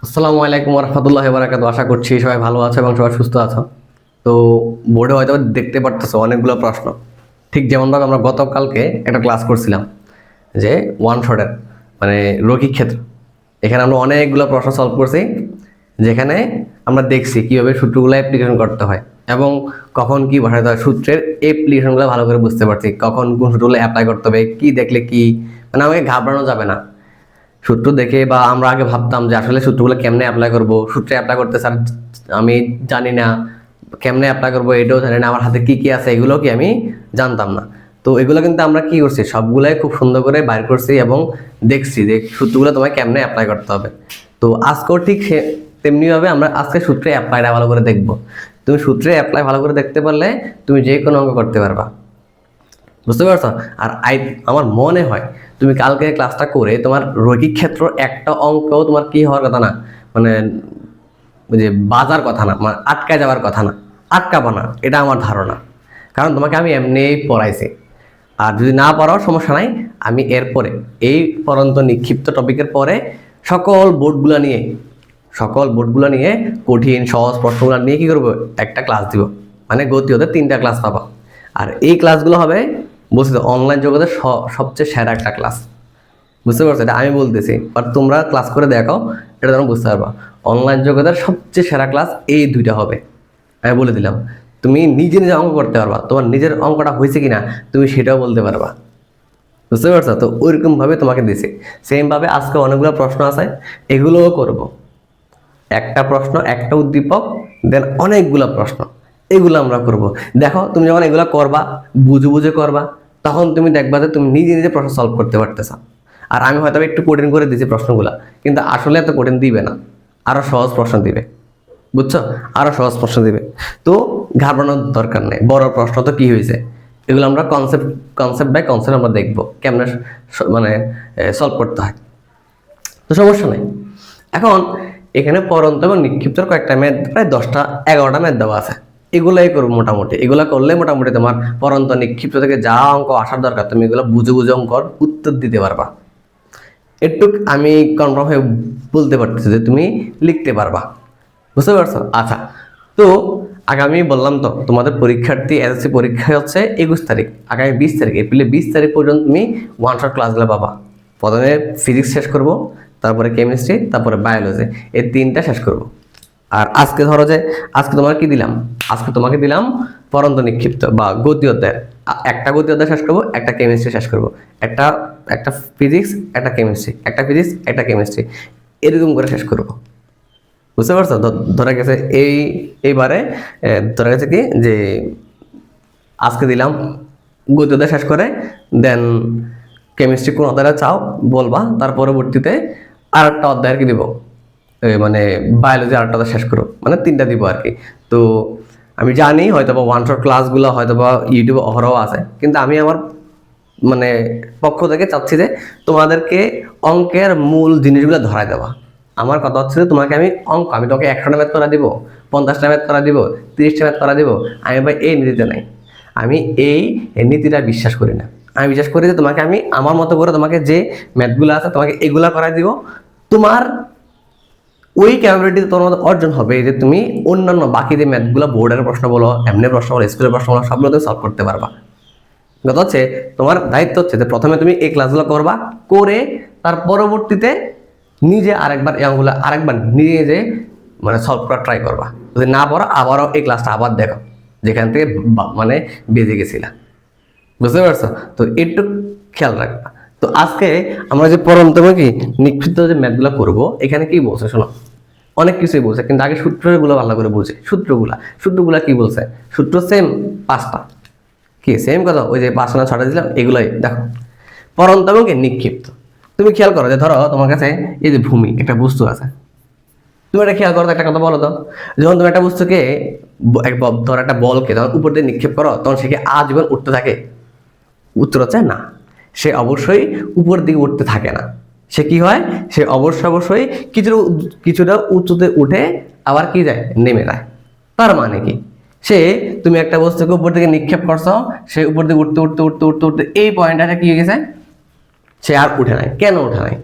আসসালামু আলাইকুম রহমতুল্লাহ বারাকাতু। আশা করছি সবাই ভালো আছো এবং সবাই সুস্থ আছো। তো বোর্ডে হয়তো দেখতে পারতেছো অনেকগুলো প্রশ্ন, ঠিক যেমনভাবে আমরা গতকালকে একটা ক্লাস করছিলাম যে ওয়ান শটের মানে রৈখিক ক্ষেত্র। এখানে আমরা অনেকগুলো প্রশ্ন সলভ করছি, যেখানে আমরা দেখছি কীভাবে সূত্রগুলো অ্যাপ্লিকেশন করতে হয় এবং কখন কি বসাতে হয়। সূত্রের অ্যাপ্লিকেশনগুলো ভালো করে বুঝতে পারছি, কখন কোন সূত্রগুলো অ্যাপ্লাই করতে হবে, কি দেখলে কি, মানে আমাকে ঘাবড়ানো যাবে না। সূত্র দেখে বা আমরা আগে ভাবতাম যে আসলে সূত্রগুলো কেমনে অ্যাপ্লাই করব, সূত্রে অ্যাপ্লাই করতে স্যার আমি জানি না, কেমনে অ্যাপ্লাই করবো এটাও জানি না, আমার হাতে কি কি আছে এগুলো কি আমি জানতাম না। তো এগুলো কিন্তু আমরা কি করছি, সবগুলাই খুব সুন্দর করে বাইর করছি এবং দেখছি যে সূত্রগুলো তোমায় কেমনে অ্যাপ্লাই করতে হবে। তো আজকেও ঠিক তেমনিভাবে আমরা আজকে সূত্রে অ্যাপ্লাইটা ভালো করে দেখব। তুমি সূত্রে অ্যাপ্লাই ভালো করে দেখতে পারলে তুমি যে কোনো অঙ্ক করতে পারবা, বুঝতে পারছো? আর আমার মনে হয় তুমি কালকে ক্লাসটা করে তোমার রৈখিক ক্ষেত্র একটা অঙ্কও তোমার কি হওয়ার কথা না, মানে ওই যে বাজার কথা না, মানে আটকায় যাওয়ার কথা না, আটকাবো না, এটা আমার ধারণা। কারণ তোমাকে আমি এমনিই পড়াইছি। আর যদি না পড়াও সমস্যা নাই, আমি এরপরে এই পরন্ত নিক্ষিপ্ত টপিকের পরে সকল বোর্ডগুলো নিয়ে কঠিন সহজ প্রশ্নগুলো নিয়ে কি করবো, একটা ক্লাস দিব। মানে গতি হতে 3টা ক্লাস পাবা। আর এই ক্লাসগুলো হবে, বলছি তো, অনলাইন জগতের সবচেয়ে সেরা একটা ক্লাস। বুঝতে পারছো? এটা আমি বলতেছি, বাট তোমরা ক্লাস করে দেখো, এটা তোমরা বুঝতে পারবা। অনলাইন জগতের সবচেয়ে সেরা ক্লাস এই 2টা হবে, আমি বলে দিলাম। তুমি নিজে নিজে অঙ্ক করতে পারবা, তোমার নিজের অঙ্কটা হয়েছে কিনা তুমি সেটাও বলতে পারবা। বুঝতে পারছো? তো ওইরকমভাবে তোমাকে দিছি। সেমভাবে আজকে অনেকগুলো প্রশ্ন আছে, এগুলোও করব। একটা প্রশ্ন, একটা উদ্দীপক, দেন অনেকগুলো প্রশ্ন, এগুলো আমরা করব। দেখো তুমি যখন এগুলো করবা, বুঝে বুঝে করবা, তখন তুমি দেখবা যে তুমি নিজে নিজে প্রশ্ন সলভ করতে পারতেছো। আর আমি হয়তো একটু কঠিন করে দিয়েছি প্রশ্নগুলো, কিন্তু আসলে এত কঠিন দিবে না, আরো সহজ প্রশ্ন দিবে। বুঝছো? আরো সহজ প্রশ্ন দিবে। তো ঘাবড়ানোর দরকার নেই। বড় প্রশ্ন তো কি হয়েছে, এগুলো আমরা কনসেপ্ট বাই কনসেপ্ট আমরা দেখবো কেমনে মানে সলভ করতে হয়। তো সমস্যা নেই। এখন এখানে পরন্ত এবং নিক্ষিপ্তর কয়েকটা ম্যাথ, প্রায় 10টা 11টা ম্যাথ দেওয়া আছে। এগুলাই করবো মোটামুটি, এগুলা করলে মোটামুটি তোমার পরন্ত নিক্ষিপ্ত থেকে যা অঙ্ক আসার দরকার তুমি এগুলো বুঝে বুঝে অঙ্কর উত্তর দিতে পারবা। একটু আমি কনফার্ম হয়ে বলতে পারতেছি যে তুমি লিখতে পারবা। বুঝতে পারছো? আচ্ছা, তো আগামী বললাম তো তোমাদের পরীক্ষার্থী এসএসসি পরীক্ষা হচ্ছে 21 তারিখ, আগামী 20 তারিখ, এপ্রিলের 20 তারিখ পর্যন্ত তুমি ওয়ান শট ক্লাসগুলো পাবা। প্রথমে ফিজিক্স শেষ করব, তারপরে কেমিস্ট্রি, তারপরে বায়োলজি, এই 3টা শেষ করব। আর আজকে ধরো যে আজকে তোমার কি দিলাম, আজকে তোমাকে দিলাম পরন্ত নিক্ষিপ্ত বা গতি অধ্যায়। একটা গতি অধ্যায় শেষ করবো, একটা কেমিস্ট্রি শেষ করবো, একটা একটা ফিজিক্স, একটা কেমিস্ট্রি, একটা ফিজিক্স, একটা কেমিস্ট্রি, এরকম করে শেষ করবো। বুঝতে পারছো? ধরা গেছে এইবারে ধরা গেছে কি যে আজকে দিলাম গতি অধ্যায় শেষ করে, দেন কেমিস্ট্রি কোন অধ্যায়টা চাও বলবা, তার পরবর্তীতে আর একটা অধ্যায় আর কি দিব, মানে বায়োলজি আরেকটা অধ্যায় শেষ করো, মানে 3টা দিব আর কি। তো আমি জানি হয়তো বা ওয়ান শট ক্লাসগুলো হয়তো বা ইউটিউবে অহরহ আছে, কিন্তু আমি আমার মানে পক্ষ থেকে চাচ্ছি যে তোমাদেরকে অঙ্কের মূল জিনিসগুলো ধরায় দেওয়া। আমার কথা হচ্ছে যে তোমাকে আমি তোমাকে 100টা ম্যাথ করা দিব, 50টা ম্যাথ করা দিব, 30টা ম্যাথ করা দিব, আমি ভাই এই নীতিতে নাই। আমি এই নীতিটা বিশ্বাস করি না। আমি বিশ্বাস করি যে তোমাকে আমি আমার মতো করে তোমাকে যে ম্যাথগুলো আছে তোমাকে এগুলা করাই দিব। তোমার ওই ক্যাপাবিলিটি তোমার মধ্যে অর্জন হবে যে তুমি অন্যান্য বাকি যে ম্যাথগুলো, বোর্ডের প্রশ্ন বলো, এমনি প্রশ্ন বলো, স্কুলের প্রশ্ন বলো, সবগুলো তুমি সলভ করতে পারবা। কথা হচ্ছে তোমার দায়িত্ব হচ্ছে যে প্রথমে তুমি এই ক্লাসগুলো করবা, করে তার পরবর্তীতে নিজে আরেকবার নিজে নিজে মানে সলভ করার ট্রাই করবা। যদি না পারো আবারও এই ক্লাসটা আবার দেখো যেখান থেকে মানে বেজে গেছিলা। বুঝতে পারছো? তো একটু খেয়াল রাখবা। তো আজকে আমরা যে পরন্তম কি নিক্ষিপ্ত যে ম্যাথগুলো করবো, এখানে কি বলছে শোনো, অনেক কিছুই বলছে, কিন্তু আগে সূত্রগুলো ভালো করে বুঝে। সূত্রগুলা কি বলছে? সূত্র সেম 5টা, কি সেম কথা, ওই যে 5 না 6টা দিলাম, এগুলোই দেখো। পরন্ত এবং কি নিক্ষিপ্ত। তুমি খেয়াল করো যে ধরো তোমার কাছে এই যে ভূমি একটা বস্তু আছে, তুমি একটা খেয়াল করো, একটা কথা বলো তো, যখন তুমি একটা বস্তুকে ধরো একটা বলকে যখন উপর দিয়ে নিক্ষেপ করো, তখন সে কি আজীবন উঠতে থাকে? উত্তর হচ্ছে না। সে অবশ্যই উপর দিকে উঠতে থাকে না। সে কি হয়, সে অবশ্যই কিছুটা উঁচুতে উঠে আবার কি যায়, নেমে যায়। তার মানে কি, তুমি একটা বস্তুকে উপর দিকে নিক্ষেপ করছো, সে উপর দিকে উঠতে উঠতে উঠতে উঠতে উঠতে এই পয়েন্টটা কি হয়ে গেছে, সে আর উঠে নাই। কেন উঠে নাই?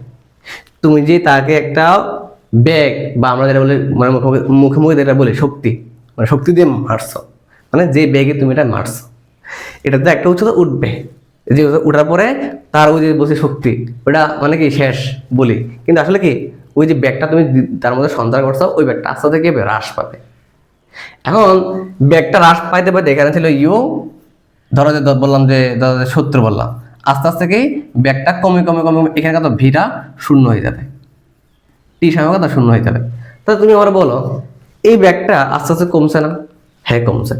তুমি যে তাকে একটা বেগ বা আমরা যেটা বলি মানে মুখে মুখে যেটা বলি শক্তি, মানে শক্তি দিয়ে মারছো, মানে যে বেগে তুমি এটা মারছো এটাতে একটা উচ্চতা উঠবে, যে উঠার পরে তার ওই যে বলছি শক্তি ওটা মানে কি শেষ বলি, কিন্তু আসলে কি ওই যে ব্যাগটা তুমি তার মধ্যে সঞ্চার করছো ওই ব্যাগটা আস্তে আস্তে কি হ্রাস পাবে। এখন ব্যাগটা হ্রাস পাইতে পাইতে এখানে ছিল ইউ, ধরো যে বললাম যে 70 বললাম, আস্তে আস্তে কি ব্যাগটা কমে কমে কমে এখানে কত ভিটা শূন্য হয়ে যাবে, টি সময় কত শূন্য হয়ে যাবে। তা তুমি আমার বলো এই ব্যাগটা আস্তে আস্তে কমছে না? হ্যাঁ কমছে।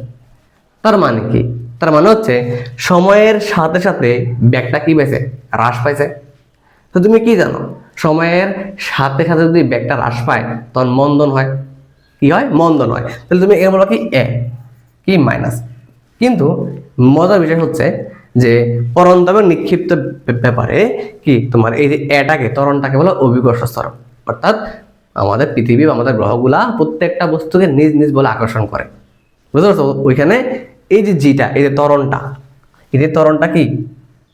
তার মানে কি? তার মানে হচ্ছে সময়ের সাথে সাথে ব্যাগটা কি পাইছে? হ্রাস পাইছে। তো তুমি কি জানো সময়ের সাথে সাথে যদি ব্যাগটা হ্রাস পায় তখন মন্দন হয়। কি হয়? মন্দন হয়। তাহলে তুমি এর বলো কি এ কি মাইনাস। কিন্তু মজার বিষয় হচ্ছে যে পরন্ত এবং নিক্ষিপ্ত ব্যাপারে কি তোমার এই যে এটাকে ত্বরণটাকে বলো অভিকর্ষ ত্বরণ, অর্থাৎ আমাদের পৃথিবী বা আমাদের গ্রহগুলা প্রত্যেকটা বস্তুকে নিজ নিজ বলে আকর্ষণ করে, বুঝতে পারছো? ওইখানে এই যে জিটা, এই যে ত্বরণটা, এই যে ত্বরণটা কি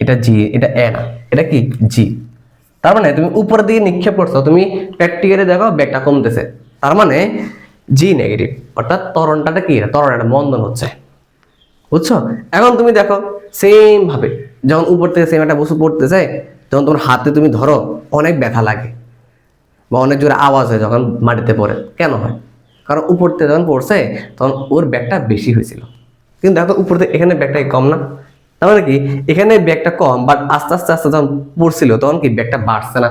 এটা জি, এটা এ না, এটা কি জি। তার মানে তুমি উপরের দিকে নিক্ষেপ করছো, তুমি প্র্যাকটিক্যালি দেখো ব্যাগটা কমতেছে, তার মানে জি নেগেটিভ, অর্থাৎ ত্বরণটা কি ত্বরণ একটা মন্দন হচ্ছে, বুঝছো? এখন তুমি দেখো সেম ভাবে যখন উপর থেকে সেম একটা বস্তু পড়তেছে, যখন তোমার হাতে তুমি ধরো অনেক ব্যথা লাগে বা অনেক জোরে আওয়াজ হয় যখন মাটিতে পড়ে, কেন হয়? কারণ উপর থেকে যখন পড়ছে তখন ওর ব্যাগটা বেশি হয়েছিল, কিন্তু দেখো উপর থেকে এখানে ব্যাগটা কম না, তার মানে কি এখানে ব্যাগটা কম, বাট আস্তে আস্তে আস্তে যখন পড়ছিল তখন কি ব্যাগটা বাড়ছে না,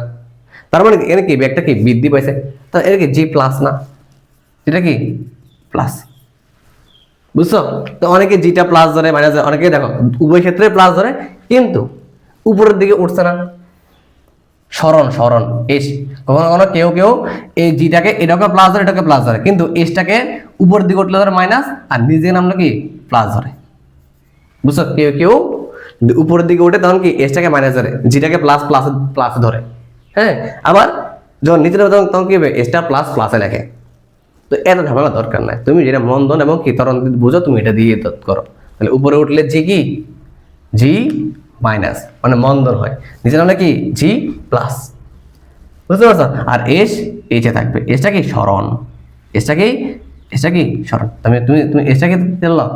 তার মানে এখানে কি ব্যাগটা কি বৃদ্ধি পাইছে, তা এটা কি জি প্লাস না, এটা কি প্লাস, বুঝছো? তো অনেকে জিটা প্লাস ধরে মাইনাস ধরে, অনেকে দেখো উভয় ক্ষেত্রে প্লাস ধরে, কিন্তু উপরের দিকে উঠছে না, সরণ সরণ এস, কখনো কখনো কেউ কেউ এই জিটাকে এটাকে প্লাস ধরে এটাকে প্লাস ধরে, কিন্তু এসটাকে উপরের দিকে উঠলে ধরে মাইনাস আর নিজে নামলো কি প্লাস ধরে, বুঝছো? কেউ কেউ উপরের দিকে উঠে তখন কি এসটাকে মাইনাস ধরে, জিটাকে প্লাস প্লাস প্লাস ধরে, হ্যাঁ। আবার যখন নিচে তখন কি হবে এসটা প্লাস প্লাসে লেখে। তো এত ঝামেলা দরকার নাই, তুমি যেটা মন্দন এবং কি ত্বরণ বুঝো তুমি এটা দিয়ে করো। তাহলে উপরে উঠলে জি কি জি মাইনাস মানে মন্দন হয়, নিচে নামলে কি জি প্লাস, বুঝতে পারছো? আর এস এইচে থাকবে, এসটা কি সরণ, এসটা কি সরণ, তুমি তুমি তুমি এসটাকে ধরলা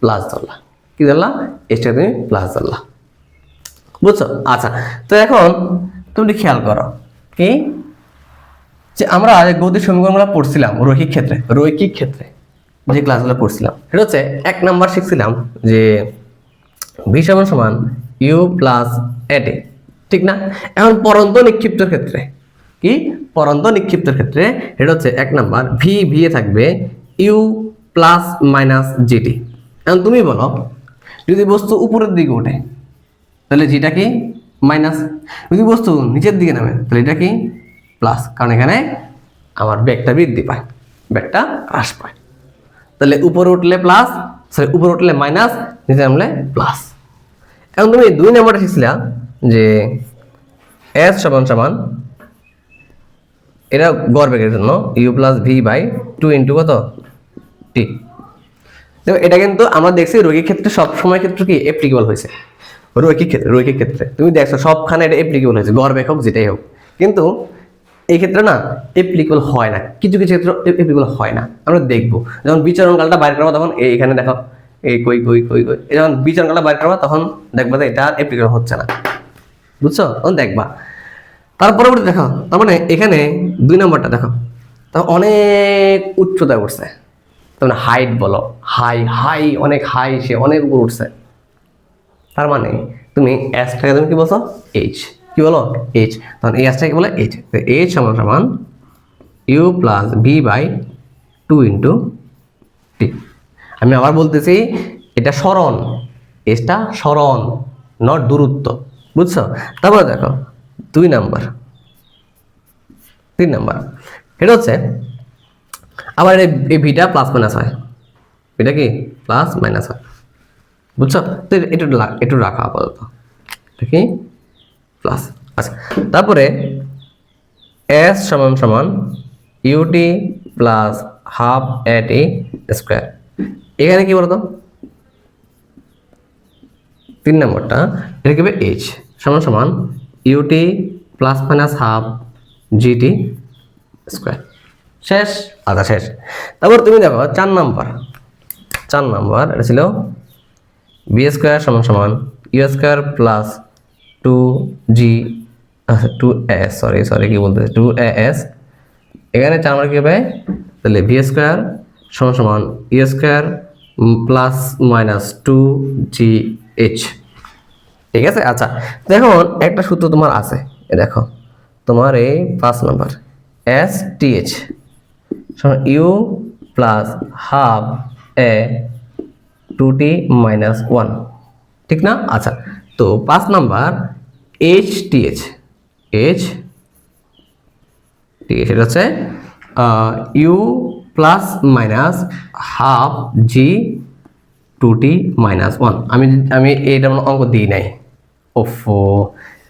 প্লাস ধরলা, কি ধরলা এসটাকে তুমি প্লাস ধরলা, বুঝছো? আচ্ছা, তো এখন তুমি খেয়াল করো কি যে আমরা গতির সমীকরণগুলো পড়ছিলাম রৈখিক ক্ষেত্রে যে ক্লাসগুলো পড়ছিলাম সেটা হচ্ছে 1 নাম্বার শিখছিলাম যে ভি সমান সমান ইউ প্লাস এটে, ঠিক না? এখন পরন্ত নিক্ষিপ্তর ক্ষেত্রে কি, পরন্ত নিক্ষিপ্তর ক্ষেত্রে এটা হচ্ছে 1 নাম্বার ভি ভি এ থাকবে ইউ প্লাস মাইনাস জিটি। এখন তুমি বলো যদি বস্তু উপরের দিকে ওঠে তাহলে জিটা কি মাইনাস, যদি বস্তু নিচের দিকে নামে তাহলে এটা কি প্লাস, কারণ এখানে আমার ব্যাগটা বৃদ্ধি পায়, ব্যাগটা হ্রাস পায়। তাহলে উপরে উঠলে প্লাস, সরি উপরে উঠলে মাইনাস, নিচে নামলে প্লাস। এখন তুমি 2 নাম্বারটা শিখছিলাম যে এস সমান সমান এটা গড় বেগের জন্য u plus V by 2 into কত টি। দেখো এটা কিন্তু আমরা দেখছি রৈখিক ক্ষেত্রে সবসময় ক্ষেত্রে কি অ্যাপ্লিকেবল হয়েছে, রৈখিক ক্ষেত্রে তুমি দেখছো সবখানে এটা অ্যাপ্লিকেবল হয়েছে, গড় বেগ হোক যেটাই হোক, কিন্তু এই ক্ষেত্রে না অ্যাপ্লিকেবল হয় না, কিছু কিছু ক্ষেত্রে অ্যাপ্লিকেবল হয় না। আমরা দেখবো যখন বিচরণকালটা বাইর করবো তখন এইখানে দেখো এই কই কই কই কই যখন বিচরণকালটা বাইর করবো তখন দেখবা যে এটা অ্যাপ্লিকেবল হচ্ছে না, বুঝছো? তখন দেখবা। তার পরবর্তী দেখো তার মানে এখানে 2 নম্বরটা দেখো তখন অনেক উচ্চতায় উঠছে, তার মানে হাইট বলো, হাই হাই অনেক হাই, সে অনেক উপর উঠছে, তার মানে তুমি এসটাকে তুমি কি বলছো এইচ, কি বলো এইচ, তখন এই এসটাকে বলে এইচ, এইচ সমান সমান you plus V by 2 into T. আমি আবার বলতেছি এটা সরণ, এসটা সরণ নট দূরত্ব, বুঝছো? তারপরে দেখো 2 নাম্বার 3 নাম্বার এটা হচ্ছে আবার এই ভিটা প্লাস মাইনাস হয়, এটা কি প্লাস মাইনাস হয়, বুঝছো? তো একটু রাখা আপাতত, এটা কি প্লাস। আচ্ছা, তারপরে এস সমান সমান u t plus half a t square, এখানে কি বলতো 3 নম্বরটা এটা কি হবে এইচ সমান সমান u t plus minus half g t square. শেষ? আচ্ছা শেষ। তারপর তুমি দেখো 4 নাম্বার এটা ছিল বি স্কোয়ার সমান সমান you square plus 2g 2s sorry কি বলতেছে 2as। এখানে 4 নাম্বার কি হবে, তাহলে বি স্কোয়ার সমান সমান you square plus minus 2gh। ঠিক আছে। আচ্ছা দেখুন একটা সূত্র তোমার আছে, দেখো তোমার এই 5 number S T H U plus half A 2t minus 1, ঠিক না? আচ্ছা তো 5 নাম্বার এইচ টি এইচ এটা হচ্ছে u plus minus half g 2t minus 1। আমি এইটা অঙ্ক দিই নাই, ওফো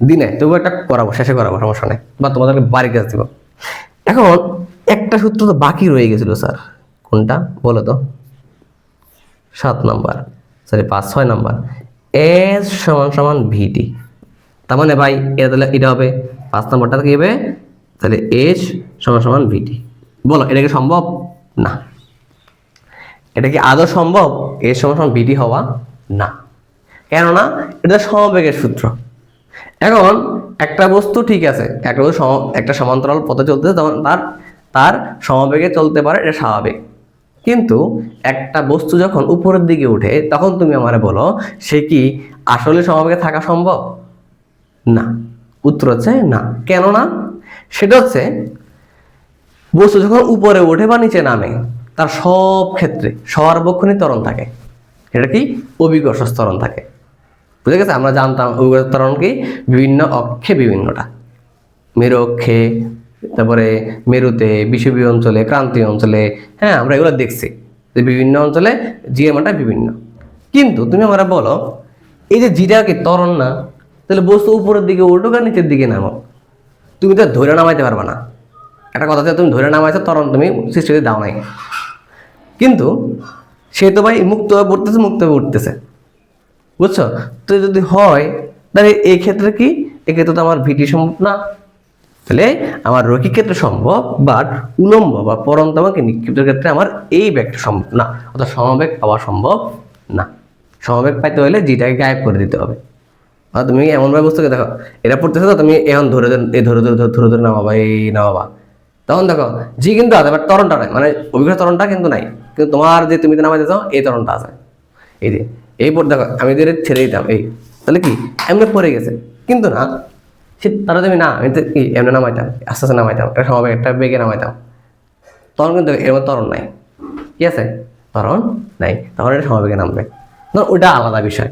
দিই নাই, তবু একটা করাবো, শেষে করাবো, সমস্যা নেই, বা তোমাদেরকে বাড়ি কাজ দিব। এখন একটা সূত্র তো বাকি রয়ে গেছিল স্যার, কোনটা বলো তো? 7 নাম্বার, সরি 6 নাম্বার এস সমান সমান ভিটি। তার মানে ভাই এটা তাহলে এটা হবে 5 নাম্বারটা কি হবে, তাহলে এস সমান সমান ভিটি। বলো এটা কি সম্ভব? না। এটা কি আদৌ সম্ভব এস সমান সমান ভিটি হওয়া? না। কেননা এটা সমবেগের সূত্র। এখন একটা বস্তু ঠিক আছে, একটা সমান্তরাল পথে চলতেছে, তখন তার সমবেগে চলতে পারে, এটা স্বাভাবিক। কিন্তু একটা বস্তু যখন উপরের দিকে উঠে তখন তুমি আমারে বলো সে কি আসলে সমবেগে থাকা সম্ভব? না। উত্তর হচ্ছে না। কেন না? সেটা হচ্ছে বস্তু যখন উপরে ওঠে বা নিচে নামে তার সব ক্ষেত্রে সর্বক্ষণই ত্বরণ থাকে। এটা কি? অভিকর্ষ ত্বরণ থাকে। বুঝে গেছে? আমরা জানতাম অভিকর্ষ ত্বরণ কি বিভিন্ন অক্ষে বিভিন্নটা, মেরু অক্ষে, তারপরে মেরুতে, বিষুবীয় অঞ্চলে, ক্রান্তীয় অঞ্চলে, হ্যাঁ আমরা এগুলো দেখছি যে বিভিন্ন অঞ্চলে জি এর মানটা বিভিন্ন। কিন্তু তুমি আমরা বলো এই যে জিটা কি ত্বরণ না, তাহলে বস্তু উপরের দিকে উল্টো আর নিচের দিকে নামো, তুমি তো ধরে নামাইতে পারবে না। একটা কথা তুমি ধরে নামাইছো, ত্বরণ তুমি সৃষ্টিতে দাও নাই, কিন্তু সে তো ভাই মুক্তভাবে উঠতেছে, বুঝছো? তো যদি হয় তাহলে এই ক্ষেত্রে কি, এক্ষেত্রে তো আমার ভিটি সম্ভব না, তাহলে আমার রৈখিক ক্ষেত্রে সম্ভব, বাট উলম্ব বা পরন্তমাকে নিক্ষিপ্তের ক্ষেত্রে আমার এই ব্যাগটা সম্ভব না, অর্থাৎ সমবেগ পাওয়া সম্ভব না। সমবেগ পাইতে হলে জিটাকে গায়েব করে দিতে হবে। আর তুমি এমনভাবে বুঝতে দেখো এটা পড়তেছে তো, তুমি এখন ধরে নামাবা, এই নামাবা, তখন দেখো জি কিন্তু আছে বাট ত্বরণটা নাই, মানে অভিজ্ঞতা ত্বরণটা কিন্তু নাই, কিন্তু তোমার যে তুমি নামাইতে চাও এই ত্বরণটা আছে। এই যে এই পর দেখো আমি যে ছেড়ে দিতাম এই, তাহলে কি এমনি পড়ে গেছে, কিন্তু না সে তারা তুমি না, আমি তো কি এমনি নামাইতাম, আস্তে আস্তে নামাইতাম, একটা সময় একটা বেগে নামাইতাম, তখন কিন্তু এর মধ্যে ত্বরণ নাই। ঠিক আছে? ত্বরণ নাই, তখন এটা সমবেগে নামবে, ধর ওইটা আলাদা বিষয়।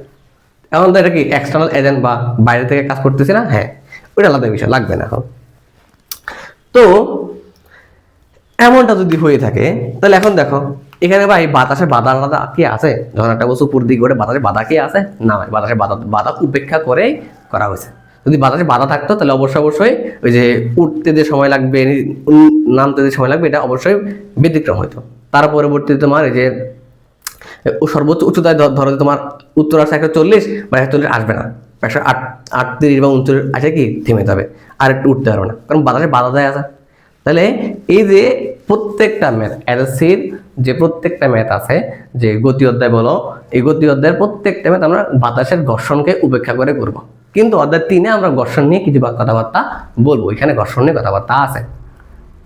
এখন তো এটা কি এক্সটার্নাল এজেন্ট বা বাইরে থেকে কাজ করতেছি না, হ্যাঁ ওইটা আলাদা বিষয়, লাগবে না এখন। তো এমনটা যদি হয়ে থাকে তাহলে এখন দেখো এখানে ভাই বাতাসে বাধা আলাদা কি আছে? যখন একটা বস্তু উপর দিকে ওঠে বাতাসে বাধা কি আছে? না ভাই, বাতাসে বাধা উপেক্ষা করেই করা হয়েছে। যদি বাতাসে বাধা থাকতো তাহলে অবশ্যই ওই যে উঠতে যে সময় লাগবে, নামতে যে সময় লাগবে, এটা অবশ্যই ব্যতিক্রম হইতো। তার পরবর্তীতে তোমার এই যে সর্বোচ্চ উচ্চতায় ধরো তোমার উত্তর আসে 140 বা 140 আসবে না, 138 বা 39 আসে কি থেমে যাবে, আর একটু উঠতে পারবে না, কারণ বাতাসে বাধা দেয় আছে। তাহলে এই যে প্রত্যেকটা ম্যাথ এসএসসির যে প্রত্যেকটা ম্যাথ আছে, যে গতি অধ্যায় বলো, এই গতি অধ্যায়ের প্রত্যেকটা ম্যাথ আমরা বাতাসের ঘর্ষণকে উপেক্ষা করে করব। কিন্তু অধ্যায় 3-এ আমরা ঘর্ষণ নিয়ে কিছু কথাবার্তা বলবো, এখানে ঘর্ষণ নিয়ে কথাবার্তা আছে,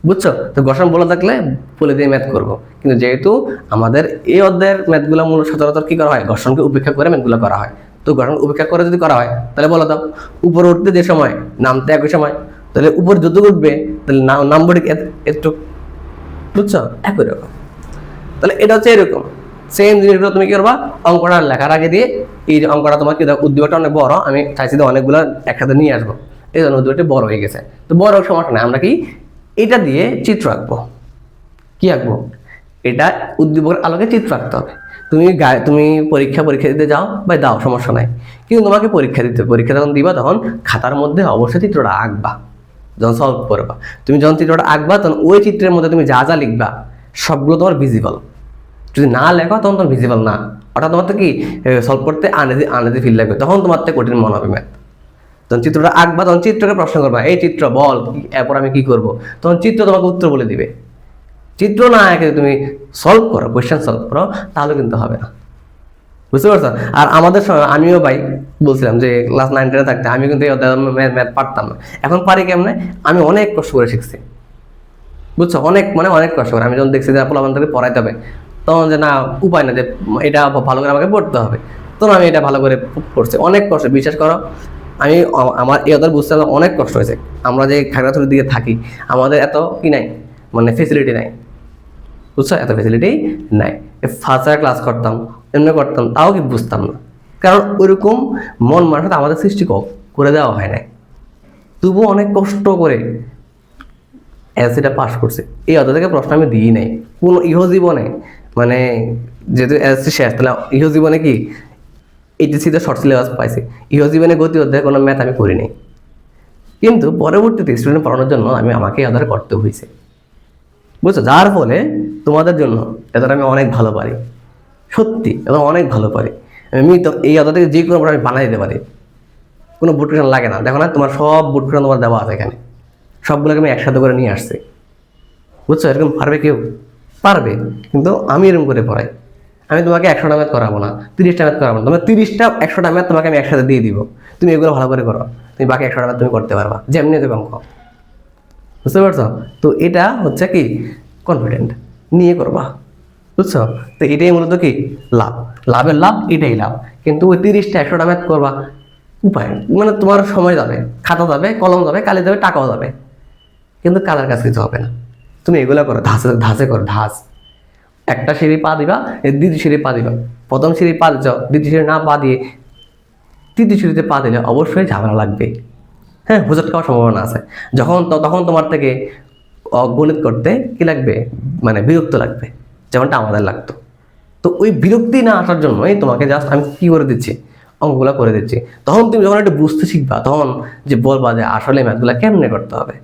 বুঝছো? তো ঘর্ষণ বলে থাকলে বলে দিয়ে ম্যাথ করবো, কিন্তু যেহেতু আমাদের এই অধ্যায়ের ম্যাথগুলো মূল সচরাচর কি করা হয়, ঘর্ষণকে উপেক্ষা করে ম্যাথগুলো করা হয়। তো ঘর্ষণ উপেক্ষা করে যদি করা হয় তাহলে বলো তো উপরে উঠতে যে সময়, নামতে একই সময়, তাহলে উপরে যত উঠবে তাহলে নামবো একটু, বুঝছো? একই রকম। তাহলে এটা হচ্ছে এরকম সেম জিনিসগুলো তুমি কি করবা, অঙ্কটা লেখার আগে দিয়ে এই যে অঙ্কটা তোমার কি উদ্দীপকটা অনেক বড়, আমি চাইছি যে অনেকগুলো একসাথে নিয়ে আসবো, এই জন্য উদ্দীপকটা বড় হয়ে গেছে। তো বড় সমস্যা নেই, আমরা কি এটা দিয়ে চিত্র আঁকবো। কি আঁকবো? এটা উদ্দীপকের আলোকে চিত্র আঁকতে হবে। তুমি পরীক্ষা দিতে যাও বা দাও, সমস্যা নাই, কিন্তু তোমাকে পরীক্ষা যখন দিবা তখন খাতার মধ্যে অবশ্যই চিত্রটা আঁকবা। যখন সলভ করবা, তুমি যখন চিত্রটা আঁকবা তখন ওই চিত্রের মধ্যে তুমি যা যা লিখবা সবগুলো তোমার ভিজিবল। যদি না লেখো তখন তোমার ভিজিবল না, অর্থাৎ তোমার তো কি সলভ করতে আনএজি ফিল লাগবে, তখন তোমার তো কঠিন মনে হবে ম্যাথ। তখন চিত্রটা আঁকবা, তখন চিত্রকে প্রশ্ন করবা, এই চিত্র বল, এরপর আমি কি করব, তখন চিত্র তোমাকে উত্তর বলে দিবে। চিত্র না একে তুমি সলভ করো, কোয়েশ্চেন সলভ করো, তাহলে কিন্তু হবে না। বুঝতে পারছো? আর আমাদের সময় আমিও ভাই বলছিলাম যে ক্লাস 9-10 থাকতে আমি কিন্তু ম্যাথ পারতাম না। এখন পারি কেমনে? আমি অনেক কষ্ট করে শিখছি। বুঝছো? অনেক কষ্ট করে। আমি যখন দেখছি যে আমাদেরকে পড়াইতে হবে, তখন যে না উপায় না, যে এটা ভালো করে আমাকে পড়তে হবে, তখন আমি এটা ভালো করে পড়ছি। অনেক কষ্ট, বিশ্বাস করো। আমি আমার ওদের বুঝতে অনেক কষ্ট হয়েছে। আমরা যে খাগড়াছড়ির দিকে থাকি, আমাদের এত কি নাই, মানে ফেসিলিটি নাই। বুঝছো? এত ফেসিলিটি নাই। ফার্স্ট ক্লাস করতাম, এমনি করতাম, তাও কি বুঝতাম না, কারণ ওইরকম মন মানসিক আমাদের সৃষ্টি করে দেওয়া হয় না। তবুও অনেক কষ্ট করে এসিটা পাস করছে। এই অত থেকে প্রশ্ন আমি দিই নাই কোনো ইহজীবনে, মানে যেহেতু এসসি শেষ, তাহলে ইহজীবনে কি এইচএসসিতে শর্ট সিলেবাস পাইছি, ইহজীবনে গতি অধ্যায় কোনো ম্যাথ আমি করি নাই। কিন্তু পরবর্তীতে স্টুডেন্ট পড়ানোর জন্য আমাকে আধার করতে হয়েছে। বুঝছো? যার ফলে তোমাদের জন্য এদের আমি অনেক ভালো পারি, সত্যি এবং অনেক ভালো পারি। আমি তো এই আদা থেকে যে কোনো আমি বানাই দিতে পারি, কোনো বুট কুশন লাগে না। দেখো না, তোমার সব বুট কুশন তোমার দেওয়া আছে এখানে, সবগুলোকে আমি একসাথে করে নিয়ে আসছি। বুঝছো? এরকম পারবে কেউ? পারবে, কিন্তু আমি এরকম করে পড়াই। আমি তোমাকে 100টা ম্যাথ করাবো না, 30টা ম্যাথ করাবো না, তোমার 30টা 100টা ম্যাথ তোমাকে আমি একসাথে দিয়ে দিব। তুমি এগুলো ভালো করে করো, তুমি বাকি 100টা ম্যাথ তুমি করতে পারবা, যেমনি তুমি অঙ্ক। বুঝতে পারছো? তো এটা হচ্ছে কি কনফিডেন্ট নিয়ে করবা। বুঝছো? তো এটাই মূলত কি লাভ, লাভের লাভ, এটাই লাভ। কিন্তু ওই 30টা 100টা ম্যাথ করবা, উপায় মানে তোমার সময় যাবে, খাতা যাবে, কলম যাবে, কালি যাবে, টাকাও যাবে, কিন্তু কালার কাজ কিছু হবে না। তুমি এগুলো করো, ধাঁচে ধাঁচে করো, ধাঁচ। একটা সিঁড়ি পা দিবা, দ্বিতীয় সিঁড়ি পা দিবা, প্রথম সিঁড়ি পা দিচ্ছ, দ্বিতীয় সিঁড়ি না পা দিয়ে তৃতীয় সিঁড়িতে পা দিলে অবশ্যই ঝামেলা লাগবে। হ্যাঁ, হুজট খাওয়ার সম্ভাবনা আছে। তখন তোমার থেকে গণিত করতে কি লাগবে, মানে বিরক্ত লাগবে, যেমনটা আমাদের লাগতো। তো ওই বিরক্তি না আসার জন্যই তোমাকে জাস্ট আমি কি করে দিচ্ছি, অঙ্কগুলো করে দিচ্ছি। তখন তুমি যখন একটু বুঝতে শিখবা, তখন যে বলবা যে আসলে ম্যাথগুলো কেমনে করতে হবে।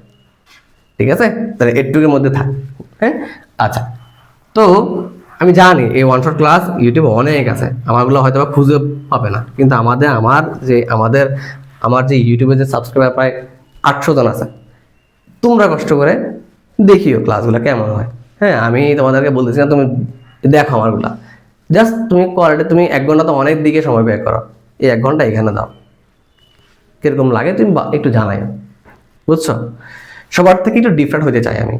ঠিক আছে? তাহলে এটুকুর মধ্যে থাক। হ্যাঁ, আচ্ছা। তো আমি জানি এই ওয়ান শট ক্লাস ইউটিউবে অনেক আছে, আমারগুলো হয়তো বা খুঁজে পাবে না, কিন্তু আমার যে ইউটিউবে যে সাবস্ক্রাইবার প্রায় 800 জন আছে, তোমরা কষ্ট করে দেখিও ক্লাসগুলো কেমন হয়। হ্যাঁ, আমি তোমাদেরকে বলতেছি না, তুমি দেখো আমারগুলা। জাস্ট তুমি কোয়ালিটি, তুমি 1 ঘন্টা তো অনেক দিকে সময় ব্যয় করো, এই 1 ঘন্টা এখানে দাও, কিরকম লাগে তুমি একটু জানাই। বুঝছো? সবার থেকে একটু ডিফারেন্ট হতে চাই আমি।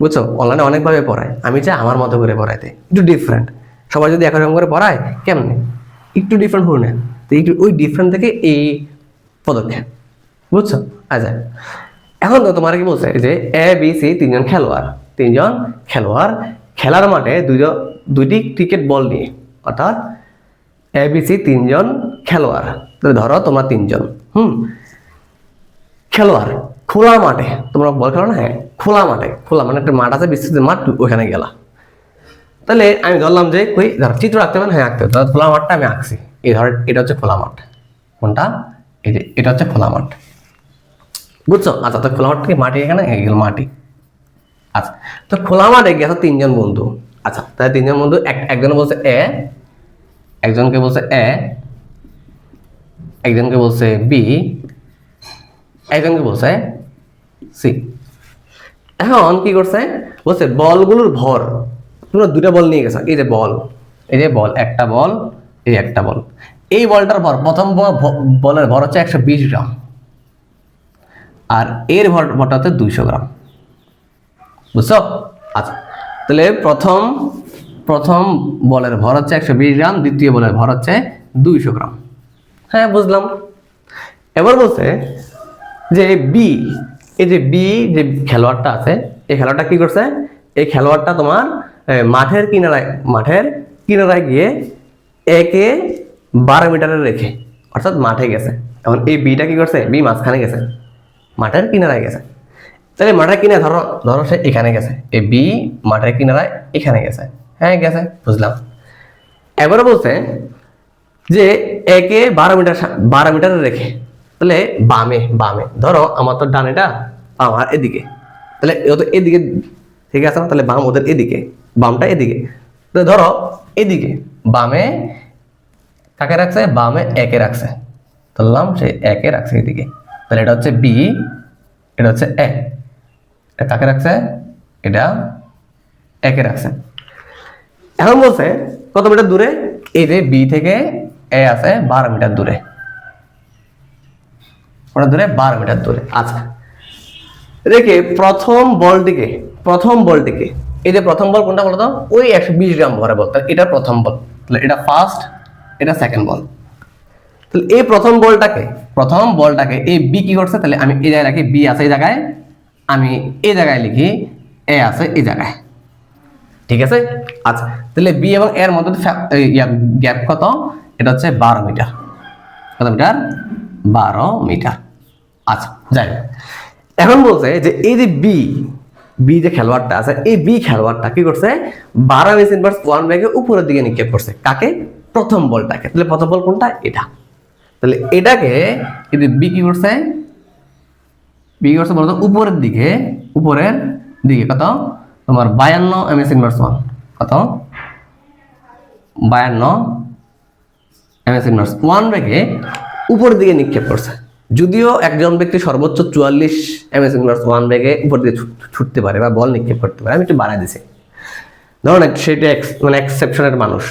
বুঝছো? অনলাইনে অনেকভাবে পড়ায়, আমি চাই আমার মতো করে পড়াইতে, একটু ডিফারেন্ট। সবাই যদি একরকম করে পড়ায় কেমনে, একটু ডিফারেন্ট হয়ে না, তো একটু ওই ডিফারেন্ট থেকে এই পদক্ষেপ। বুঝছো? আচ্ছা, এখন তো তোমার কি বলছে যে ABC 3জন খেলোয়াড় খেলার মাঠে দুইটি ক্রিকেট বল নিয়ে, অর্থাৎ ABC 3জন খেলোয়াড়, ধরো তোমরা 3জন খেলোয়াড় খোলা মাঠে, তোমরা বল খেলো না? হ্যাঁ, খোলা মাঠে, খোলা মানে একটা মাঠ আছে, বিস্তৃত মাঠ, ওখানে গেলা। তাহলে আমি ধরলাম যে ধর চিত্র আঁকতে পারেন, হ্যাঁ আঁকতে হবে, খোলা মাঠটা আমি আঁকছি। এই ধর এটা হচ্ছে খোলা মাঠ, কোনটা? এই যে এটা হচ্ছে খোলা মাঠ। বুঝছো? আচ্ছা, তো খোলা মাঠ থেকে মাটি, এখানে গেল মাটি। আচ্ছা, তো খোলা মাঠে গেছে 3জন বন্ধু। আচ্ছা, তাহলে 3জন বন্ধু, একজন বলছে এ, একজনকে বলছে এ, একজনকে বলছে বি, একজনকে বলছে সি। এখন কি করছে, বলছে বলগুলোর ভর, তোমরা 2টা বল নিয়ে গেছো, এই যে বল, একটা বল, এই একটা বল। এই বলটার ভর, প্রথম বলের ভর হচ্ছে 120 গ্রাম, আর এর ভরটা হচ্ছে 200 গ্রাম। বুঝছো? আচ্ছা, তাহলে প্রথম বলের ভর হচ্ছে 120 গ্রাম, দ্বিতীয় বলের ভর হচ্ছে 200 গ্রাম। হ্যাঁ, বুঝলাম। এবার বলছে যে বি, এই যে বি যে খেলোয়াড়টা আছে, এই খেলোয়াড়টা কি করছে, এই খেলোয়াড়টা তোমার মাঠের কিনারায় গিয়ে একে 12 মিটারে রেখে, অর্থাৎ মাঠে গেছে। এখন এই বিটা কি করছে, বি মাঝখানে গেছে, মাঠের কিনারায় গেছে। তাহলে মাঠের কিনারে ধরো সে এখানে গেছে, এই বি মাঠের কিনারায় এখানে গেছে। হ্যাঁ, গেছে, বুঝলাম। এবারে বলছে যে একে 12 মিটারে রেখে, তাহলে বামে ধরো, আমার তো ডানেটা আমার এদিকে, তাহলে ও তো এদিকে, ঠিক আছে না? তাহলে বাম ওদের এদিকে, বামটা এদিকে, তো ধরো এদিকে বামে কাকে রাখছে, বামে একে রাখছে, ধরলাম সে একে রাখছে এদিকে। তাহলে এটা হচ্ছে বি, এটা হচ্ছে এ। এটা কাকে রাখছে? এটা একে রাখছে। এখন বলছে কত মিটার দূরে? এই যে বি থেকে এ আছে 12 মিটার দূরে, ওটা দূরে 12 মিটার দূরে। আচ্ছা, রেখে প্রথম বলটিকে এই যে প্রথম বল কোনটা বলতো? ওই 120 গ্রাম ভরে বল, তাহলে এটা প্রথম বল। তাহলে এটা ফার্স্ট, এটা সেকেন্ড বল। তাহলে এই প্রথম বলটাকে এই বি কি করছে? তাহলে আমি এই জায়গায় রাখি, বি আছে এই জায়গায়, আমি এই জায়গায় লিখি এ আছে এই জায়গায়, ঠিক আছে? আচ্ছা, তাহলে বি এবং এর মধ্যে গ্যাপ কত? এটা হচ্ছে 12 মিটার। কত মিটার? 12 মিটার। আচ্ছা, যাই হোক, এখন বলছে যে এই যে বি যে খেলোয়াড়টা আছে, এই বি খেলোয়াড়টা কি করছে? 12 মিস ইনভার্স 1 বেগে উপরের দিকে নিক্ষেপ করছে। কাকে? প্রথম বলটাকে। তাহলে প্রথম বল কোনটা? এটা। তাহলে এটাকে যদি বি কি করছে? বি করছে বলতো উপরের দিকে কত? তোমার 52 এমএস ইনভার্স 1। কত? 52 এমএস ইনভার্স 1 বেগে উপরের দিকে নিক্ষেপ করছে। যদিও একজন ব্যক্তি সর্বোচ্চ 44 এমএস ইনভার্স 1 বেগে উপর দিকে ছুটতে পারে বা বল নিক্ষেপ করতে পারে, আমি একটু বাড়াই দিছি, ধরুন সেটা মানে এক্সেপশনের মানুষ।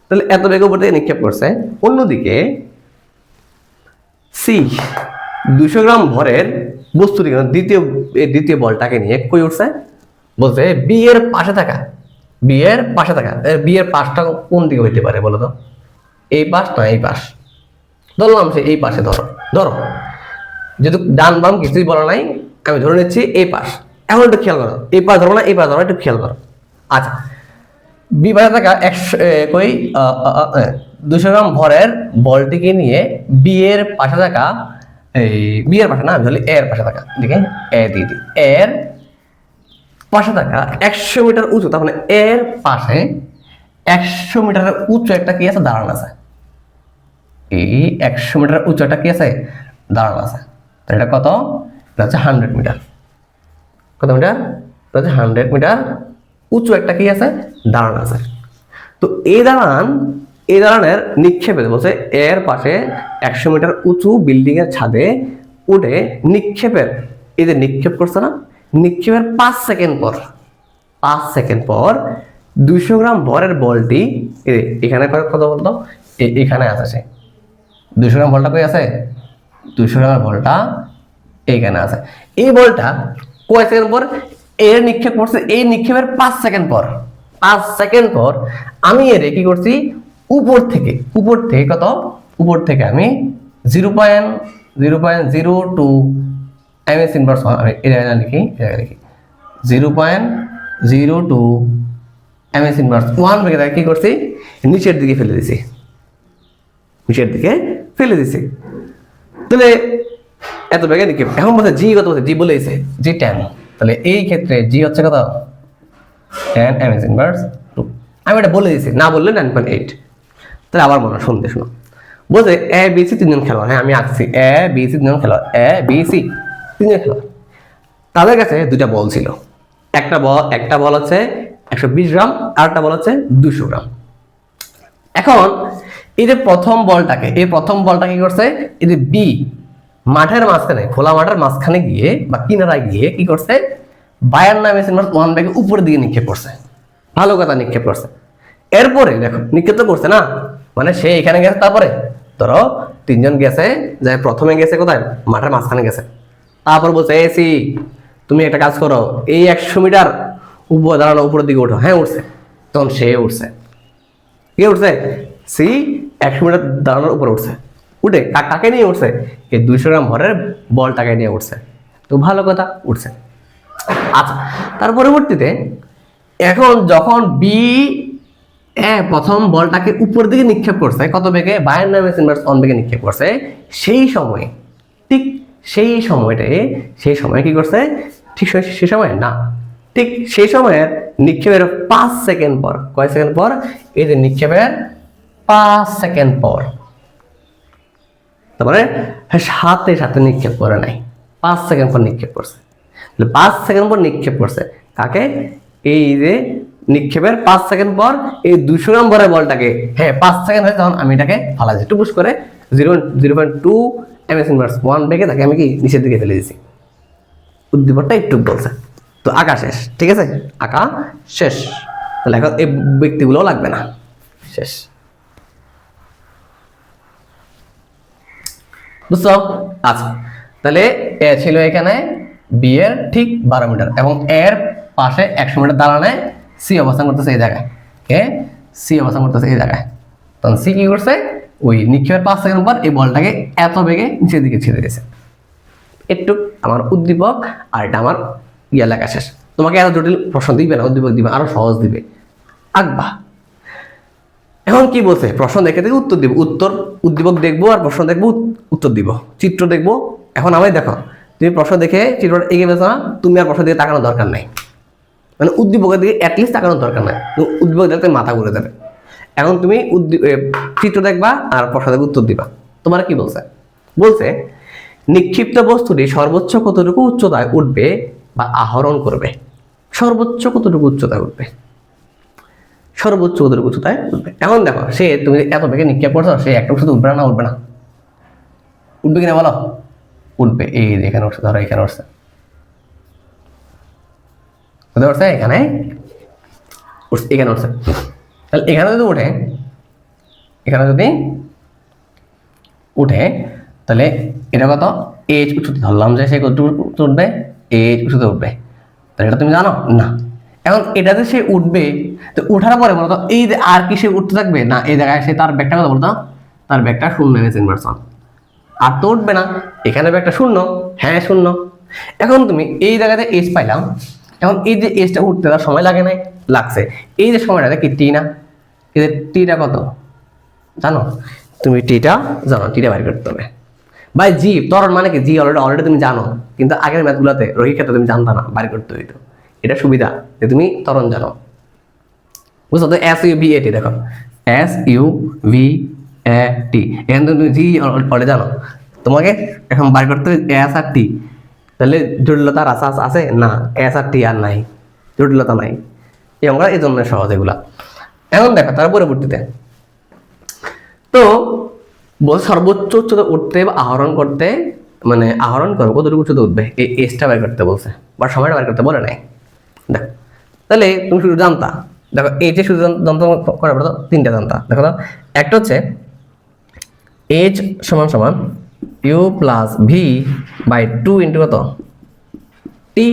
তাহলে এত বেগে উপর দিকে নিক্ষেপ করছে। অন্যদিকে সি 200 গ্রাম ভরের বস্তুটি দ্বিতীয় বলটাকে নিয়ে কই উঠছে? বলছে বি এর পাশে থাকা, বি এর পাশটা কোন দিকে হইতে পারে বলো তো? এই পাশ না এই পাশ? ধরলাম সে এই পাশে, ধরো যেহেতু ডান বাম কিছুই বলা নাই, আমি ধরে নিচ্ছি এই পাশ। এখন একটু খেয়াল করো, এই পাশ ধরো না এই পাশ ধরো, একটু খেয়াল করো। আচ্ছা, বি পাশে থাকা 200 গ্রাম ভরের বলটিকে নিয়ে বি এর পাশে থাকা, এই বি এর পাশে না, আমি বলি এর পাশে থাকা, দেখে এ দিয়ে দিই, এর পাশে থাকা 100 মিটার উঁচু, তার মানে এর পাশে 100 মিটারের উঁচু একটা কি আছে? দাঁড়ানো আছে। এই 100 মিটার উঁচু একটা কি আছে? দাঁড়ানো আছে। তো এটা কত? এটা হচ্ছে 100 মিটার। কত মিটার? এটা হচ্ছে 100 মিটার উঁচু একটা কি আছে? দাঁড়ানো আছে। তো এই দাঁড়ানের নিক্ষেপে বলছে এর পাশে 100 মিটার উঁচু বিল্ডিং এর ছাদে উঠে নিক্ষেপের, এই যে নিক্ষেপ করছে না, নিক্ষেপের 5 সেকেন্ড পর 200 গ্রাম ভরের বলটি এখানে কত বলতো? এখানে আছে সে 200 গ্রাম বলটা কই আছে? 200 গ্রামের বলটা এইখানে আছে। এই বলটা কয় সেকেন্ড পর এর নিক্ষেপ করছে? এই নিক্ষেপের 5 সেকেন্ড পর আমি এর কি করছি? উপর থেকে কত? উপর থেকে আমি 0.02 এমএস ইনভার্স 1, আমি এই জায়গায় লিখি 0.02 এমএস ইনভার্স 1 বেগে কি করছি? নিচের দিকে ফেলে দিছি। তাহলে এত বেগে নিক্ষেপ। এখন বলছে জি কত? বলছে জি বলেছে জি 10। তাহলে এই ক্ষেত্রে জি হচ্ছে কত? 10 এমএস ইনভার্স 2। আমি এটা বলে দিয়েছি, না বললে 9.8। তাহলে আবার মনে শুনতে শোনো, বলছে এ বি সি তিনজন খেলোয়াড়। হ্যাঁ, আমি আঁকছি এ বি সি তিনজন খেলোয়াড়, তিনজন খেলোয়াড়। তাদের কাছে দুইটা বল ছিল। একটা বল হচ্ছে 120 গ্রাম, আর একটা বল হচ্ছে 200 গ্রাম। এখন এই যে প্রথম বলটা কি করছে? এই যে বি মাঠের মাঝখানে, খোলা মাঠের মাঝখানে গিয়ে বা কিনারায় গিয়ে কি করছে? 52 এমএস ইনভার্স 1 বেগে উপরের দিকে নিক্ষেপ করছে। ভালো কথা, নিক্ষেপ করছে। এরপরে দেখো নিক্ষেপ তো করছে না, মানে সে এখানে গেছে, তারপরে ধরো তিনজন গেছে, যে প্রথমে গেছে কোথায়? মাঠের মাঝখানে গেছে। তারপর বলছে এসি তুমি একটা কাজ করো, এই 100 মিটার দাঁড়ানো উপরের দিকে উঠো। হ্যাঁ, উঠছে। তখন সে উঠছে, কে উঠছে? সি 100 মিটার দাঁড়ানোর উপরে উঠছে। উঠে কাকে নিয়ে উঠছে? এই 200 গ্রাম ভরের বলটাকে নিয়ে উঠছে। তো ভালো কথা, উঠছে। আচ্ছা, তার পরবর্তীতে এখন যখন বি প্রথম বলটাকে উপর দিকে নিক্ষেপ করছে, কত বেগে? 52 এমএস ইনভার্স 1 বেগে নিক্ষেপ করছে। সেই সময় কি করছে? ঠিক সেই সময় না, ঠিক সেই সময়ের নিক্ষেপের 5 সেকেন্ড পর, কয় সেকেন্ড পর? এই যে নিক্ষেপের 5 সেকেন্ড পর, তারপরে সাথে নিক্ষেপ করে নাই, 5 সেকেন্ড পর নিক্ষেপ করছে। 5 সেকেন্ড পর নিক্ষেপ করছে কাকে? এই যে নিক্ষেপের 5 সেকেন্ড পর এই 200 গ্রাম ভরের বলটাকে, হ্যাঁ 5 সেকেন্ড হয়েছে, তখন আমি এটাকে ফালা দিই টুপুস করে 0.2 এম এস ইনভার্স 1 বেগে তাকে আমি কি নিচের দিকে ফেলে দিয়েছি, উদ্দীপকটা একটু বলছে। তো আঁকা শেষ, ঠিক আছে, আঁকা শেষ। তাহলে এখন এই ব্যক্তিগুলোও লাগবে না, শেষ। বুঝছো? আচ্ছা, তাহলে এ ছিল এখানে বি এর ঠিক 12 মিটার এবং এর পাশে 100 মিটার দাঁড়ানে সি অবস্থান করতেছে এই জায়গায়, সি অবস্থান করতেছে এই জায়গায়। তখন সি কি করছে, ওই নিক্ষেপের 5 সেকেন্ড পর এই বলটাকে এত বেগে নিচের দিকে ছেড়ে দিয়েছে। একটু আমার উদ্দীপক আর এটা আমার লেখা শেষ। তোমাকে এত জটিল প্রশ্ন দিবে না, উদ্দীপক দিবে, আরো সহজ দিবে, আঁকবা। এখন কি বলছে, প্রশ্ন দেখে দেখে উত্তর দিব, উদ্দীপক দেখবো আর প্রশ্ন দেখবো, উত্তর দিব, চিত্র দেখবো। এখন আমায় দেখো, তুমি প্রশ্ন দেখে চিত্রটা এগিয়ে গেছো না, তুমি আর প্রশ্ন দিকে তাকানোর দরকার নাই, মানে উদ্দীপকের দিকে অ্যাটলিস্ট তাকানোর দরকার নাই, উদ্দীপক দেখতে মাথা ঘুরে যাবে। এখন তুমি চিত্র দেখবা আর প্রশ্ন দেখে উত্তর দিবা। তোমার কি বলছে, বলছে নিক্ষিপ্ত বস্তুটি সর্বোচ্চ কতটুকু উচ্চতায় উঠবে বা আহরণ করবে, সর্বোচ্চ কতটুকু উচ্চতায় উঠবে, সর্বোচ্চ কতটুকু উচ্চতায় উঠবে। এখন দেখো, সে তুমি এত বেগে নিক্ষেপ করছো, সে একটা উচ্চতা উঠবে না, উঠবে না, উঠবে কিনা বলো, উঠবে। এই এখানে উঠছে, ধরো এখানে উঠছে, বুঝতে পারছে, এখানে এখানে উঠছে। তাহলে এখানে যদি উঠে, এখানে যদি উঠে, তাহলে এটা কত, এইচ উচ্চতা ধরলাম যে সে কতটুকু উঠবে, এইচ উচ্চতা উঠবে। তাহলে এটা তুমি জানো না। এখন এটাতে সে উঠবে, তো উঠার পরে বলতো এই আর কি সে উঠতে থাকবে না, এই জায়গায় সে তার ব্যাগটা কথা বলতো, তার ব্যাগটা 0 এম এস ইনভার্সন, আর তো উঠবে না, এখানে ব্যাগটা 0, হ্যাঁ 0। এখন তুমি এই জায়গাতে এইচ পাইলাম, এখন এই যে এইচটা উঠতে তার সময় লাগে নাই, লাগছে। এই যে সময়টা কি টি না, এই যে টিটা কত জানো, তুমি টিটা জানো, টিটা বাইর করতে হবে। ভাই জি ত্বরণ মানে কি, জি অলরেডি তুমি জানো, কিন্তু আগের ম্যাথগুলোতে রোহিত ক্ষেত্রে তুমি জানতা না, বাইর করতে হইতো। এটা সুবিধা যে তুমি ত্বরণ জানো, বুঝছো তো। এস ইউ ভি এ টি, দেখো এস ইউ ভি এ টি, এখানে তুমি জি অলরেডি জানো, তোমাকে এখন বাইর করতে হবে এস আর টি। তাহলে জটিলতার আছে না, এস আর টি আর নাই, জটিলতা নাই, এই অঙ্কটা এই জন্য সহজ এগুলা। এখন দেখো তার পরবর্তীতে, তো সর্বোচ্চ উচ্চতা উঠতে বা আহরণ করতে, মানে আহরণ করো কতটুকু উচ্চতা উঠবে, এই এসটা বের করতে বলছে, বা সময়টা বের করতে বলে নাই। দেখো তাহলে তুমি শুধু জানতা, দেখো এই যে শুধু জানতে করার পর 3টা জানতা। দেখো তো, একটা হচ্ছে এইচ সমান সমান you plus V by 2 into কত টি,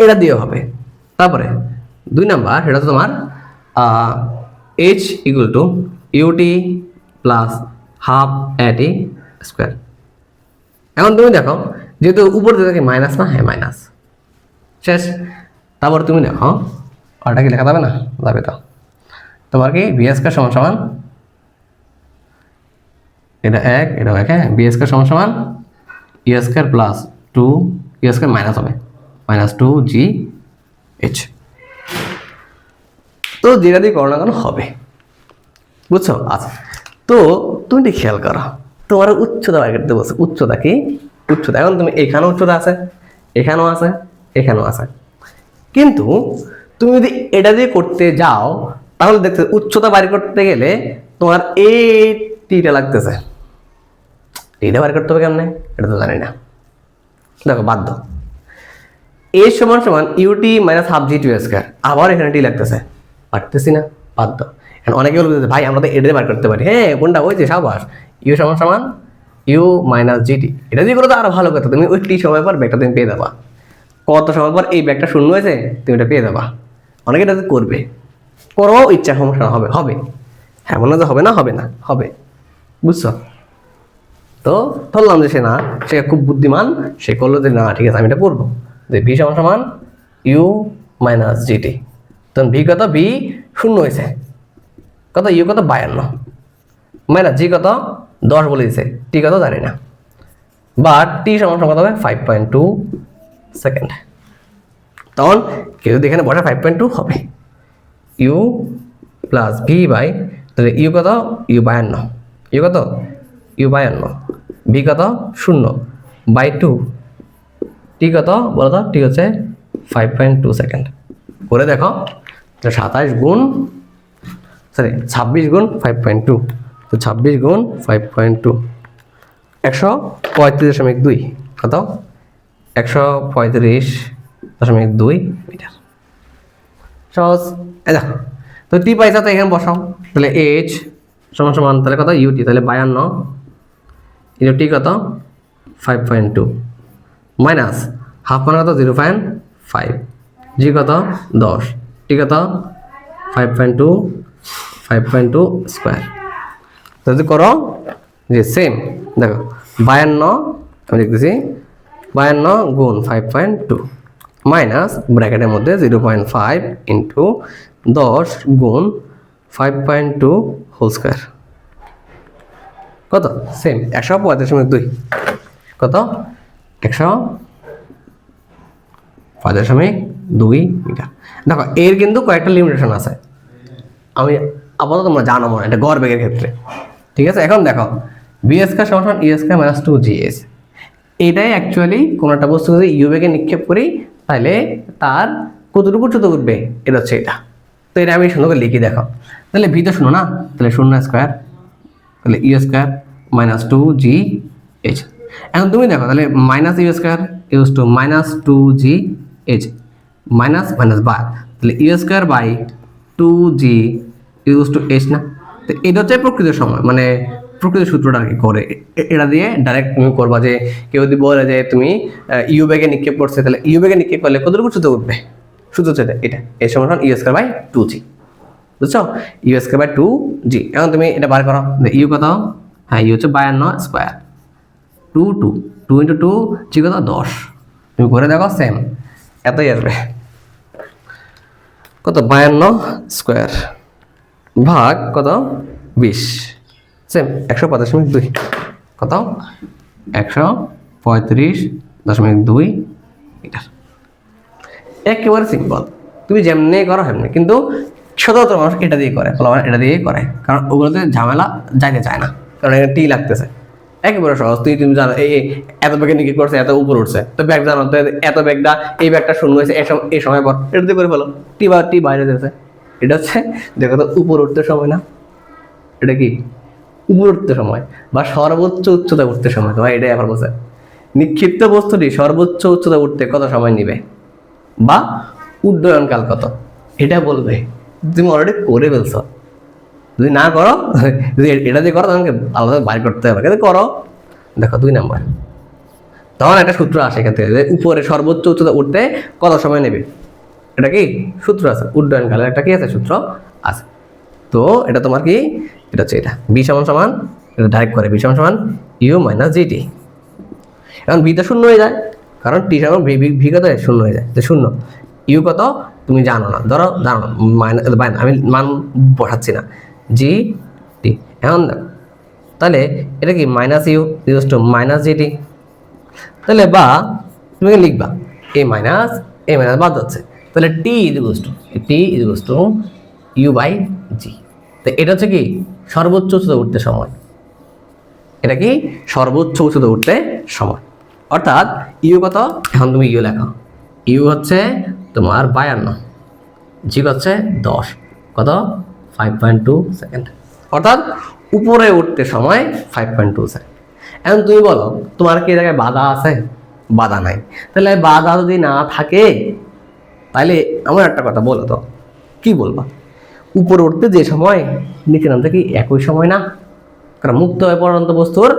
এটা দিয়ে হবে। তারপরে 2 নাম্বার, সেটা হচ্ছে তোমার h equal to u t plus half a t square. এখন তুমি দেখো, যেহেতু উপর দিকে মাইনাস না, হ্যাঁ মাইনাস, শেষ। তারপর তুমি দেখো ওটা কি লেখা যাবে না, যাবে তো। তোমার কি বি স্কোয়ার সমান সমান, এটা 1 এটা 1, হ্যাঁ, বি স্কোয়ার সমান সমান ই স্কোয়ার প্লাস 2 ই স্কোয়ার মাইনাস হবে -2 জি এইচ। তো যেটা দিয়ে করো না কেন হবে, বুঝছো। আচ্ছা, তো তুমি খেয়াল করো, তোমার উচ্চতা বের করতে বলছে, উচ্চতা কি, উচ্চতা। এখন তুমি এখানেও উচ্চতা আছে, এখানেও আছে, এখানেও আছে, কিন্তু তুমি যদি এটা দিয়ে করতে যাও, তাহলে দেখতে উচ্চতা বের করতে গেলে তোমার এই টিটা লাগতেছে, টিটা বের করতে হবে কেমনে, এটা তো জানি না। দেখো বাধ্য, এ সমান সমান ইউটি মাইনাস হাফ জি টু স্কোয়ার, আবার এখানে টি লাগতেছে, পারতেছি না, বাধ্য। এখন অনেকে বলতে ভাই আমরা তো এটা দিয়ে বার করতে পারি, হ্যাঁ কোনটা, ওই যে সাবাস, ইউ সমান সমান ইউ মাইনাস জিটি, এটা দিয়ে করে তো আরো ভালো কথা, তুমি ওই টি সময় পর ব্যাগটা তুমি পেয়ে যাবা, কত সময় পর এই ব্যাগটা শূন্য হয়েছে তুমি এটা পেয়ে যাবা। অনেকে এটা করবে, করো, ইচ্ছা, সমস্যা হবে, হবে, হ্যাঁ মনে হয় হবে না, হবে না, হবে, বুঝছো। তো ধরলাম যে সে না, সে খুব বুদ্ধিমান, সে করলো যে না ঠিক আছে আমি এটা করবো, যে ভি সমান সমান ইউ মাইনাস জিটি। তখন ভি কত, ভি 0 হয়েছে, কত ইউ কত 52, মাইনাস জি কত 10 বলে দিছে, টি কত জানি না, বা টি সমান সমান কত হবে 5.2 সেকেন্ড। তখন কেউ যদি এখানে বসে 5.2 হবে, ইউ প্লাস ভি বাই, তাহলে ইউ কত, ইউ 52, ইউ কত, ইউ 52, ভি কত 0 বাই 2, টি কত বলো তো, টি হচ্ছে 5.2 সেকেন্ড। করে দেখো 27 গুণ, সরি 26 গুণ 5.2, তো 26 গুণ 5.2 135.2 কত 135.2 মিটার। সহজ। এই দেখো তো টি পাইছা তো এখানে বসাও, তাহলে এইচ সমান সমান তাহলে কত ইউটি, তাহলে 52 ইন্টু টি কত 5.2 মাইনাস হাফ মানে কত 0.5, জি কত 10, টি কত 5.2 স্কোয়ার। যদি করো যে সেম দেখো 52 আমি লিখতেছি 52 গুণ 5.2 মাইনাস ব্র্যাকেটের মধ্যে 0.5 ইন্টু 10 গুণ 5.2 হোল স্কোয়ার কত সেম 135.2 কত 135.2 মিটার। দেখো এর কিন্তু কয়েকটা লিমিটেশন আছে, আমি আপাতত তোমরা জানো মনে এটা গড় বেগের ক্ষেত্রে, ঠিক আছে। এখন দেখো বি স্কয়ার সমান ই স্কয়ার মাইনাস 2gh, এটাই অ্যাকচুয়ালি কোনো একটা বস্তু যদি ইউ বেগে নিক্ষেপ করি তাহলে তার কতটুকু উচ্চতা উঠবে, এটা হচ্ছে এটা। তো এটা আমি সুন্দর করে লিখি দেখো, তাহলে ভি তো 0 না, তাহলে 0 স্কয়ার, তাহলে ই স্কয়ার মাইনাস 2gh। এখন তুমি দেখো তাহলে minus U square use to minus 2gh minus minus বার, তাহলে U square by 2g use to h না। তো এটা হচ্ছে প্রকৃত সময়, মানে প্রকৃত সূত্রটা আর কি করে এটা দিয়ে ডাইরেক্ট তুমি করবা। যে কেউ যদি বলে যে তুমি ইউ বেগে নিক্ষেপ করছে, তাহলে ইউ বেগে নিক্ষেপ করলে কতটুকু উচ্চতা উঠবে, সূত্র হচ্ছে এটা এর সমান ইউ স্কয়ার বাই 2g, বুঝছো ইউ স্কয়ার বাই 2g। এখন তুমি এটা বার করো, ইউ কত, হ্যাঁ ইউ হচ্ছে 52 স্কয়ার 2 ইন্টু 2 জি কত 10, তুমি করে দেখো সেম এতই আসবে কত 52 স্কয়ার ভাগ কত 20 সেম 135.2 কত 135.2 মিটার। একেবারে সিম্পল, তুমি যেমনি করো সেমনি, কিন্তু সচরাচর মানুষ এটা দিয়ে করে, এটা দিয়েই করে, কারণ ওগুলোতে ঝামেলা যাইতে চায় না, কারণ এটা টি লাগতেছে। একেবারে সহজ, তুমি জানো এই এত ব্যাগে নিকি করছে, এত উপর উঠছে, তো ব্যাগ জানো তো এত ব্যাগটা এই ব্যাগটা শূন্য হয়েছে এই সময় পর এটা দিয়ে করে ফেলো, টি বাইরে যেতেছে। এটা হচ্ছে দেখো তো উপর উঠতে সময় না, এটা কি উপর উঠতে সময় বা সর্বোচ্চ উচ্চতা উঠতে সময়, তোমার এটাই এখন বলছে নিক্ষিপ্ত বস্তুটি সর্বোচ্চ উচ্চতা উঠতে কত সময় নিবে বা উড্ডয়নকাল কত, এটা বলবে। তুমি অলরেডি করে ফেলছো, যদি না করো, যদি এটা দিয়ে করো তোমাকে আলাদা বাইর করতে হবে, কিন্তু করো। দেখো 2 নাম্বার, তখন একটা সূত্র আসে এখান থেকে যে উপরে সর্বোচ্চ উচ্চতা উঠতে কত সময় নেবে, এটা কি সূত্র আছে, উড্ডয়নকালের একটা কি আছে সূত্র আছে। তো এটা তোমার কি এটা হচ্ছে এটা বি সমান সমান, এটা ডাইরেক্ট করে বি সমান সমান ইউ মাইনাস জিটি। এখন বিটা শূন্য হয়ে যায়, কারণ টি সমান ভি কত শূন্য হয়ে যায়, যে শূন্য। ইউ কত তুমি জানো না, ধরো জানো না, মাইনাস আমি মান বসাচ্ছি না, জি টি। এখন তাহলে এটা কি minus u use to minus g t, তাহলে বা তুমি লিখবা এ মাইনাস বাদ যাচ্ছে, তাহলে t is two u by g. তো এটা হচ্ছে কি সর্বোচ্চ উচ্চতা উঠতে সময়, এটা কি সর্বোচ্চ উচ্চতা উঠতে সময়, অর্থাৎ ইউ কত, এখন তুমি ইউ লেখো, ইউ হচ্ছে তোমার 52, জি হচ্ছে 10, কত 5.2 সেকেন্ড, অর্থাৎ উপরে উঠতে সময় 5.2 সেকেন্ড। এখন তুমি বলো তোমার কি জায়গায় বাধা আছে, বাধা নাই, তাহলে বাধা যদি না থাকে তাহলে আমার একটা কথা বলো তো কি বলবা, উপরে উঠতে যে সময় নিচে নামতে কি একই সময় না, কারণ মুক্ত হয়ে পড়ন্ত বস্তুর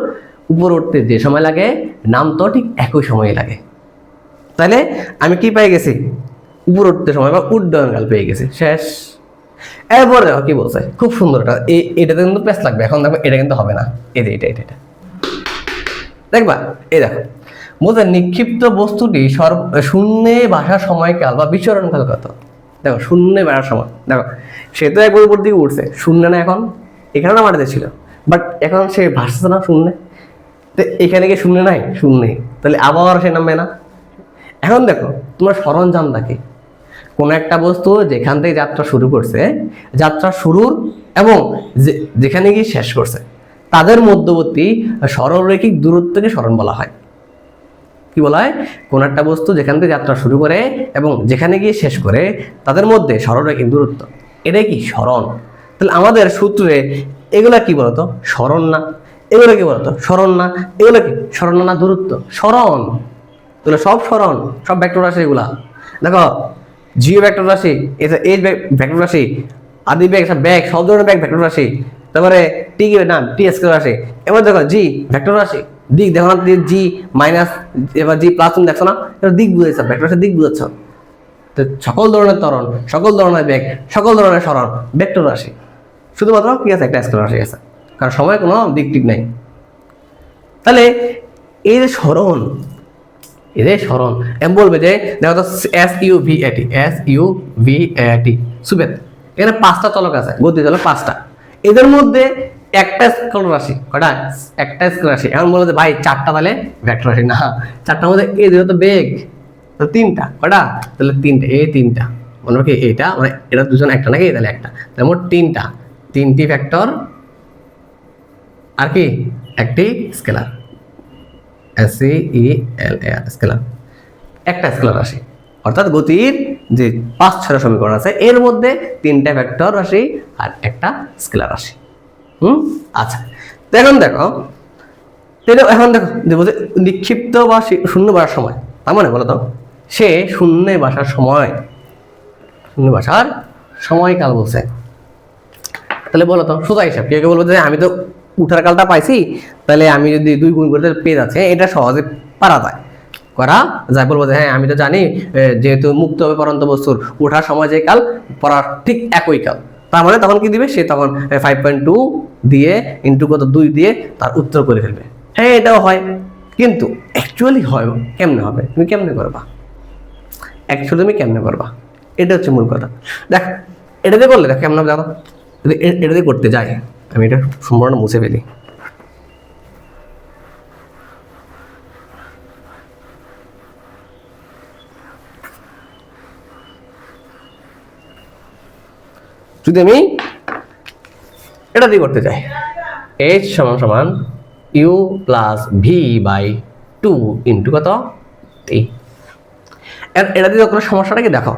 উপরে উঠতে যে সময় লাগে নামতেও ঠিক একই সময় লাগে। তাহলে আমি কি পেয়ে গেছি, উপরে উঠতে সময় বা উড্ডয়নকাল পেয়ে গেছি, শেষ। এরপরে দেখো কি বলছে, খুব সুন্দর, এটাতে কিন্তু প্যাচ লাগবে। এখন দেখো এটা কিন্তু হবে না, এটা দেখবা, এই দেখো বলছে নিক্ষিপ্ত বস্তুটি শূন্যে ভাসার সময়কাল বা বিচরণকাল কত। দেখো শূন্যে ভাসার সময়, দেখো সে তো একবার উপর দিকে উঠছে, শূন্য না এখন, এখানে না মাটিতে ছিল, বাট এখন সে ভাসছে না শূন্যে, তো এখানে কি শূন্য নাই, শূন্যে, তাহলে আবার সে নামবে না। এখন দেখো তোমার সরঞ্জামটা কি, কোন একটা বস্তু যেখান থেকে যাত্রা শুরু করছে, যাত্রা শুরুর এবং যেখানে গিয়ে শেষ করছে তাদের মধ্যবর্তী সরলরৈখিক দূরত্বকে সরণ বলা হয়। কি বলা হয়, কোন একটা বস্তু যেখান থেকে যাত্রা শুরু করে এবং যেখানে গিয়ে শেষ করে তাদের মধ্যে সরলরৈখিক দূরত্ব, এটাই কি সরণ। তাহলে আমাদের সূত্রে এগুলা কি বলতো সরণ না, এগুলো কি বলতো? সরণ না? এগুলো কি সরণ না দূরত্ব? সরণ, এগুলো সব সরণ, সব ভেক্টর রাশি এগুলা। দেখো জিও ভেক্টর রাশি, এটা এইচ ভেক্টর রাশি, আদি বেগ, ব্যাগ, সব ধরনের ব্যাগ ভেক্টর রাশি। তারপরে টি কি না, টি স্কয়ার রাশি। এবার দেখো জি ভেক্টর রাশি, দিক দেখো না, জি মাইনাস, এবার জি প্লাস, তুমি দেখছো না, এটা দিক বুঝেছ, ভেক্টর রাশি দিক বুঝেছ। তো সকল ধরনের ত্বরণ, সকল ধরনের বেগ, সকল ধরনের সরণ ভেক্টর রাশি। শুধুমাত্র কি আছে, একটা স্কেলার রাশি আছে, কারণ সময় কোনো দিক টিক নাই। তাহলে এই যে সরণ, এই যে সরণ, এম বলবে যে দেখো তো এস ইউ ভি এটি, এস ইউ ভি এটি সুবেদ, এখানে 5টা চলক আছে, গতি চলক 5টা, এদের মধ্যে একটা স্কেলার রাশি, কটা? একটা স্কেলার রাশি। এমন বলে যে ভাই 4টা, তাহলে ভেক্টর রাশি না, 4টার মধ্যে এই দুটো তো বেগ, তো 3টা, কটা? তাহলে 3টা, এই 3টা, মনে কি এটা, মানে এটা দুজন একটা নাকি, তাহলে একটা, তাহলে মোট 3টা, 3টি ভেক্টর আর কি একটি স্কেলার, এস ই এল এ আর, স্কেলার, একটা স্কেলার রাশি। অর্থাৎ গতির যে 5-6 সমীকরণ আছে এর মধ্যে 3টা ভেক্টর রাশি আর একটা স্কেলার রাশি। আচ্ছা, তো এখন দেখো, এখন দেখো যে নিক্ষিপ্ত বা শূন্য বাসার সময়, তার মানে বলো তো সে শূন্যে বাসার সময়, শূন্য বাসার সময়কাল বলছে। তাহলে বলো তো সোজা হিসাব, কেউ কেউ বলবো যে আমি তো উঠার কালটা পাইছি, তাহলে আমি যদি 2 গুণ করতে পেয়ে যাচ্ছে, এটা সহজে পারা যায়, করা যায়। বলবো যে হ্যাঁ আমি তো জানি, যেহেতু মুক্ত হবে পরন্ত বস্তুর ওঠার সময় যে কাল, পড়ার ঠিক একই কাল, তার মানে তখন কি দিবে সে, তখন 5.2 দিয়ে ইন্টু কত 2 দিয়ে তার উত্তর করে ফেলবে। হ্যাঁ এটাও হয়, কিন্তু অ্যাকচুয়ালি হয় কেমনে হবে, তুমি কেমনে করবা, অ্যাকচুয়ালি তুমি কেমনে করবা, এটা হচ্ছে মূল কথা। দেখ এটা দিয়ে করলে, দেখ কেমন হবে দেখো, যদি এটা দিয়ে করতে যাই, আমি এটা সম্পূর্ণ মুছে ফেলি। যদি আমি এটা দিয়ে করতে চাই, h সমান সমান u plus V by 2 into কত t, এটা দিয়ে কোনো সমস্যাটা কি দেখো,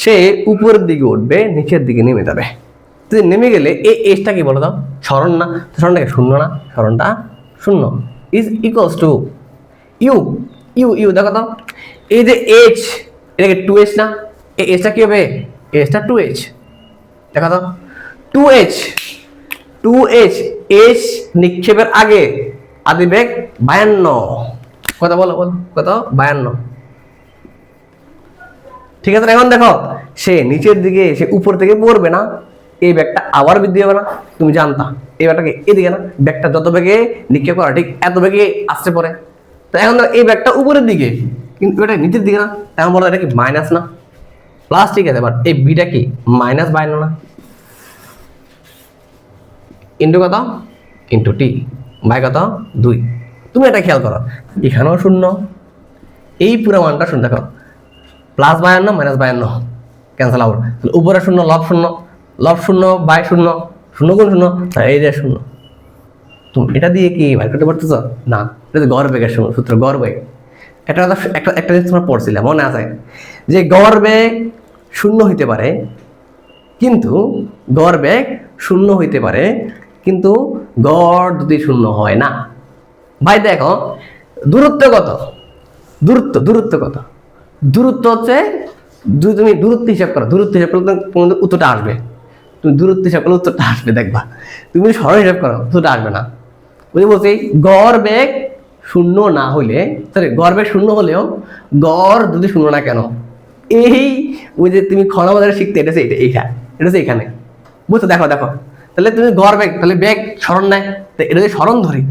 সে উপরের দিকে উঠবে, নিচের দিকে নেমে যাবে। যদি নেমে গেলে এই এজটা কি বলো দাও, সরণ না? সরণটা কি শূন্য না? সরণটা শূন্য, is equals to u, u u দেখো তো, এই যে এইচ, এটাকে 2h না, এই এজটা কি হবে, এজটা 2h, দেখো তো 2h, 2h, h নিক্ষেপের আগে আদিবেগ 52, কত বলো বলো কত, 52। ঠিক আছে, এখন দেখো সে নিচের দিকে, সে উপর থেকে পড়বে না, এই ব্যাগটা আবার বৃদ্ধি হবে না? তুমি জানতা এই ব্যাগটাকে এদিকে না, ব্যাগটা যত বেগে নিক্ষেপ করা ঠিক এত বেগে আসতে পড়ে। তো এখন দেখো এই ব্যাগটা উপরের দিকে, কিন্তু এটা নিচের দিকে না, এখন বলো এটা কি মাইনাস না প্লাস? ঠিক আছে, এবার এই বিটা কি -52 না, ইন্টু কত, ইন্টু টি বাই কত 2। তুমি এটা খেয়াল করো, এখানেও শূন্য, এই পুরো মানটা শূন্য, দেখো +52 -52 ক্যান্সেল আউট, উপরে শূন্য, লব শূন্য, লব শূন্য বাই শূন্য, শূন্য গুণ শূন্য, এই যে শূন্য। তুমি এটা দিয়ে কি বের করতে পারতেছ না? এটা গড় বেগের সূত্র, গড় বেগ। একটা একটা একটা জিনিস তোমরা পড়ছিলে মনে আছে, যে গড় বেগ শূন্য হইতে পারে, কিন্তু গড় বেগ শূন্য হইতে পারে, কিন্তু গড় যদি শূন্য হয় না। ভাই দেখো দূরত্ব কত, দূরত্ব দূরত্ব কত, দূরত্ব হচ্ছে, তুমি দূরত্ব হিসাব করো, দূরত্ব হিসাব করলে তোমাদের উত্তরটা আসবে, তুমি দূরত্ব হিসাব করলে উত্তরটা আসবে, দেখবা। তুমি সরল হিসাব করো, উত্তরটা আসবে না। বুঝে বলছি, গড় বেগ শূন্য না হলে, সরি গড় বেগ শূন্য হলেও গড় যদি শূন্য না কেন, এই ওই যে তুমি ক্ষণবাজারে শিখতে, এটা হচ্ছে এইখানে, এটা হচ্ছে এখানে, বুঝছো? দেখো দেখো, তাহলে তুমি গড় বেগ, তাহলে বেগ স্মরণ নেয়, তো এটা যদি স্মরণ ধরি,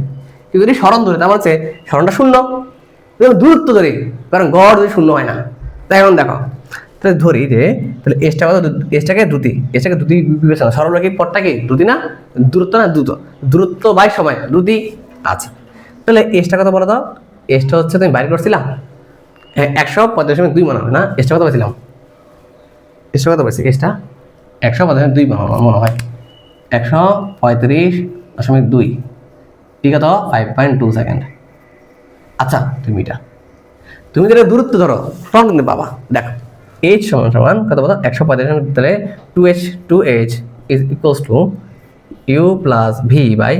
কিন্তু যদি স্মরণ ধরি তার হচ্ছে স্মরণটা শূন্য, দূরত্ব ধরি, কারণ গড় যদি শূন্য হয় না। তাই এখন দেখো, তাহলে ধরি যে তাহলে এসটা কত, এসটাকে দ্রুতি, এসটাকে দ্রুতি বিবেচনা, সরলরেখা পথটা কি দ্রুতি না, দূরত্ব না, দ্রুত, দূরত্ব বাই সময় দ্রুতি আছে। তাহলে এসটা কত বলো তো, এসটা হচ্ছে তুমি বাইর করছিলাম 135.2 মনে হয় না, এসটা কত পাইছিলাম, এসটা কত পাইছি, এসটা 135.2 মনে হয়, 135.2 ঠিক আছে, 5.2 সেকেন্ড। আচ্ছা তুমি এটা, তুমি যেটা দূরত্ব ধরো তখন কিন্তু পাবা। দেখো h সমান সমান কত বলো, 135, তাহলে 2h is equals to u plus V by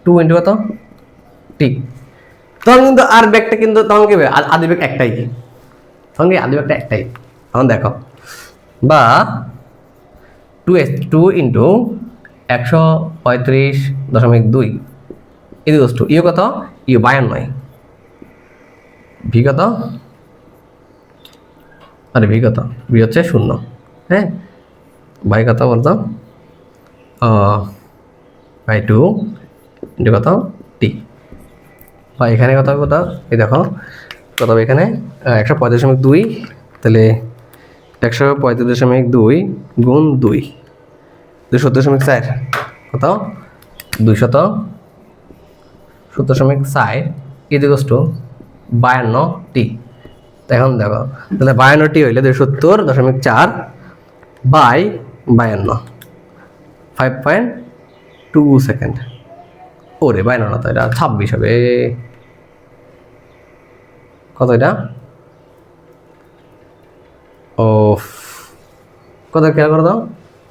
2 into কত টি। তখন কিন্তু আর ব্যাগটা কিন্তু তখন কি হবে, আদি ব্যাগ একটাই, তখন কি আদি ব্যাগটা একটাই। তখন দেখো বা 2 ইন্টু 135.2 ইকুয়ালস টু ইউ কত, ইউ 52, ভি কত, আরে ভি কত, ভি হচ্ছে 0, হ্যাঁ, বাই কত বলতো বাই 2 ইন্টু কত টি, বা এখানে কত কত এই দেখো কত হবে এখানে 135.2, তাহলে 135.2 গুণ 2 270.4 কত 270.4 ইকুয়ালস টু 52 টি। এখন দেখো তাহলে 52 টি হইলে 270.4 বাই 52, 5.2 সেকেন্ড। ওরে 52 না তো এটা 26 হবে, কত এটা ও কত খেয়াল করে দাও,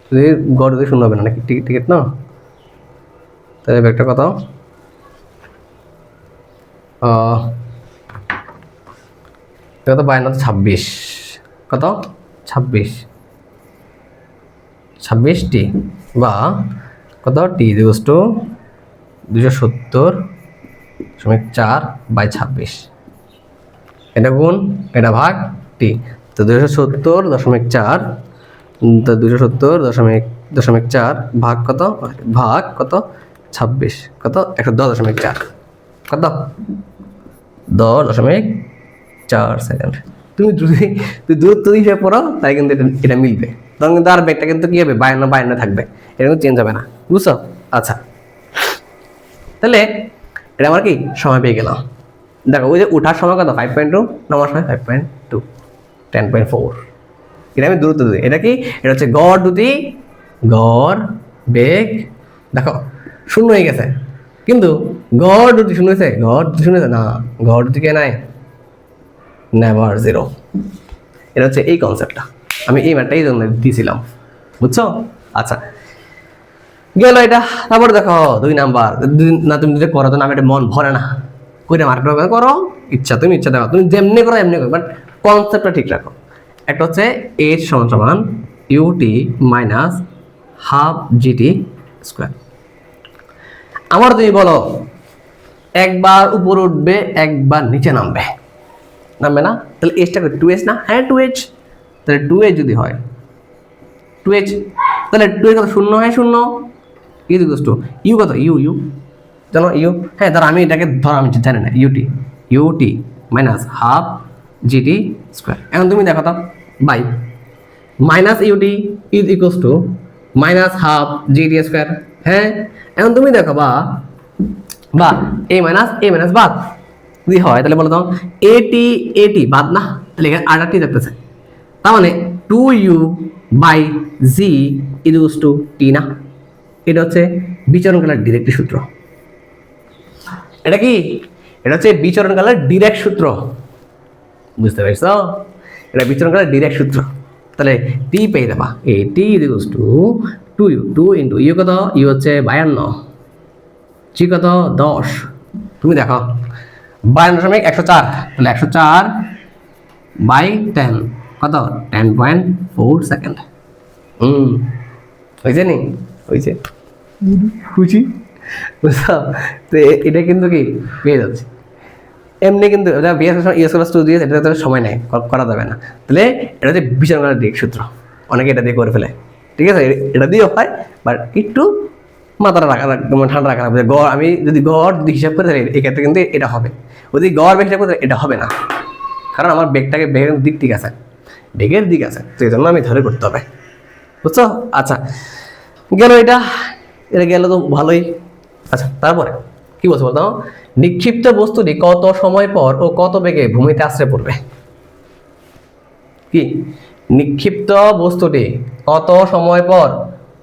যদি গড় যদি 0 হবে না নাকি টিকিট না, তাহলে ব্যাগটা কত কত 52 26 কত 26 টি বা কত টি ইকুয়ালস টু 270.4 বাই 26, এটা গুণ এটা ভাগ টি, তো 270.4 তো 270.4 ভাগ কত 26 কত 110.4 কত 10.4 সেকেন্ড। তুমি যদি দূরত্ব হিসেবে পড়ো তাই কিন্তু এটা মিলবে, তখন কিন্তু আর ব্যাগটা কিন্তু কি হবে 52 থাকবে, এটা কিন্তু চেঞ্জ হবে না, বুঝছো? আচ্ছা তাহলে এটা আমার কি সময় পেয়ে গেলাম। দেখো ওই যে ওঠার সময় কত 5.2, নামার সময় 5.2, 10.4, এটা আমি দূরত্ব দিই। এটা কি, এটা হচ্ছে গড় দুটি, গড় বেগ দেখো 0 হয়ে গেছে, কিন্তু গড় দুটি 0 হয়েছে, গড় দুটি 0 হয়েছে না, গড় দুটি কে নাই, নেভার 0। এটা হচ্ছে এই কনসেপ্টটা, আমি এই ম্যাটটা এই জন্য দিয়েছিলাম, বুঝছো? আচ্ছা গেল এটা। তারপর দেখো 2 নাম্বার না, তুমি যদি করো তো না এটা মন ভরে না, কইরা মার্ক করো ইচ্ছা, তুমি ইচ্ছা দেখো, তুমি যেমনি করো এমনি করো, বাট কনসেপ্টটা ঠিক রাখো। একটা হচ্ছে h সমান UT minus half g t square. আমার তুমি বলো একবার উপরে উঠবে একবার নিচে নামবে না, তাহলে এসটা 2h না, হ্যাঁ 2h, তাহলে 2h যদি হয় 2h, তাহলে 2h কত 0 হয় 0, ইকুয়ালস টু ইউ কত ইউ জানো ইউ, হ্যাঁ ধর আমি এটাকে ধর আমি জানি না, u t minus half g t square. এখন তুমি দেখো তো by minus u t is equals to minus half g t square, হ্যাঁ এখন তুমি দেখো বা এ মাইনাস বাদ যদি হয় তাহলে বলো তো এটি বাদ না, তাহলে এখানে আটাটি থাকতেছে, তার মানে 2u by G equals to T না। এটা হচ্ছে বিচরণকালের ডিরেক্ট সূত্র। এটা কি, এটা হচ্ছে বিচরণকালের ডিরেক্ট সূত্র, বুঝতে পারছো? এটা বিচরণকালের ডিরেক্ট সূত্র। তাহলে টি পেয়ে যাবা, A T equals to 2u, 2 into U কত, ইউ হচ্ছে 52, জি কত 10, তুমি দেখো 52.104, তাহলে 104 বাই 10 কত 10.4 সেকেন্ড। হয়েছে নি, হয়েছে খুশি, বুঝছো? তো এটা কিন্তু কি পেয়ে যাচ্ছে এমনি, কিন্তু এটা তো সময় নেয়, করা যাবে না। তাহলে এটা হচ্ছে বিচরণকালের ডিরেক্ট সূত্র, অনেকে এটা দিয়ে করে ফেলে, ঠিক আছে? এটা দিয়েও হয়, বাট একটু মাথাটা ঠান্ডা রাখা হবে। গড় আমি যদি গড় হিসাব করে তাহলে এক্ষেত্রে কিন্তু এটা হবে, যদি গড় বেগ হিসাব করে এটা হবে না, কারণ আমার বেগের দিক ঠিক আছে, বেগের দিক আছে, তো এই জন্য আমি ধরে করতে হবে, বুঝছো? আচ্ছা গেল এটা গেল তো ভালোই। আচ্ছা তারপরে কি বলছো বলতো, নিক্ষিপ্ত বস্তুটি কত সময় পর ও কত বেগে ভূমিতে আশ্রয় পড়বে? কি, নিক্ষিপ্ত বস্তুটি কত সময় পর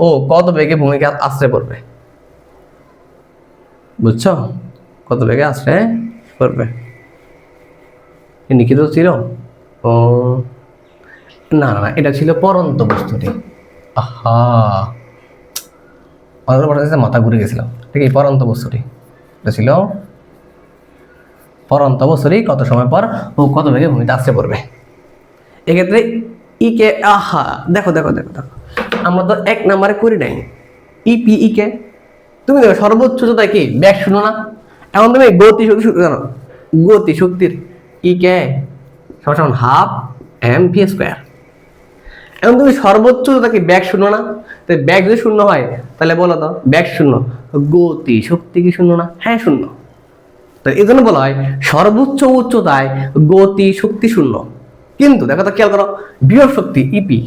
ও কত বেগে ভূমিতে আশ্রয় পড়বে, বুঝছো? কত বেগে আশ্রয় পড়বে, নিক্ষিপ্ত ছিল ও না, এটা ছিল পরন্ত বস্তুটি। আহা মাথা ঘুরে গেছিলাম, ঠিক আছে? পরন্ত বস্তুটি এটা ছিল পরন্ত বছরই কত সময় পর ও কত বেগে ভূমিতে আসতে পড়বে। এক্ষেত্রে ই কে আহা দেখো দেখো দেখো দেখো আমরা তো 1 নম্বরে করি নাই ইপি ই কে তুমি দেখো সর্বোচ্চ উচ্চতা কি ব্যাগ শুনো না। এখন তুমি গতি শক্তি জানো গতি শক্তির ই কে সমান হাফ এম ভি স্কয়ার। এখন তুমি সর্বোচ্চ উচ্চতা কি ব্যাগ শূন্য না? তো ব্যাগ যদি শূন্য হয় তাহলে বলো তো ব্যাগ শূন্য গতি শক্তি কি শূন্য না? হ্যাঁ শূন্য। তো এই জন্য বলা হয় সর্বোচ্চ উচ্চতায় গতি শক্তি শূন্য। কিন্তু দেখো তো খেয়াল করো বিভব শক্তি ইপি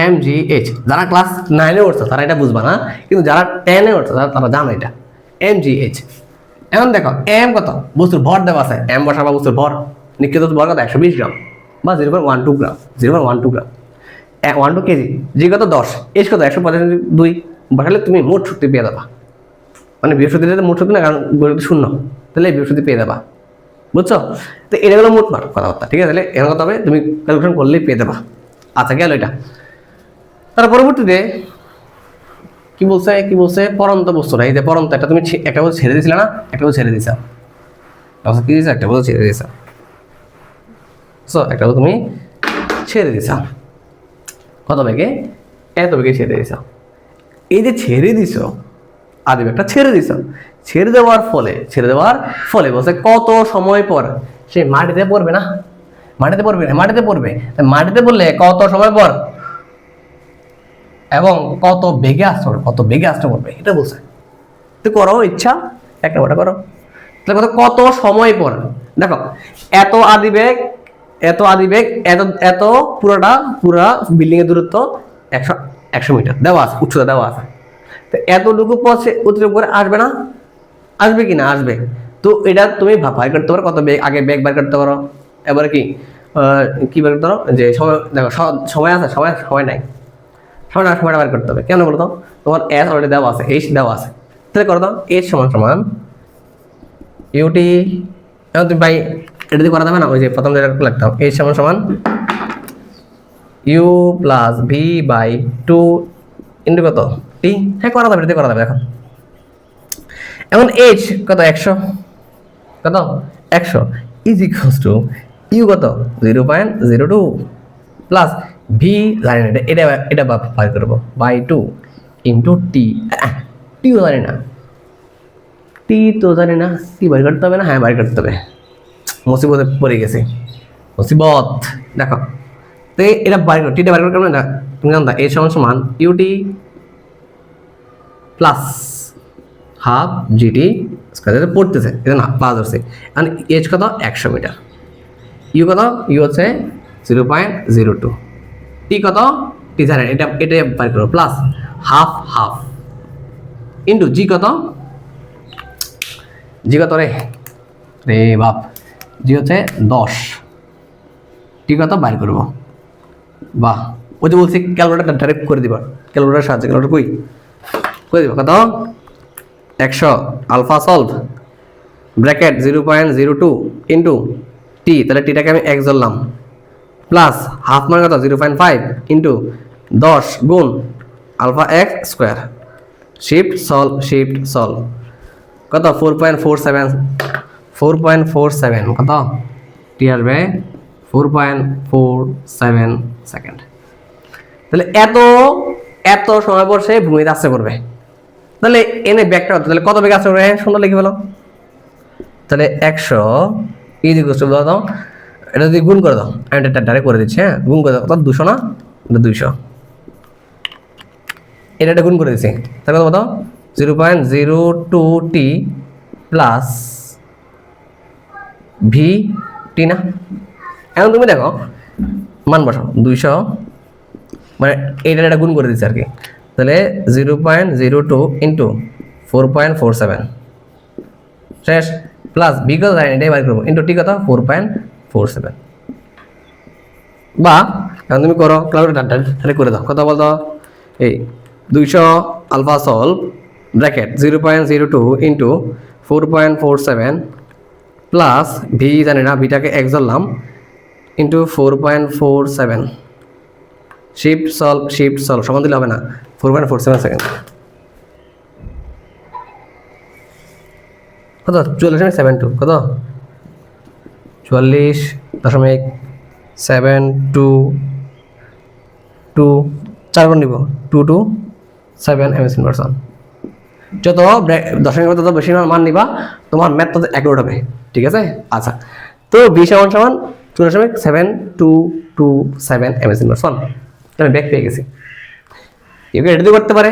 এম জি এইচ যারা ক্লাস 9-এ উঠছে তারা এটা বুঝবা না, কিন্তু যারা 10-এ উঠছে তারা জানো এটা এম জি এইচ। এখন দেখো এম কত বস্তুর ভর দেওয়া আছে, এম বসাবা বস্তুর ভর নিক্ষিপ্ত ভর কত 120 গ্রাম বা 0.12 গ্রাম 0.12 গ্রাম 12 কেজি। জি কত 10, এইচ কত 125 বসালে তুমি মোট শক্তি পেয়ে যাবা। মানে বৃহস্পতিটা মোট শক্তি না, কারণ শূন্য, তাহলে বৃহস্পতি পেয়ে যাবা। বুঝছো? তো এটা হলো মোট মার কথাবার্তা, ঠিক আছে? তাহলে এর কথা হবে তুমি ক্যালকুলেশন করলেই পেয়ে যাবা। আচ্ছা গেল এটা। তার পরবর্তীতে কি বলছে পরন্ত বস্তুটা, এই যে পরন্ত একটা তুমি একটা বস্তু ছেড়ে দিছিলে না, একটা বস্তু ছেড়ে দিছা, কি দিছা একটা বস্তু ছেড়ে দিছা, একটা বস্তু তুমি ছেড়ে দিছা কত বেগে? এত বেগে ছেড়ে দিছা। এই যে ছেড়ে দিছ আদিব একটা ছেড়ে দিছ, ছেড়ে দেওয়ার ফলে বলছে কত সময় পর সে মাটিতে পড়বে না, মাটিতে পড়লে কত সময় পর এবং কত বেগে আসতে পড়বে এটা বলছে। তো করো ইচ্ছা একটা ওটা করো, তাহলে কত সময় পর। দেখো এত আদিবেগ এত পুরা বিল্ডিং এর দূরত্ব 100 মিটার দেওয়া আছে, উচ্চতা দেওয়া আছে। তো এতটুকু পথে অতিরিক্ত করে আসবে না? আসবে কি না? আসবে। তো এটা তুমি বের করতে পারো কত বেগ, আগে বেগ বের করতে পারো। এবারে কি বের করতে পারো যে সময়, দেখো সময় আছে, সময় নাই, সময়টা বের করতে হবে। কেন বলো তো? তোমার এস অলরেডি দেওয়া আছে, এইচ দেওয়া আছে, তাহলে করো তো এইচ সমান ইউটি। এখন তুমি ভাই এটা দিয়ে করা যাবে না, ওই যে প্রথম যেটা লিখতাম এইচ সমান you plus V by 2 into কত টি। হ্যাঁ করা যাবে, এটা দিয়ে করা যাবে। এখন এইচ কত 100, কত 100 ইজ ইকুয়ালস টু ইউ কত 0.02 প্লাস ভি জানি না, এটা বাই করবো বাই 2 ইন্টু টি। টিও জানি না, টি তো জানি না, টি বাই করতে হবে না? হ্যাঁ বাই করতে হবে। মুসিবতে পড়ে গেছে, মুসিবত। দেখো তো এটা বাই করো, টিটা বাই করতে হবে না, তুমি জানো এই সমান u t plus half GT square পড়তেছে, এটা না প্লাস হচ্ছে। কারণ এইচ কত 100 মিটার, ইউ কত, ইউ হচ্ছে 0.02, টি কত, টি জানেন, এটা বাই করো প্লাস হাফ ইন্টু জি কত রে বাপ, জি হচ্ছে 10, টি কত বাইর করবো। বাহ, ওই যে বলছি ক্যালকুলেটার ডাইরেক্ট করে দিবা, ক্যালকুলেটার সাহায্যে ক্যালকুলেটার করে দিবা কত 100 alpha solve bracket 0.02 into T, তাহলে টিটাকে আমি এক ধরলাম প্লাস হাফ মানে কত 0.5 ইন্টু 10 গুণ alpha x square shift solve কত 4.47 কত টি আসবে 4.47 সেকেন্ড। তাহলে এত সময় পর সে ভূমিতে আসতে পড়বে। তাহলে এনে ব্যাগটা তাহলে কত বেগে আসতে পড়বে? সুন্দর লিখে ফেলো। তাহলে 100 ইজ ইকুয়াল টু দাও, এটা যদি গুণ করে দাও, আমি এটা ডাইরেক্ট করে দিচ্ছি। হ্যাঁ গুণ করে দাও, কত 200 না, এটা 200, এটা গুণ করে দিচ্ছি। তাহলে কত 0.02 টি প্লাস ভি টি না। এখন তুমি দেখো মান বসাও 200, মানে এটা গুণ করে দিচ্ছে আর কি। তাহলে 0.02 ইন্টু 4.47 শেষ প্লাস বি কত এটাই বার করবো ইন্টু টি কত 4.47। বা এখন তুমি করো তাহলে করে দাও, কত বলতো এই 200 alpha solve bracket 0.02 into 4.47 plus V জানি না, ভিটাকে এক ধরলাম ইন্টু 4.47 শিফট সলভ সমান দিলে হবে না 4.47 সেকেন্ড। কত 44.72 কত 44.722 4 করে নিব 2 to 7 এমএস ইনভার্সন। যত দশমিক তত বেশি মান নিবা তোমার ম্যাথ তত অ্যাকুরেট হবে, ঠিক আছে। আচ্ছা, তো 20 সমান 2.7227 এমএস ইনভার্সন আমি ব্যাক পেয়ে গেছি। কেউ এটা দিয়ে করতে পারে,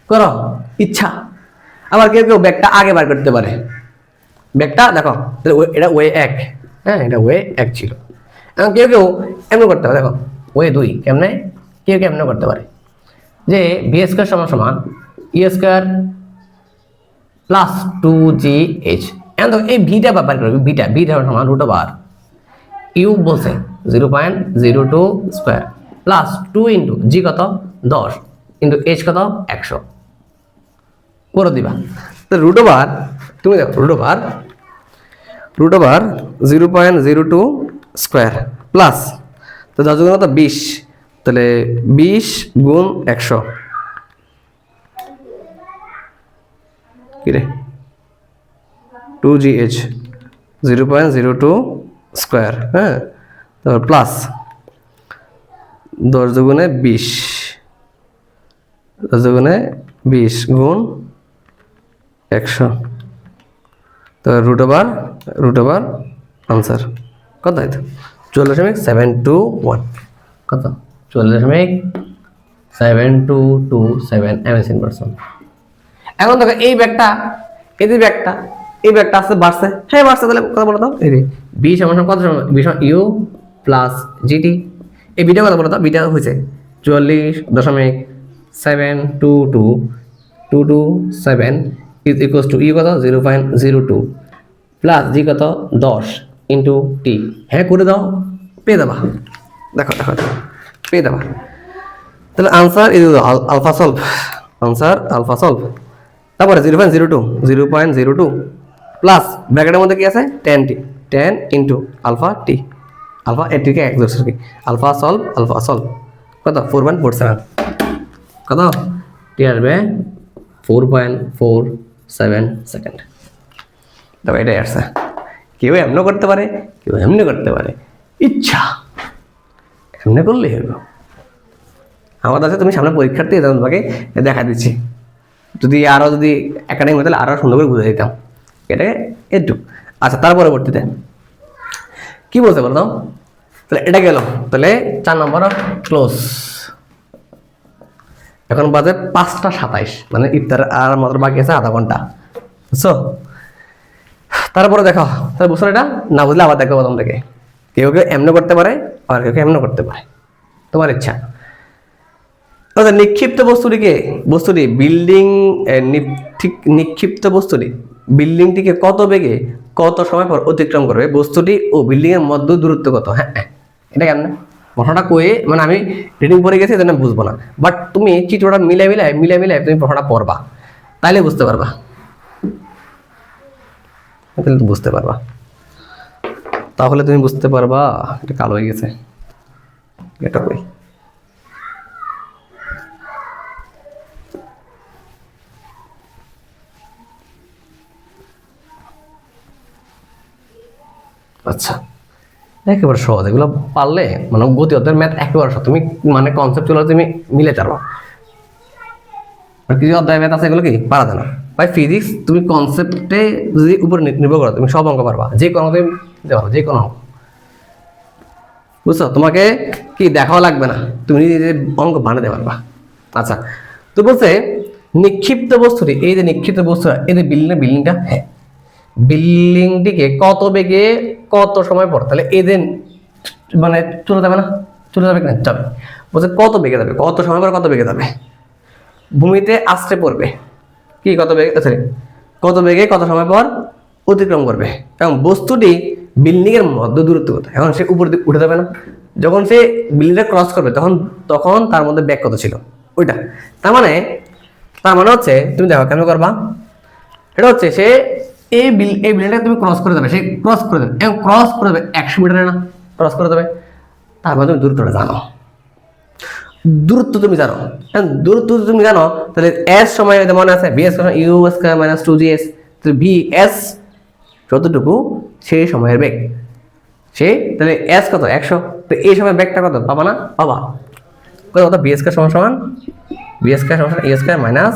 করো ইচ্ছা। আবার কেউ কেউ ব্যাকটা আগে বার করতে পারে। ব্যাকটা দেখো এটা ওয়ে 1, হ্যাঁ এটা ওয়ে 1 ছিল। এখন কেউ কেউ এমন করতে পারে, দেখো ওয়ে 2 কেমনে, কেউ কেউ এমন করতে পারে যে বি স্কয়ার সমান ই স্কয়ার প্লাস 2gh। এখন দেখো এই ভিটা ব্যাপার করবে, ভিটা সমান রুট ওভার ইউ বলছে 0.02 স্কয়ার প্লাস 2 ইন্টু জি কত 10 ইন্টু এইচ কত 100 করে দিবা। তো রুট ওভার তুমি দেখো রুট ওভার 0.02 স্কয়ার প্লাস তো 10 গুণ কত 20, তাহলে 20 গুণ 100 কি রে 2gh 0.02 স্কয়ার, হ্যাঁ তারপর প্লাস 10 দুগুণে 20 গুণ 100, তো রুট ওভার আনসার কত হয়তো 44.721 কত 44.7227 এমএস ইনভার্সন। এখন দেখো এই ব্যাগটা এই ব্যাগটা আসছে বাড়ছে, হ্যাঁ বাড়ছে, তাহলে কথা বলো তো এই রে 20 সমান কত সমান 20 ইউ প্লাস জিটি, এই বিটা কথা বলো তো, বিটা হয়েছে 44.72227 ইজ ইকুয়ালস টু ইউ কত 0.02 প্লাস জি কত 10 ইন্টু টি, হ্যাঁ করে দাও পেয়ে দেবা। দেখো পেয়ে দেবা। তাহলে আনসার ইজ আলফা সলভ। তারপরে 0.02 প্লাস ব্র্যাকেটের মধ্যে কি আছে 10t 10 into alpha T, alpha এটিকে এক্সপ্রেস কি আলফা সলভ কত 4.47 কত টি আসবে 4.47 সেকেন্ড। তবে এটাই আসছে। কেউ এমনি করতে পারে, কেউ এমনি করতে পারে, ইচ্ছা এমনি করলেই হলো। আমার কাছে তুমি সামনে পরীক্ষার্থী তোমাকে দেখা দিচ্ছি, যদি একাডেমি হতো আরো সুন্দর করে বুঝে দিতাম এটাকে একটু। আচ্ছা তার পরবর্তীতে কি বলতে বলতাম, তাহলে এটা গেল, তাহলে 4 নম্বর ক্লোজ। এখন বাজে 5টা 27, মানে ইফতার আর মাত্র বাকি আছে আধা ঘন্টা, বুঝছো। তারপরে দেখো তাহলে বুঝছো এটা না বুঝলে আবার দেখো প্রথম থেকে। কেউ এমনি করতে পারে আর কেউ এমনি করতে পারে, তোমার ইচ্ছা। নিক্ষিপ্ত বস্তুটি বিল্ডিং নিক্ষিপ্ত বস্তুটি বিল্ডিংটিকে কত বেগে কত সময় পর অতিক্রম করবে, বস্তুটি ও বিল্ডিং এর মধ্যে দূরত্ব কত। হ্যাঁ এটা কেমন প্রশ্নটা কয়ে, মানে আমি রিডিং পড়ে গেছি এটা বুঝবো না, বাট তুমি চিত্রটা মিলাই তুমি প্রশ্নটা পড়বা, তাইলে বুঝতে পারবা, তাহলে তুমি বুঝতে পারবা। এটা কালো হয়ে গেছে, এটা কই আচ্ছা একেবারে সহজ, এগুলো পারলে মানে গতি অধ্যায়ের ম্যাথ একেবারে সহজ, তুমি মানে কনসেপ্টগুলো তুমি মিলে পারবা। আর কিছু অধ্যায় ম্যাথ আছে এগুলো কি পারা যায় না ভাই। ফিজিক্স তুমি কনসেপ্টে যদি উপর নির্ভর করো তুমি সব অঙ্ক পারবা, যে কোনো যে কোনো অঙ্ক, বুঝছো। তোমাকে কি দেখাও লাগবে না, তুমি নিজে অঙ্ক বানাতে পারবা। আচ্ছা তো বলছে নিক্ষিপ্ত বস্তুটি, এই যে নিক্ষিপ্ত বস্তুটা, এই যে বিল্ডিংটা, হ্যাঁ বিল্ডিংটিকে কত বেগে কত সময় পর, তাহলে এদের মানে চলে যাবে না, চলে যাবে কিনা যাবে, বলছে কত বেগে যাবে, কত সময় পর কত বেগে যাবে, ভূমিতে আছড়ে পড়বে কি কত বেগে, সরি কত বেগে কত সময় পর অতিক্রম করবে, এবং বস্তুটি বিল্ডিং এর মধ্যে দূরত্ব কত। এখন সে উপর দিকে উঠে যাবে না, যখন সে বিল্ডিংটা ক্রস করবে তখন তার মধ্যে ব্যাগ কত ছিল ওইটা। তার মানে হচ্ছে তুমি দেখো কেন করবা, এটা হচ্ছে সে এই বিল্ডিংটা তুমি ক্রস করে দেবে, সে ক্রস করে দেবে এবং ক্রস করে দেবে 100 মিটারে না, ক্রস করে দেবে। তারপর তুমি দূরত্বটা জানো, দূরত্ব তুমি জানো, তাহলে এস সময় মনে আছে V is U square minus 2gh, তো ভি এস যতটুকু সেই সময়ের বেগ, সে তাহলে এস কত 100, তো এই সময় বেগটা কত পাবা না? পাবা। কত কত বি স্কয়ার সমান সমান বি স্কয়ার সমান এ স্কয়ার মাইনাস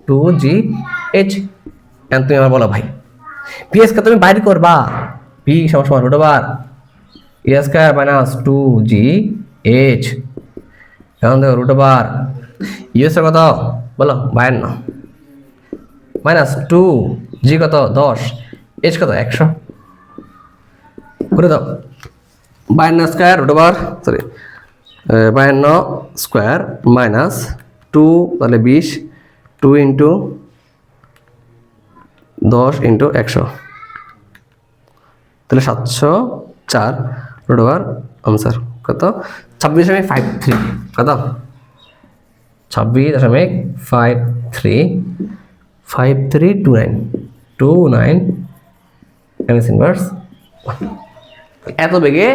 2gh। এখন তুমি আমার বলো ভাই বি স্কয়ার তুমি বাইর করবা, বি সমান সমান root over a square minus 2gh। এখন দেখো রুট ওভার ইউএস কত বলো 52 মাইনাস 2g কত 10, h কত 100 করে দাও। 52 square root over 52 square minus 2 তাহলে 20, 2 ইন্টু 10 ইন্টু 100 তাহলে 704 রুট ওভার আনসার কত 26.53, কত 26.53 এমএস ইনভার্স। এত বেগে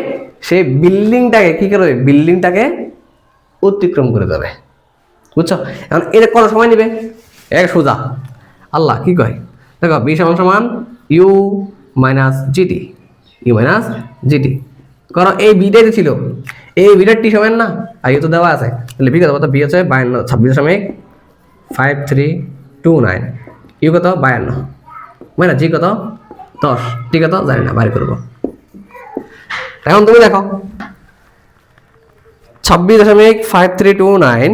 সে বিল্ডিংটাকে কি করবে, বিল্ডিংটাকে অতিক্রম করে যাবে, বুঝছো? এখন এটা কত সময় নেবে? এক সোজা আল্লাহ কি কয় দেখো বি সমান সমান U minus GT, U minus GT. কারণ এই বিটাই তো ছিল, এই বিটার টি সমান না, আর ইউ তো দেওয়া আছে, তাহলে বি কত বি হচ্ছে 26.5329, ইউ কত 52 মাইনাস জি কত 10, টি কত জানি না, বাইর করবো। এখন তুমি দেখো 26.5329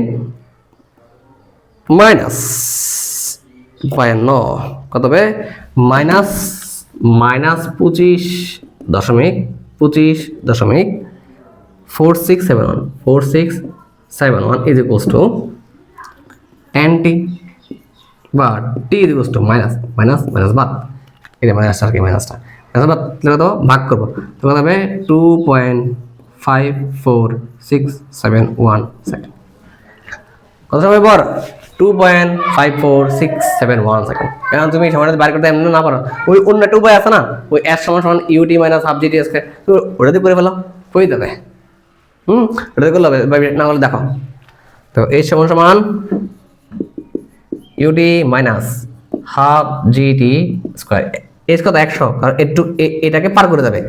মাইনাস 52 কত হবে minus 25.4671 is equals to NT বা T is equals to minus বাদ, এটা মাইনাস আর কি মাইনাসটা বাদ তো ভাগ করবো, তো কত হবে 2.54671 সেকেন্ড। কত সময় পর 2.54671 সেকেন্ড। এখন তুমি সময়টা বার করতে এমনি না পারো, ওই অন্য একটা উপায় আছে না, ওই এস সমান সমান UT minus half GT square, তো ওটা দিয়ে করে ফেলো, হয়ে যাবে। ওটা দিয়ে করলে হবে, না হলে দেখো তো এস সমান সমান UT minus half GT square, S কত 100, কারণ একটু এটাকে পার করে যাবে,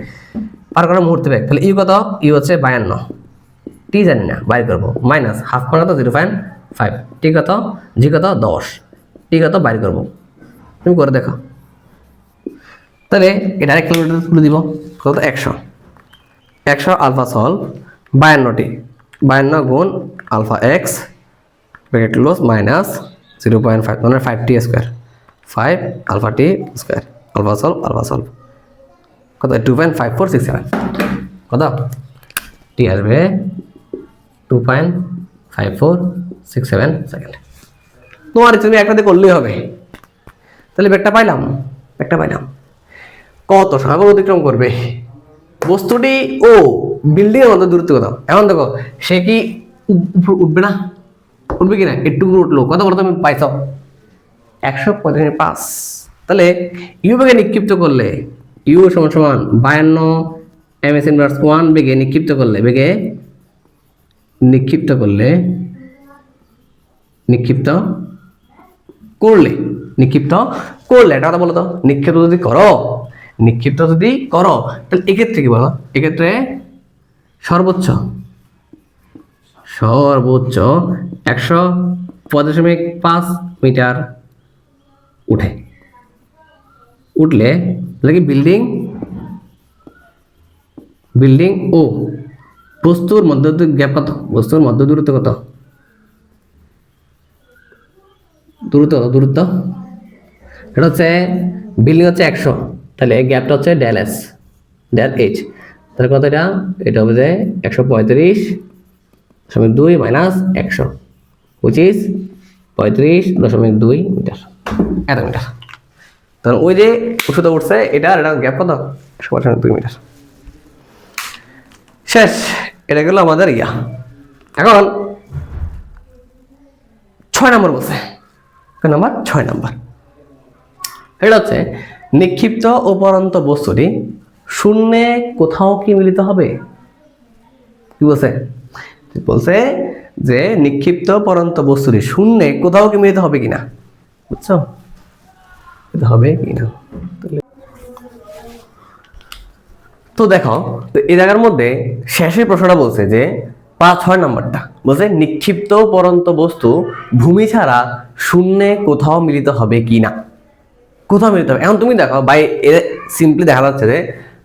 পার করার মুহূর্তে বেগ, তাহলে ইউ কত, ইউ হচ্ছে 52, টি জানি না বাইর করবো, মাইনাস হাফ মানে কত 0.5, টি কত জি কত 10, টি কত বাইর করবো, তুমি করে দেখো। তাহলে এটা আরেক কিলোমিটার তুলে দিব কত 100 আলফা সলভ 52টি, 52 গুণ alpha x bracket close minus 0.5 মানে 5t square, 5 alpha T square, alpha solve কত 2.5467, কত টি আসবে 2.5467 সেকেন্ড। তোমার তুমি একটাতে করলেই হবে, তাহলে ব্যাগটা পাইলাম, কত সময় অতিক্রম করবে বস্তুটি ও বিল্ডিং এর মধ্যে দূরত্ব কত। এখন দেখো সে কি উঠবে না, উঠবে কিনা, একটু উঠলো, কত বলো তুমি পাইছ 155, তাহলে ইউ বেগে নিক্ষিপ্ত করলে ইউ সমান সমান 52 এমএস ইনভার্স 1 বেগে নিক্ষিপ্ত করলে এটা কথা বলো তো, নিক্ষিপ্ত যদি করো তাহলে এক্ষেত্রে কি বলো, এক্ষেত্রে সর্বোচ্চ 105.5 মিটার উঠলে তাহলে কি বিল্ডিং ও বস্তুর মধ্যে গ্যাপ কত, বস্তুর মধ্যে দূরত্ব কত, দূরত্ব এটা হচ্ছে বিল্ডিং হচ্ছে 100, তাহলে এই গ্যাপটা হচ্ছে ডেল এস ডেল এইচ, তাহলে কত এটা হবে যে 135.2 মাইনাস 100 which is 35.2 মিটার, এত মিটার। তাহলে ওই যে ওষুধ উঠছে এটা গ্যাপ কত 135 মিটার। শেষ, এটা গেল আমাদের ইয়া। এখন 6 নম্বর বলছে, 6 নম্বর এটা হচ্ছে নিক্ষিপ্ত উপরন্ত বস্তুটি শূন্যে কোথাও কি মিলিত হবে। কি বলছে যে নিক্ষিপ্ত পরন্ত বস্তুটি শূন্যে কোথাও কি মিলিত হবে কিনা, বুঝছো? হবে কি না। তো দেখো, তো এই জায়গার মধ্যে শেষের প্রশ্নটা বলছে যে 5-6 নাম্বারটা বলছে নিক্ষিপ্ত পরন্ত বস্তু ভূমি ছাড়া শূন্যে কোথাও মিলিত হবে কি না। কোথাও মিলিত হবে। এখন তুমি দেখো ভাই, সিম্পলি দেখা যাচ্ছে যে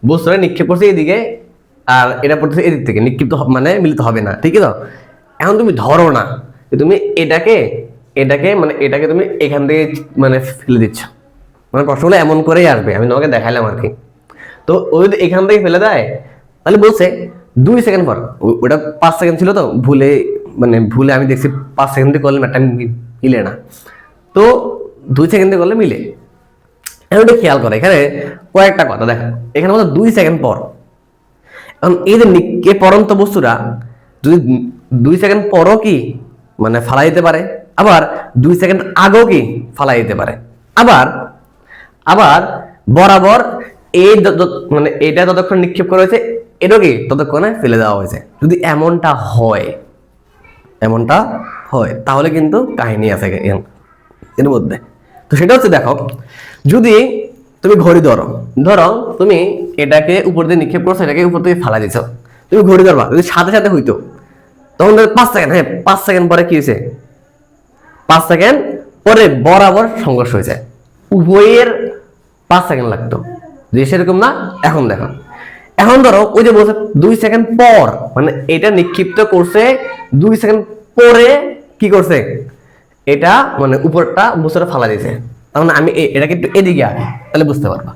বস্তুটা নিক্ষেপ করছে এদিকে আর এটা পড়তেছে এদিক থেকে, নিক্ষিপ্ত মানে মিলিত হবে না, ঠিক আছে। এখন তুমি ধরো না যে তুমি এটাকে এটাকে মানে এটাকে তুমি এখান থেকে মানে ফেলে দিচ্ছ, মানে প্রশ্নগুলো এমন করেই আসবে, আমি তোমাকে দেখাইলাম আর কি। তো ওই যদি এখান থেকে ফেলে দেয় তাহলে বলছে 2 সেকেন্ড পর, ওটা 5 সেকেন্ড ছিল তো ভুলে আমি দেখছি 5 সেকেন্ডে করলে ম্যাটটা মিলে না, তো 2 সেকেন্ডে করলে মিলে। এখন একটু খেয়াল করে এখানে কয়েকটা কথা দেখো, এখানে মধ্যে 2 সেকেন্ড পর। এখন এই যে পরন্ত বস্তুটা যদি 2 সেকেন্ড পরও কি মানে ফালাই দিতে পারে, আবার 2 সেকেন্ড আগেও কি ফালাই দিতে পারে, আবার আবার বরাবর এই মানে এটা ততক্ষণ নিক্ষেপ করা হয়েছে, এটাও কি ততক্ষণে ফেলে দেওয়া হয়েছে। যদি এমনটা হয় তাহলে কিন্তু কাহিনী আছে এর মধ্যে। তো সেটা হচ্ছে দেখো, যদি তুমি ঘড়ি ধরো তুমি এটাকে উপর দিয়ে নিক্ষেপ করছো, এটাকে উপর থেকে ফালা দিছো, তুমি ঘড়ি ধরবা, যদি সাথে সাথে হইতো তখন 5 সেকেন্ড, হ্যাঁ 5 সেকেন্ড পরে কি হয়েছে, 5 সেকেন্ড পরে বরাবর সংঘর্ষ হয়েছে, উভয়ের 5 সেকেন্ড লাগতো। যে সেরকম না। এখন দেখো, এখন ধরো ওই যে বলছে 2 সেকেন্ড পর, মানে এটা নিক্ষিপ্ত করছে 2 সেকেন্ড পরে কি করছে, এটা মানে উপরটা বস্তুটা ফালা দিয়েছে। তার মানে আমি এটাকে একটু এদিকে আগে, তাহলে বুঝতে পারবা,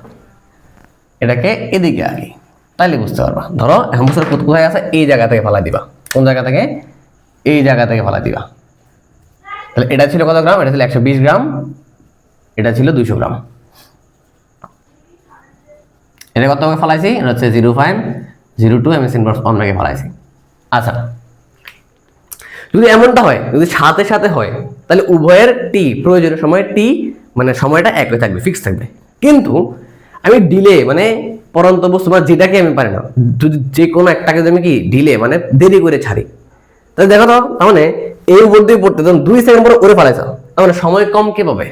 এটাকে এদিকে আগে তাহলে বুঝতে পারবা। ধরো এখন বস্তুটা কোথায় আছে, এই জায়গা থেকে ফালা দিবা। কোন জায়গা থেকে? এই জায়গা থেকে ফালা দিবা। তাহলে এটা ছিল কত গ্রাম? এটা ছিল 120 গ্রাম, এটা ছিল 200 গ্রাম। এটা কত ফালাইছি? এটা হচ্ছে 0.02 mS/1 ফালাইছি। আচ্ছা, যদি এমনটা হয়, যদি সাথে সাথে হয়, তাহলে উভয়ের টি প্রয়োজনীয় সময় টি মানে সময়টা একই থাকবে, ফিক্স থাকবে। কিন্তু আমি ডিলে মানে পরন্ত বস্তু মানে যেটাকে আমি পারি না, যদি যে কোনো একটাকে যদি আমি কি ডিলে মানে দেরি করে ছাড়ি, তাহলে দেখো তো, তার মানে এই মধ্যেই পড়তে যখন 2 সেকেন্ড পরে ওরে ফালাইছ, তার মানে সময় কম কে পাবে?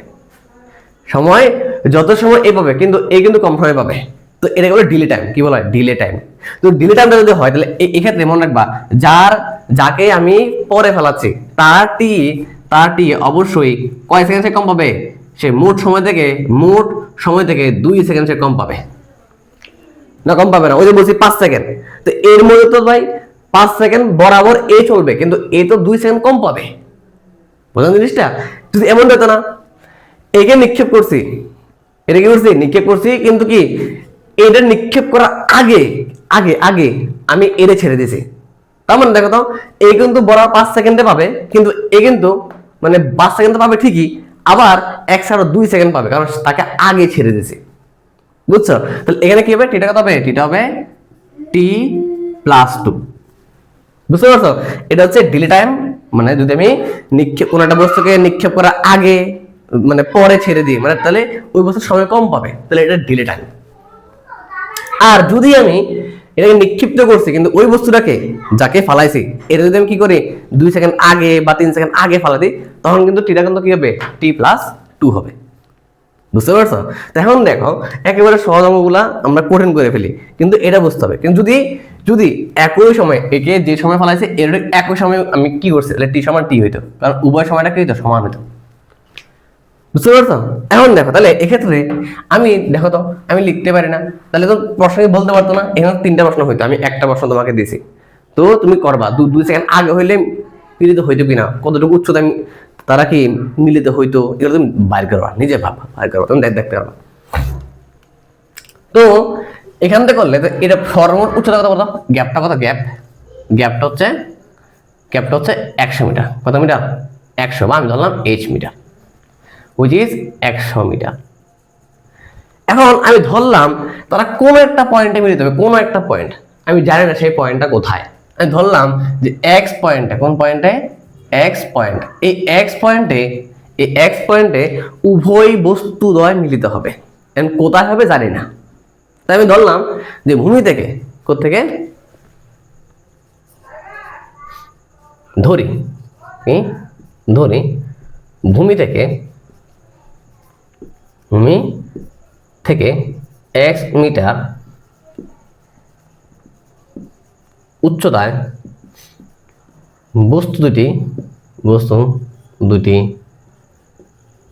সময় যত সময় এ পাবে, কিন্তু এই কিন্তু কম সময় পাবে। তো এটাকে বলে ডিলে টাইম। কি বলা হয়? Delay time. তো ডিলে টাইমটা যদি হয় তাহলে এক্ষেত্রে মনে রাখবা, যাকে আমি পরে ফেলাচ্ছি তার টি অবশ্যই কয় সেকেন্ড সে কম পাবে? সে মোট সময় থেকে 2 সেকেন্ড সে কম পাবে না, কম পাবে না। ওই যে বলছি 5 সেকেন্ড, তো এর মধ্যে তো ভাই 5 সেকেন্ড বরাবর এ চলবে, কিন্তু এ তো 2 সেকেন্ড কম পাবে। বুঝলেন জিনিসটা? যদি এমন হতো না, একে নিক্ষেপ করছি, এটা কি করছি? নিক্ষেপ করছি, কিন্তু কি এটা নিক্ষেপ করার আগে আগে আগে আমি এরে ছেড়ে দিছি। তার মানে দেখো তো, এই কিন্তু বড় 5 সেকেন্ডে পাবে, কিন্তু এ কিন্তু মানে 5 সেকেন্ড পাবে ঠিকই, আবার 2 সেকেন্ড পাবে, কারণ তাকে আগে ছেড়ে দিছি। বুঝছো? তাহলে এখানে কি হবে? টিটা কত হবে? টিটা হবে t+2। বুঝতে পারছো? এটা হচ্ছে ডিলে টাইম। মানে যদি আমি কোনো একটা বস্তুকে নিক্ষেপ করার আগে মানে পরে ছেড়ে দিই, মানে তাহলে ওই বস্তুর সময় কম পাবে, তাহলে এটা ডিলে টাইম। আর যদি আমি এটাকে নিক্ষিপ্ত করছি, কিন্তু ওই বস্তুটাকে যাকে ফালাইছি, এটা যদি আমি কি করি 2 সেকেন্ড আগে বা 3 সেকেন্ড আগে ফালা দিই, তখন কিন্তু টিটা কিন্তু কি হবে? t+2 হবে। বুঝতে পারছো? এখন দেখো, একেবারে সহজ অঙ্কগুলা আমরা কঠিন করে ফেলি, কিন্তু এটা বুঝতে হবে। কিন্তু যদি একই সময় একে যে সময় ফলাইছে এর একই সময় আমি কি করছি, তাহলে টি হইতো, কারণ উভয় সময়টা কি হইতো? সমান হইতো। বুঝতে পারছো? এখন দেখো, তাহলে এক্ষেত্রে আমি দেখো তো, আমি লিখতে পারি না, তাহলে তো প্রশ্ন বলতে পারতো না। এখানে 3টা প্রশ্ন হইতো, আমি একটা প্রশ্ন তোমাকে দিছি, তো তুমি করবা 2 সেকেন্ড আগে হইলে মিলিত হইতো কিনা, কতটুকু উচ্চতা তারা কি মিলিত হইতো, এগুলো তুমি বাইর করবা, নিজে ভাববা, বাইর করবা, তুমি দেখতে পারবা। তো এখান থেকে করলে এটা সর্বমোট উচ্চতা কত বলতো? গ্যাপটা কত? গ্যাপটা হচ্ছে 100 মিটার। কত মিটার? 100, বা আমি ধরলাম h metre, which is 100 metre. এখন আমি ধরলাম তারা কোন একটা পয়েন্টে মিলিত হবে, কোন একটা পয়েন্ট, আমি জানি না সেই পয়েন্টটা কোথায়। আমি ধরলাম যে এক্স পয়েন্টে, কোন পয়েন্টে? X point. এই এক্স পয়েন্টে উভয় বস্তুদ্বয় মিলিত হবে। এখন কোথায় হবে জানি না, তাই আমি ধরলাম যে ভূমি থেকে, কোত্থেকে ধরি ভূমি থেকে ভূমি থেকে x মিটার উচ্চতায় বস্তু দুটি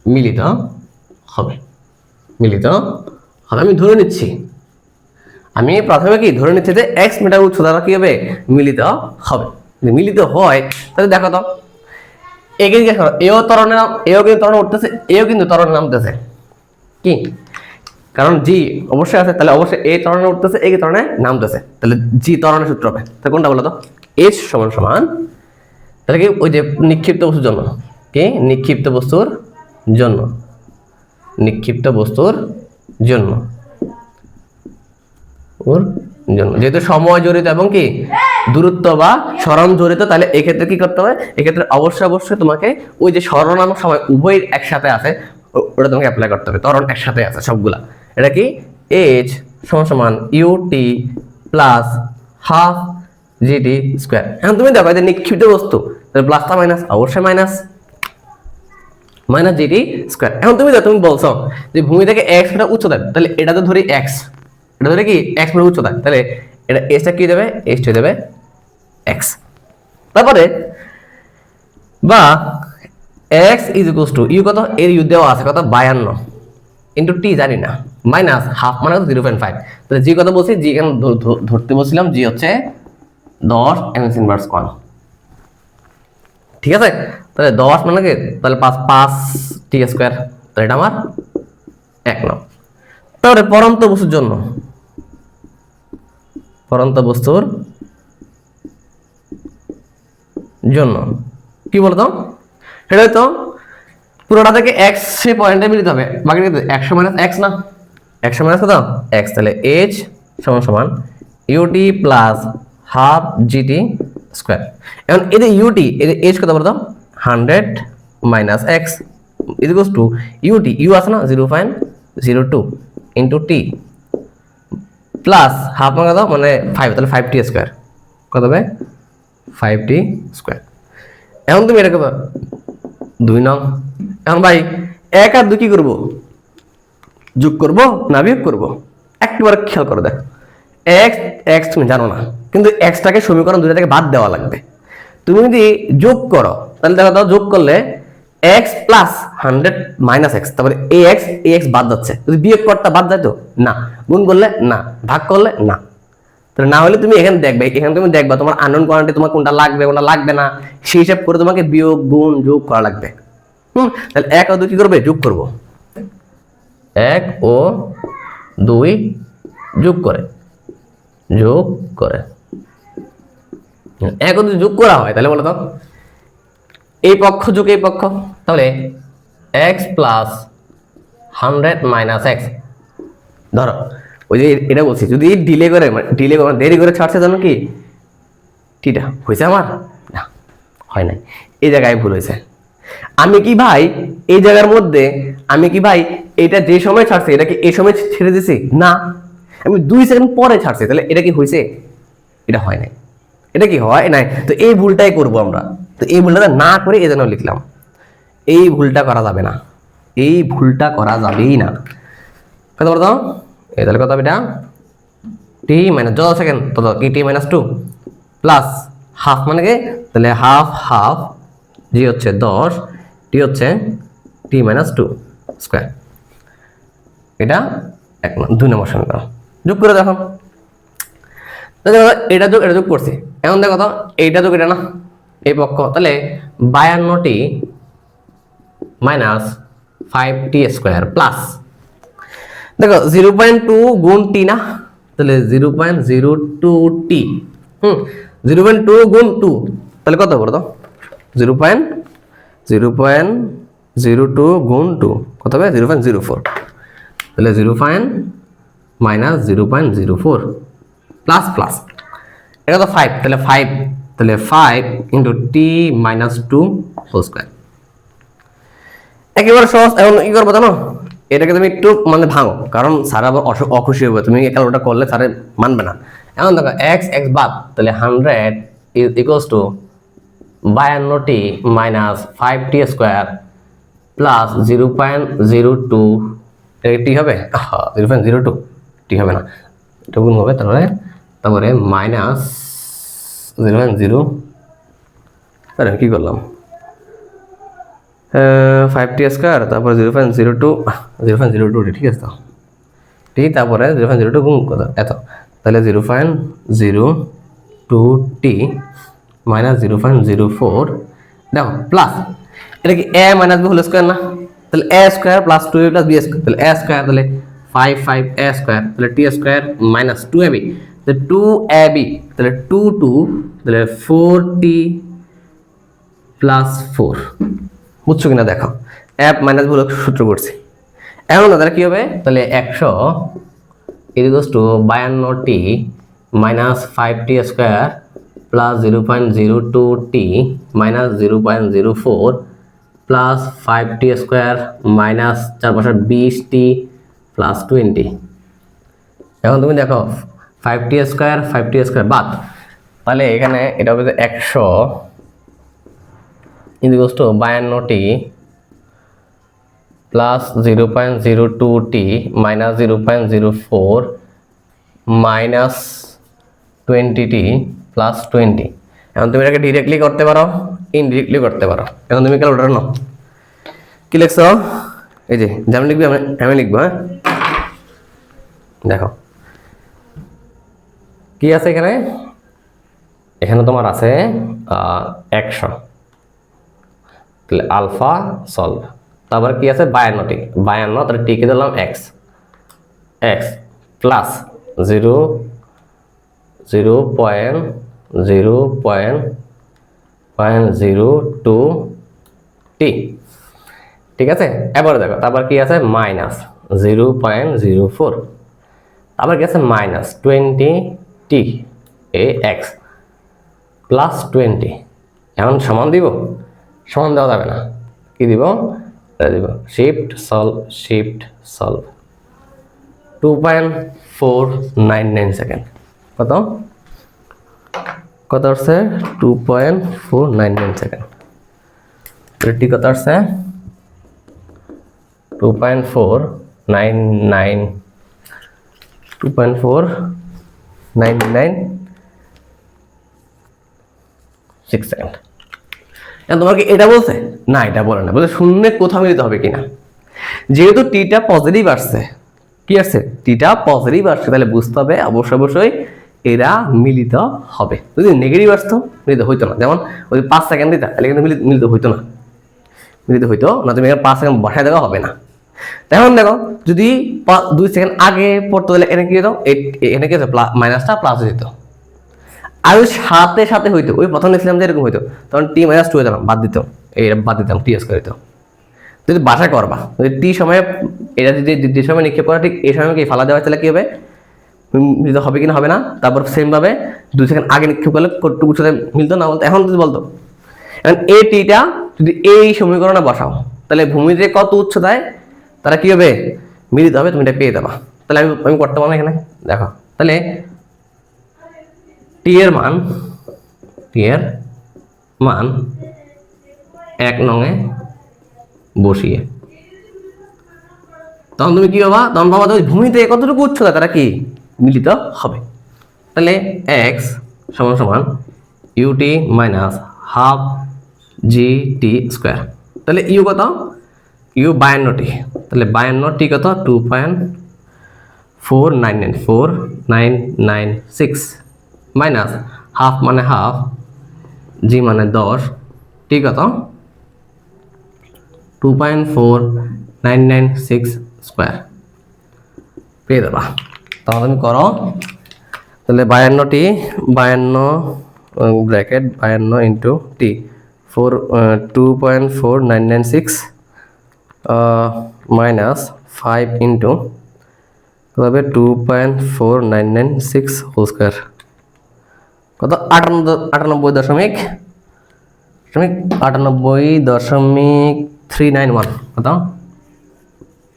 মিলিত হবে। আমি ধরে নিচ্ছি, আমি প্রথমে কি ধরে নিচ্ছি যে x মিটার উচ্চতা কি হবে, মিলিত হবে। যদি মিলিত হয় তাহলে দেখো তো এও কিন্তু ত্বরণে উঠতেছে, এও কিন্তু ত্বরণে নামতেছে, কি কারণ জি অবশ্যই আছে, তাহলে অবশ্যই এ ত্বরণে উঠতেছে, এ ত্বরণে নামতেছে, তাহলে জি ত্বরণের সূত্র হবে। তাহলে কোনটা বলো তো, h সমান তাহলে কি ওই যে নিক্ষিপ্ত বস্তুর জন্য, কি নিক্ষিপ্ত বস্তুর জন্য যেহেতু সময় জড়িত এবং কি দূরত্ব বা সরণ জড়িত, তাহলে এক্ষেত্রে কি করতে হবে, এক্ষেত্রে অবশ্যই তোমাকে ওই যে সরণ এবং সময় উভয় একসাথে আছে, ওটা তোমাকে অ্যাপ্লাই করতে হবে। ত্বরণ একসাথে আছে সবগুলা, এটা কি h সমান ut plus half g t square. এখন তুমি দেখো যে নিক্ষিপ্ত বস্তু, তাহলে প্লাসটা মাইনাস, অবশ্যই মাইনাস জিটি স্কোয়ার। এখন তুমি দেখো, তুমি বলছো যে ভূমি থেকে x মিটার উচ্চতা, তাহলে এটা তো ধরি x, এটা ধরে কি x মিটার উচ্চতা, তাহলে এটা এসটা কি দেবে, এস হয়ে যাবে x। তারপরে বা x is equals to you কত, এর ইউ দেওয়া আছে কত 52 ইনটু টি জানি না, মাইনাস হাফ মানে 0.5। তাহলে জি কত বলছি, জি এখানে ধরতে বলছিলাম, জি হচ্ছে 10 এমএস ইনভার্স কোণ, ঠিক আছে। তাহলে 10 মানে কি, তাহলে 5 টি স্কয়ার, তাহলে এটা আমার 1 নং। তাহলে পরন্ত বস্তুর জন্য কি বলতো, সেটা তো পুরোটা থেকে x সে পয়েন্টে মিলিত হবে, বাকি 100 মাইনাস x না, 100 মাইনাস কত x, তাহলে h সমান ut plus half GT square. এখন এই যে ut, এই যে h কত বলতো 100 minus x equals to ut, u আছে না 0.02 ইনটু টি প্লাস হাফ মানে কত মানে 5, তাহলে 5t স্কয়ার কত হবে 5t স্কয়ার। এখন তুমি এটা করবে 2 নং। এখন ভাই 1 আর 2 কি করব, যোগ করব না বিয়োগ করব, একবার খেয়াল করে দেখ। x তুমি জানো না, কিন্তু x টাকে সমীকরণ দুটো থেকে বাদ দেওয়া লাগবে। তুমি যদি যোগ করো তাহলে দেখো তো, যোগ করলে x প্লাস 100 মাইনাস x, তারপরে ax বাদ যাচ্ছে, যদি বিয়োগ করতে বাদ যায় তো না, গুণ করলে না, ভাগ করলে না, তাহলে না হলে তুমি এখানে দেখবা তোমার আননোন কোয়ান্টিটি তোমার কোনটা লাগবে কোনটা লাগবে না, সেই হিসাব করে তোমাকে বিয়োগ গুণ যোগ করা লাগবে। তাহলে 1 ও 2 কি করবে, যোগ করব, 1 ও 2 যোগ করে 1 ও 2 যোগ করা হয়, তাহলে বলো তো এই পক্ষ যোগ এই পক্ষ, তাহলে x প্লাস 100 মাইনাস x। ধরো ওই যে এটা বলছি, যদি ডিলে করে দেরি করে ছাড়ছে, জানো কি টিটা হয়েছে আমার না, হয় নাই, এই জায়গায় ভুল হয়েছে। আমি কি ভাই এই জায়গার মধ্যে এটা যে সময় ছাড়ছে এটা কি এই সময় ছেড়ে দিছি না, আমি 2 সেকেন্ড পরে ছাড়ছি, তাহলে এটা কি হয়েছে, এটা হয় নাই, এটা কি হয় নাই। তো এই ভুলটাই করব আমরা, তো এই ভুলটা না করে এই জন্য লিখলাম, এই ভুলটা করা যাবে না, যাবেই না। কত বলতো এই, তাহলে কত হবে এটা টি মাইনাস যত সেকেন্ড তত কি টি মাইনাস 2 প্লাস হাফ মানে কি, তাহলে হাফ জি হচ্ছে 10, টি হচ্ছে টি মাইনাস 2 স্কয়ার। এটা 2 নম্বর সমীকরণ। যোগ করে দেখো, এটা যোগ করছি। এখন দেখো তো এইটা যোগ এটা না, এই পক্ষ, তাহলে 52t minus 5t square plus দেখো 0.2 গুণ টি না, তাহলে 0.02t 0.2 গুণ 2, তাহলে কত বলো তো 0.02 গুণ 2 কত হবে 0.04, তাহলে 0.04 প্লাস এটা তো 5, তাহলে 5 into T minus 2 whole square. একেবারে সহজ। এখন কি করবো জানো, এটাকে তুমি একটু মানে ভাঙো, কারণ স্যার আবার অখুশি হবে, তুমি এই ক্যালকুলেটর করলে স্যারে মানবে না। এখন দেখো x বাদ, তাহলে 100 is equals two 52t minus 5t square plus 0.02 টি হবে, 0.02 টি হবে না, এটা গুণ হবে, তারপরে মাইনাস 0.0, আরে কি করলাম, 5t স্কোয়ার, তারপর 0.02, 0.02, ঠিক আছে তো, টি তারপরে 0.02 গুণ কত এত, তাহলে 0.02t মাইনাস 0.04, দেখো প্লাস, এটা কি A minus B whole square না, তাহলে A square plus 2ab plus B square, তাহলে এ স্কোয়ার, তাহলে 5 এ স্কোয়ার, তাহলে টি স্কোয়ার মাইনাস 2ab, তাহলে 2ab, তাহলে 2 তাহলে 4t প্লাস 4, বুঝছো কিনা দেখো, অ্যাপ মাইনাস বলে সূত্র করছি। এখন তাহলে কি হবে, তাহলে 100 equals to 52t minus 5t square plus 0.02t minus 0.04 plus 5t square minus 4×20t plus 20। এখন তুমি দেখো 5t স্কোয়ার বাদ, তাহলে এখানে এটা হবে 100 equals to 52t plus 0.02t minus 0.04 minus 20t plus 20। এখন তুমি এটাকে ডিরেক্টলি করতে পারো, ইনডিরেক্টলি করতে পারো। এখন তুমি ক্যালকুলেটর নাও, কি লিখছো, এই যে যেমন লিখবি আমি লিখবো, হ্যাঁ দেখো কি আছে এখানে, এখানে তোমার আছে 100, তাহলে আলফা সলভ, তারপর কি আছে 52t, তাহলে টিকে দিলাম এক্স প্লাস 0.02t, ঠিক আছে। এবার দেখো তারপর কি আছে মাইনাস 0.04, আবার কি আছে মাইনাস 20t এ এক্স প্লাস 20। এখন সমান দিব, সমান দেওয়া যাবে না, কি দিব, দিব শিফট সলভ 2.499 সেকেন্ড, কত আসছে 2.499 সেকেন্ড, টি কত আসছে 2.499 সেকেন্ড। তোমাকে এটা বলছে না, এটা বলে না, বলে শূন্য কোথাও মিলিত হবে কিনা, যেহেতু টিটা পজিটিভ আসছে, কি আসছে টিটা পজিটিভ আসছে, তাহলে বুঝতে হবে অবশ্যই এরা মিলিত হবে। যদি নেগেটিভ আসতো মিলিত হইতো না, যেমন ওই 5 সেকেন্ড দিতা, তাহলে কিন্তু মিলিত হইতো না, তুমি 5 সেকেন্ড বসায় দেওয়া হবে না। এখন দেখো যদি 2 সেকেন্ড আগে পড়তো, তাহলে এনে কি হতো, এনে কি হতো মাইনাসটা প্লাস হয়ে যেত, আর ওই সাথে হইতো, ওই প্রথম দেখছিলাম যে এরকম হইতো, তখন t - 2 হতো না, বাদ দিতাম টি স্কয়ার হইতো। যদি বাসা করবা, যদি টি সময়ে এটা যদি সময় নিক্ষেপ করা ঠিক এই সময় কি ফালা দেওয়া, তাহলে কি হবে, মিলিত হবে কিনা হবে না। তারপর সেম ভাবে 2 সেকেন্ড আগে নিক্ষেপ করলে কতটুকুর সাথে মিলতো না বলতো। এখন যদি বলতো, এখন এই টিটা যদি এই সমীকরণে বসাও, তাহলে ভূমিতে কত উচ্চতায় তারা কি হবে মিলিত হবে, তুমি এটা পেয়ে যাবা। তাহলে আমি করতে পারবো এখানে দেখো, তাহলে টি এর মান 1 নঙে বসিয়ে, তখন তুমি কি পাবা, তখন পাবা ভূমিতে কতটুকু উচ্চতা তারা কি মিলিত হবে। তাহলে x সমান সমান ut minus half gt square, তাহলে ইউ কত, ইউ 52t, তাহলে 52t কত 2.4996 মাইনাস হাফ মানে হাফ, জি মানে 10, টি কত 2.499 স্কোয়ার পেয়ে দেবা। তাহলে তুমি করো, তাহলে 52t 52 bracket 52 into T 2.499 minus 5 into তবে 2.499 হোল স্কোয়ার কত 98.391 কত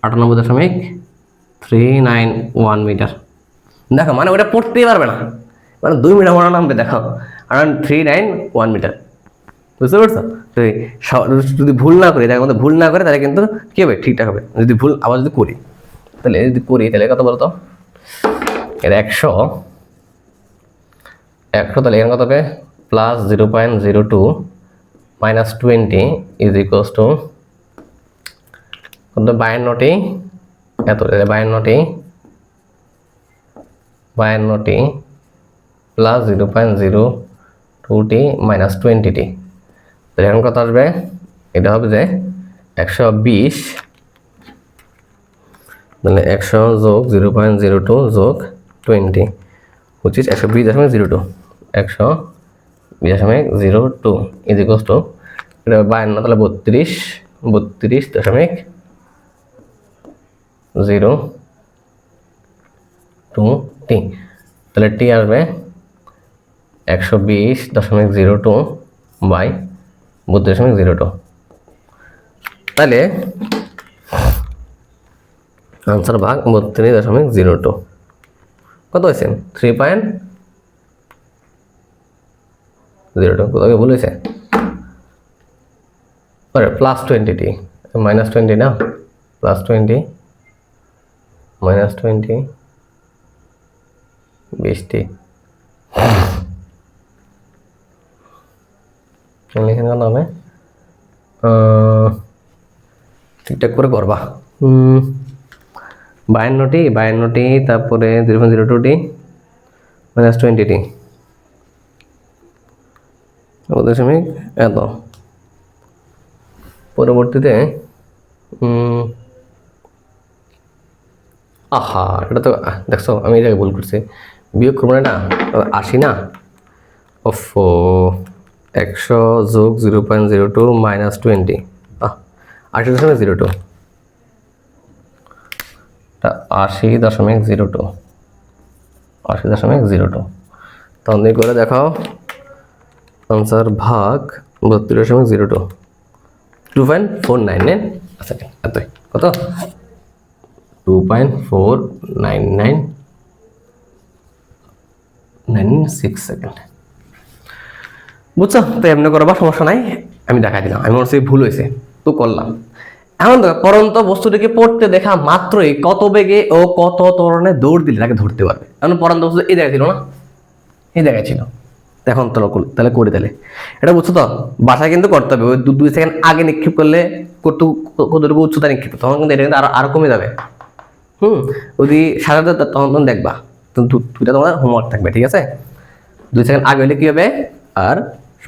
98.391 মিটার। দেখো মানে ওটা পড়তেই পারবে না, মানে 2 মিটার মনে নামবে, দেখো 391 মিটার, বুঝতে পারছো। যদি ভুল না করি, তার মধ্যে ভুল না করে তাহলে কিন্তু কি হবে ঠিকঠাক হবে, যদি ভুল আবার যদি করি তাহলে যদি করি তাহলে কত বলতো, এর 100 তাহলে এখানে কত হবে plus 0.02 minus 20 is equals two কত 52টি এত 52টি প্লাস 0.02টি মাইনাস 20টি, তাহলে এখন কত আসবে, এটা হবে যে 120, মানে 100 যোগ 0.02 যোগ 20 which is 120.02, 120.02 is equals to এটা 52 তাহলে 32.02t, তাহলে টি আসবে 120.02 বাই 32.02, তাহলে আনসার ভাগ 32.02 কত হয়েছে 3.02, কোথাও ভুল হয়েছে, প্লাস 20টি মাইনাস 20 না, প্লাস 20 মাইনাস 20 20টি, এখানে কত হবে ঠিকঠাক করে করবা, 52টি তারপরে 0.02টি মাইনাস 20টি দশমিক এত, পরবর্তীতে আহা এটা তো দেখছো আমি এই জায়গায় ভুল করছি, বিয়োগ করবো না 80 না, 100 যোগ 0.02 মাইনাস 20 80.02, 80.02 তখন দিয়ে করে দেখাও আনসার ভাগ 32.02 2.499, আচ্ছা এতই কত 2.49996 সেকেন্ড, বুঝছো? তো এমনি করবা সমস্যা নাই, আমি দেখাই দিলাম, আমি মনে হচ্ছে ভুল হয়েছে তো করলাম। এখন দেখো পরন্ত বস্তুটিকে পড়তে দেখা মাত্রই কত বেগে ও কত ত্বরণে দৌড় দিলে তাকে ধরতে পারবে। এখন পরন্ত বস্তু এই জায়গায় ছিল না, এই জায়গায় ছিল, এখন তাহলে করে দিলে এটা বুঝছো তো, বাসায় কিন্তু করতে হবে, ওই 2 সেকেন্ড আগে নিক্ষেপ করলে কতটুকু উচ্চতা নিক্ষেপ, তখন কিন্তু এটা কিন্তু আরো কমে যাবে। যদি সাজাতে তখন দেখবা, দুইটা তোমার হোমওয়ার্ক থাকবে, ঠিক আছে? 2 সেকেন্ড আগে হলে কি হবে, আর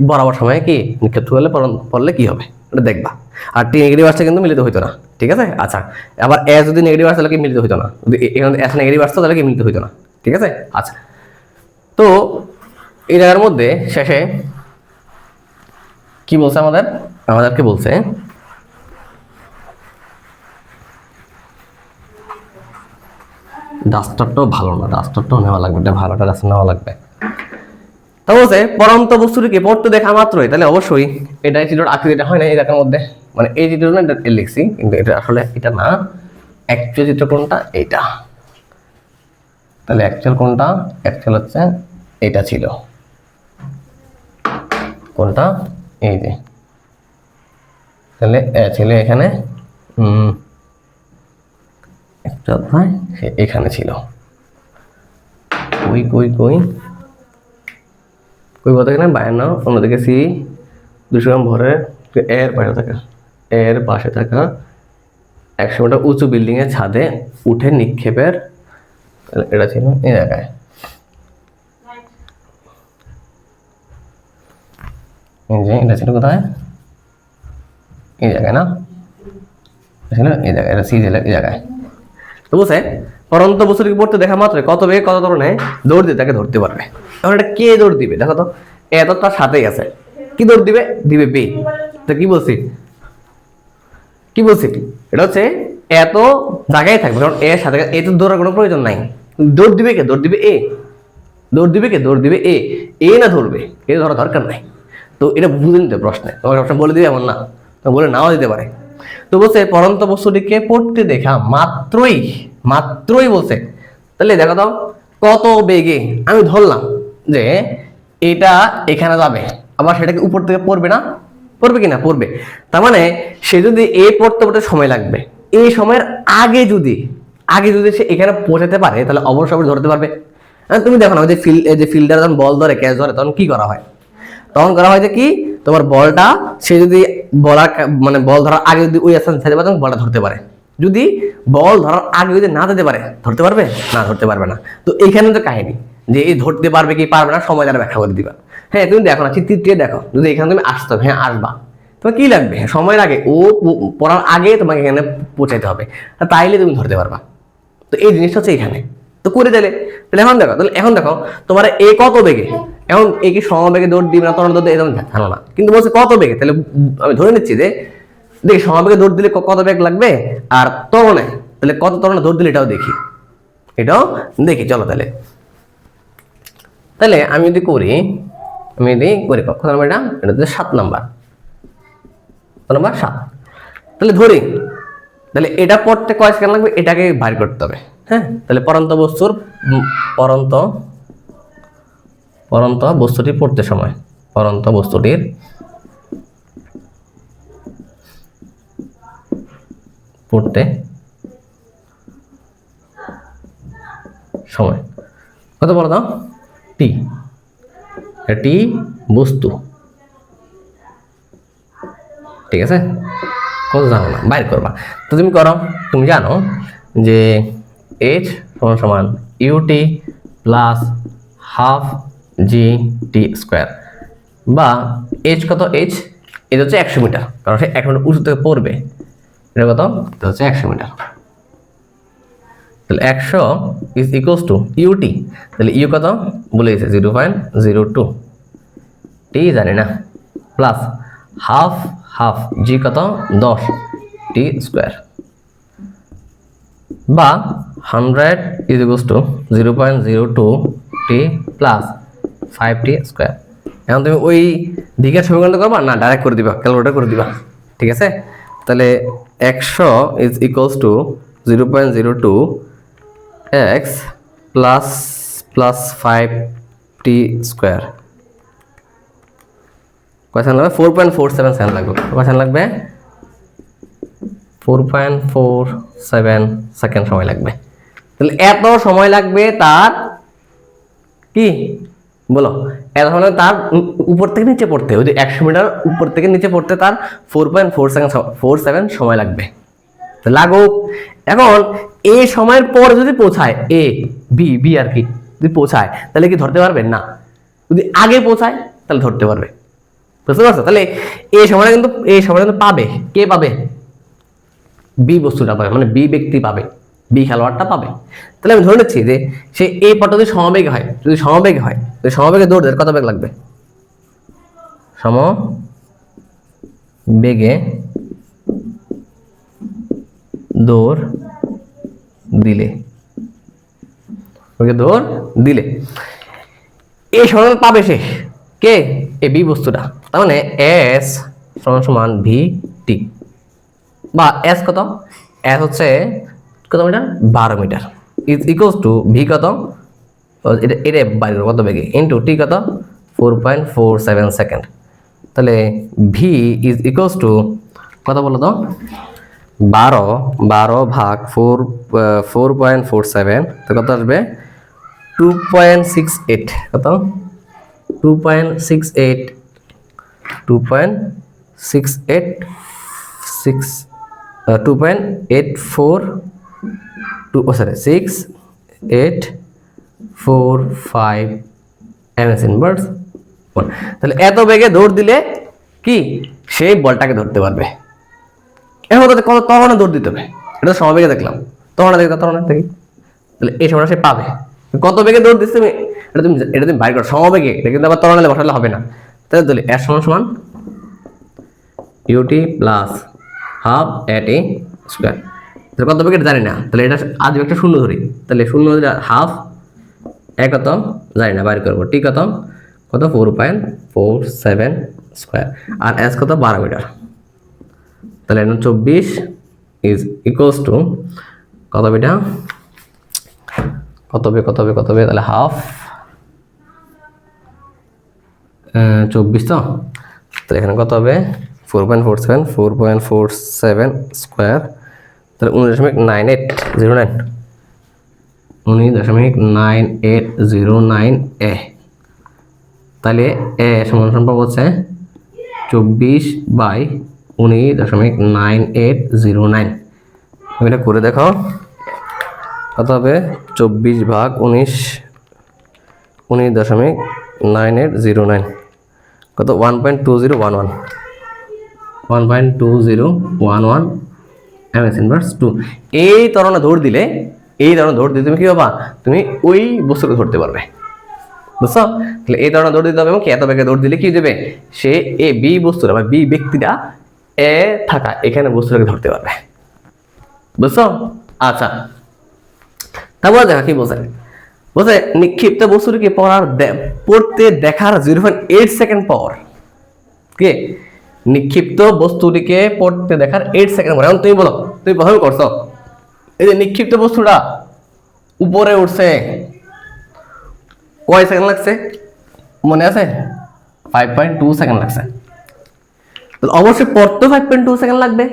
বরাবর সময়ে কি নিক্ষেপ করলে পড়লে কি হবে এটা দেখবা। আর টি নেগেটিভ আসছে কিন্তু মিলিত হইতো না, ঠিক আছে? আচ্ছা, আবার এ যদি নেগেটিভ আসছে তাহলে কি মিলিত হইতো না, যদি এখানে এস নেগেটিভ আসতো তাহলে কি মিলিত হইতো না, ঠিক আছে? আচ্ছা, তো এই জায়গার মধ্যে শেষে কি বলছে আমাদেরকে বলছে ডাস্টারটাও ভালো না, ডাস্টারটাও নেওয়া লাগবে, এটা ভালোটা ডাস্টার নেওয়া লাগবে। তা বলছে পরন্ত বস্তুটিকে পড়তে দেখা মাত্রই, তাহলে অবশ্যই এটা চিত্রটা আকৃতিটা হয় না এই জায়গার মধ্যে, মানে এই চিত্রটা এটা লিখছি কিন্তু এটা আসলে এটা না, অ্যাকচুয়াল চিত্র কোনটা, এইটা। তাহলে অ্যাকচুয়াল কোনটা, অ্যাকচুয়াল হচ্ছে এটা ছিল, কোনটা এই যে, তাহলে ছিল এখানে, এখানে ছিল, কই কই কই কই বলতে এখানে 52, অন্যদিকে সি 200 গ্রাম ভরে এর পাশে থাকা 100 মিটার উঁচু বিল্ডিং এর ছাদে উঠে নিক্ষেপের, এটা ছিল এই জায়গায়, এটা ছিল কোথায়, এই জায়গায় না, ছিল এই জায়গায়, এটা সি ছিল এই জায়গায়। তো বুঝছে পরন্ত বস্তুটিকে পড়তে দেখা মাত্র কত বেগে কত ধরনে দৌড় দিয়ে তাকে ধরতে পারবে। এখন এটা কে দৌড় দিবে দেখো তো, এত তার সাথেই আছে, কি দৌড় দিবে, দিবে বে। তো কি বলছি এটা হচ্ছে এত জায়গায় থাকবে, কারণ এর সাথে এ তো দৌড়ার কোনো প্রয়োজন নাই, দৌড় দিবে কে, দৌড় দিবে এ, এ না ধরবে, এ ধরা দরকার নাই। তো এটা বুঝে নিতে প্রশ্নে, তোমার প্রশ্ন বলে দিবে এমন না, বলে নাও দিতে পারে। তো বলছে পরন্ত বস্তুটিকে পড়তে দেখা মাত্রই বলছে, তাহলে দেখো তো কত বেগে, আমি ধরলাম যে এটা এখানে যাবে, আবার সেটাকে উপর থেকে পড়বে না, পড়বে কিনা, পড়বে। তার মানে সে যদি এ পড়তে সময় লাগবে, এই সময়ের আগে যদি আগে যদি সে এখানে পৌঁছাতে পারে তাহলে অবশ্যই ধরতে পারবে। তুমি দেখো না ওই যে ফিল্ডার যখন বল ধরে ক্যাচ ধরে তখন কি করা হয়? তখন করা হয় যে কি তোমার বলটা সে যদি মানে বল ধরার আগে যদি ওই স্থান ছেড়ে তখন বলটা ধরতে পারে। যদি বল ধরার আগে যদি না দিতে পারে ধরতে পারবে না, ধরতে পারবে না। তো এইখানে তো কাহিনী যে এই ধরতে পারবে কি পারবে না সময় দ্বারা ব্যাখ্যা করে দিবা। হ্যাঁ তুমি দেখো না চিত্রটিকে দেখো, যদি এখানে তুমি আসতে হবে, হ্যাঁ আসবা, তোমার কি লাগবে? হ্যাঁ সময় লাগে, ও পড়ার আগে তোমাকে এখানে পৌঁছাইতে হবে, তাইলে তুমি ধরতে পারবা। তো এই জিনিসটা হচ্ছে এখানে তো করে দিলে। তাহলে এখন দেখো তোমার এ কত বেগে, এখন এ কি সমবেগে দৌড় দিবে না তরণ দৌড় দিবে জানো না, কিন্তু বলছে কত বেগে। তাহলে আমি ধরে নিচ্ছি যে দেখি সমবেগে দৌড় দিলে কত বেগ লাগবে, আর তরণে তাহলে কত তরণে দৌড় দিলে এটাও দেখি চলো। তাহলে আমি যদি করি কত নাম্বার? এটা হচ্ছে 7 নাম্বার, 7। তাহলে ধরি, তাহলে এটা পড়তে কয় সেকেন্ড লাগবে এটাকে বাইর করতে হবে। হ্যাঁ তাহলে পরন্ত বস্তুটির পড়তে সময়, পরন্ত বস্তুটির পড়তে সময় কত বলো তো? টি, টি বস্তু, ঠিক আছে? কত জানো না, বাইর করবা। তো তুমি করো, তুমি জানো যে h সমান ইউটি প্লাস হাফ জি টি স্কোয়ার, বা h কত? এটা হচ্ছে 100 মিটার, কারণ সে 1 মিটার উঁচু থেকে পড়বে। এটা কত? এটা হচ্ছে 100 মিটার। তাহলে 100 ইজ ইকুয়ালস টু ইউটি, তাহলে ইউ কত বলে দিয়েছে 0.02, টি জানি না, প্লাস হাফ জি কত 10 টি স্কোয়ার, বা 100 is equals two 0.02 T plus 5 T square. এখন তুমি ওই দিকের সমীকরণটা করবা না ডাইরেক্ট করে দিবা, ক্যালকুলেটর করে দিবা, ঠিক আছে? তাহলে 100 is equals two 0.02 x plus 5 T square, কয় সেকেন্ড লাগবে? 4.47 সেকেন্ড লাগবে। কয় সেকেন্ড লাগবে? 4.47 সেকেন্ড সময় লাগবে। তাহলে এত সময় লাগবে তার কি বলো? এত সময় তার উপর থেকে নিচে পড়তে, ওই যে 100 মিটার উপর থেকে নিচে পড়তে তার 4.47 সময় লাগবে। লাগুক। এখন এ সময়ের পর যদি পৌঁছায় বি আর কি যদি পৌঁছায় তাহলে কি ধরতে পারবে না? যদি আগে পৌঁছায় তাহলে ধরতে পারবে, বুঝতে পারছো? তাহলে এই সময়টা কিন্তু পাবে কে? পাবে বি বস্তুটা পাবে, মানে বি ব্যক্তি পাবে, বি খেলোয়াড়টা পাবে। তাহলে আমি ধরে নিচ্ছি যে সে এই পথটা যদি সমবেগে হয়, যদি সমবেগে দৌড় দেয় কত বেগ লাগবে? সমবেগে দৌড় দিলে এই সময় পাবে সে কে? এ বি বস্তুটা। তার মানে এস সমান ভি টি, বা এস কত? এস হচ্ছে কত metre? 12 metre, is equals to V কত? এটা বাইরে কত বেগে ইন্টু টি কত? 4.47 সেকেন্ড। তাহলে ভি ইজ ইকুয়ালস টু কত বলো তো? 12 ভাগ 4.47, তো কত আসবে? 2.68। কত? 2.68 6.45 ms ইনভার্স 1। তাহলে এত বেগে দৌড় দিলে কি সেই বলটাকে ধরতে পারবে। এখন কত তরণে দৌড় দিতে হবে, এটা সমবেগে দেখলাম, তরণে দেখি। তাহলে এই সময়টা সে পাবে কত বেগে দৌড় দিচ্ছে। এটা তুমি বাইর করো সমবেগে, এটা কিন্তু আবার তরণে বসালে হবে না। তাহলে এর সমান ইউটি প্লাস হাফ এট এ স্কোয়ার, কত বেগে জানি না। তাহলে এটা আজ একটা শূন্য ধরি, তাহলে শূন্য হাফ এক কত জানি না, বাইর করবো। টি কত? 4.47 স্কোয়ার, আর এস কত? 12 মিটার। তাহলে 24 ইজ ইকুয়ালস টু কত মিটার? কত হবে? তাহলে হাফ 24 তো। তাহলে এখানে কত হবে? 4.47 স্কোয়ার তাহলে 19.9809, 19.9809 এ। তাহলে এ সমান সম্পর্ক হচ্ছে 24/19.9809। এটা করে দেখো কত হবে। 24/19.9809 কত 1.2011, 1.2011 ms ইনভার্স 2। এই ধরনের দৌড় দিলে তুমি কি পাবা, তুমি ওই বস্তুটা ধরতে পারবে, বুঝছো? তাহলে এই ধরনের দৌড় দিতে হবে এবং এত বেগে দৌড় দিলে কি দেবে, সে এ বি বস্তুটা বা বি ব্যক্তিটা এ থাকা এখানে বস্তুটাকে ধরতে পারবে, বুঝছো? আচ্ছা, তারপর দেখা কি বলছে নিক্ষিপ্ত বস্তুটিকে পড়তে দেখার 0.8 সেকেন্ড পর, কি নিক্ষিপ্ত বস্তুটিকে পড়তে দেখার 8 সেকেন্ড পর। এখন তুমি বলো, তুমি প্রথমে করছো, এই যে নিক্ষিপ্ত বস্তুটা উপরে উঠছে, কয় সেকেন্ড লাগছে মনে আছে? 5.2 সেকেন্ড লাগছে। তাহলে অবশ্যই পড়তেও 5.2 সেকেন্ড লাগবে,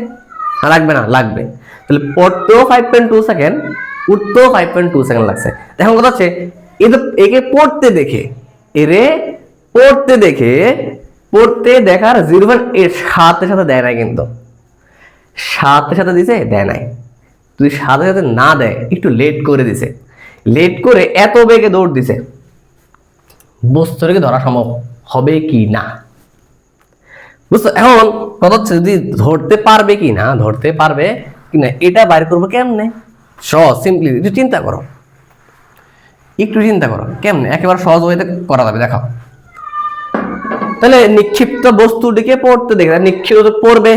লাগবে না? লাগবে। তাহলে পড়তেও 5.2 সেকেন্ড, উঠতেও 5.2 সেকেন্ড লাগছে। এখন কথা হচ্ছে একে পড়তে দেখে, পড়তে দেখার 0.8 সাথে সাথে দেয় নাই, কিন্তু সাথে সাথে দিছে, দেয় নাই। যদি সাথে সাথে না দেয়, একটু লেট করে দিছে, লেট করে এত বেগে দৌড় দিছে, বস্তুটাকে ধরা সম্ভব হবে কি না, বুঝছো? এখন কথা হচ্ছে যদি ধরতে পারবে কি না এটা বাইর করবো কেমনে? সহজ, সিম্পলি একটু চিন্তা করো, কেমনে একেবারে সহজ ওয়েতে করা যাবে দেখাও। তাহলে নিক্ষিপ্ত বস্তুটিকে পড়তে দেখে, নিক্ষিপ্ত পড়বে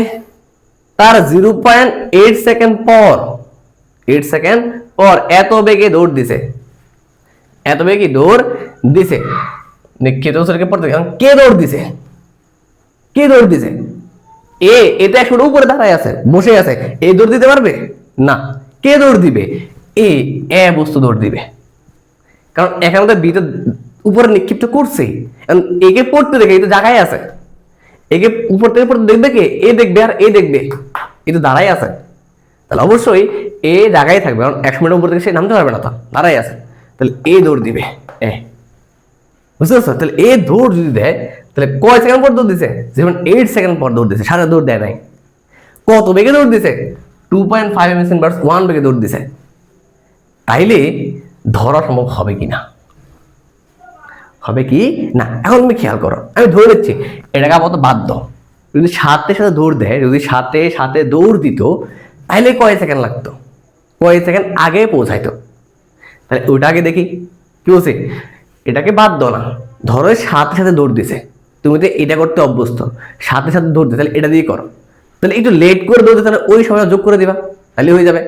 তার 0.8 সেকেন্ড পর, 8 সেকেন্ড পর এত বেগে দৌড় দিছে, নিক্ষিপ্ত বস্তুটিকে পড়তে দেখে। কে দৌড় দিছে? এটা 100 উপরে দাঁড়ায় আছে, বসে আছে, এই দৌড় দিতে পারবে না। কে দৌড় দিবে? এ বস্তু দৌড় দিবে, কারণ এখানে তো বিতে উপরে নিক্ষিপ্ত করছে, একে পড়তে দেখে, এই তো জায়গায় আছে, একে উপর থেকে পড়তে দেখবে কে? এ দেখবে, আর এ দেখবে, এই তো দাঁড়াই আছে। তাহলে অবশ্যই এ জায়গায় থাকবে, কারণ 100 মিটার উপর থেকে সে নামতে পারবে না, তো দাঁড়াই আছে। তাহলে এ দৌড় দিবে, বুঝতে পারছো? তাহলে এ দৌড় যদি দেয়, তাহলে কয় সেকেন্ড পর দৌড় দিছে? 8 সেকেন্ড পর দৌড় দিছে, সারা দৌড় দেয় নাই। কত বেগে দৌড় দিছে? 2.5 ms ইনভার্স 1 বেগে দৌড় দিছে। তাইলে ধরা সম্ভব হবে কি না? এখন তুমি খেয়াল করো, আমি ধরে নিচ্ছি এটাকে আপাতত বাধ্য। যদি সাথে সাথে দৌড় দেয়, যদি সাথে সাথে দৌড় দিত, তাহলে কয় সেকেন্ড লাগতো, কয় সেকেন্ড আগে পৌঁছাইতো। তাহলে ওইটা আগে দেখি কি বলছে। এটাকে বাধ্য না, ধরো সাথে সাথে দৌড় দিছে, তুমি তো এটা করতে অভ্যস্ত, সাথে সাথে দৌড় দিতে, তাহলে এটা দিয়ে করো। তাহলে একটু লেট করে দৌড় দিতে, তাহলে ওই সময় যোগ করে দিবা, তাহলে হয়ে যাবে।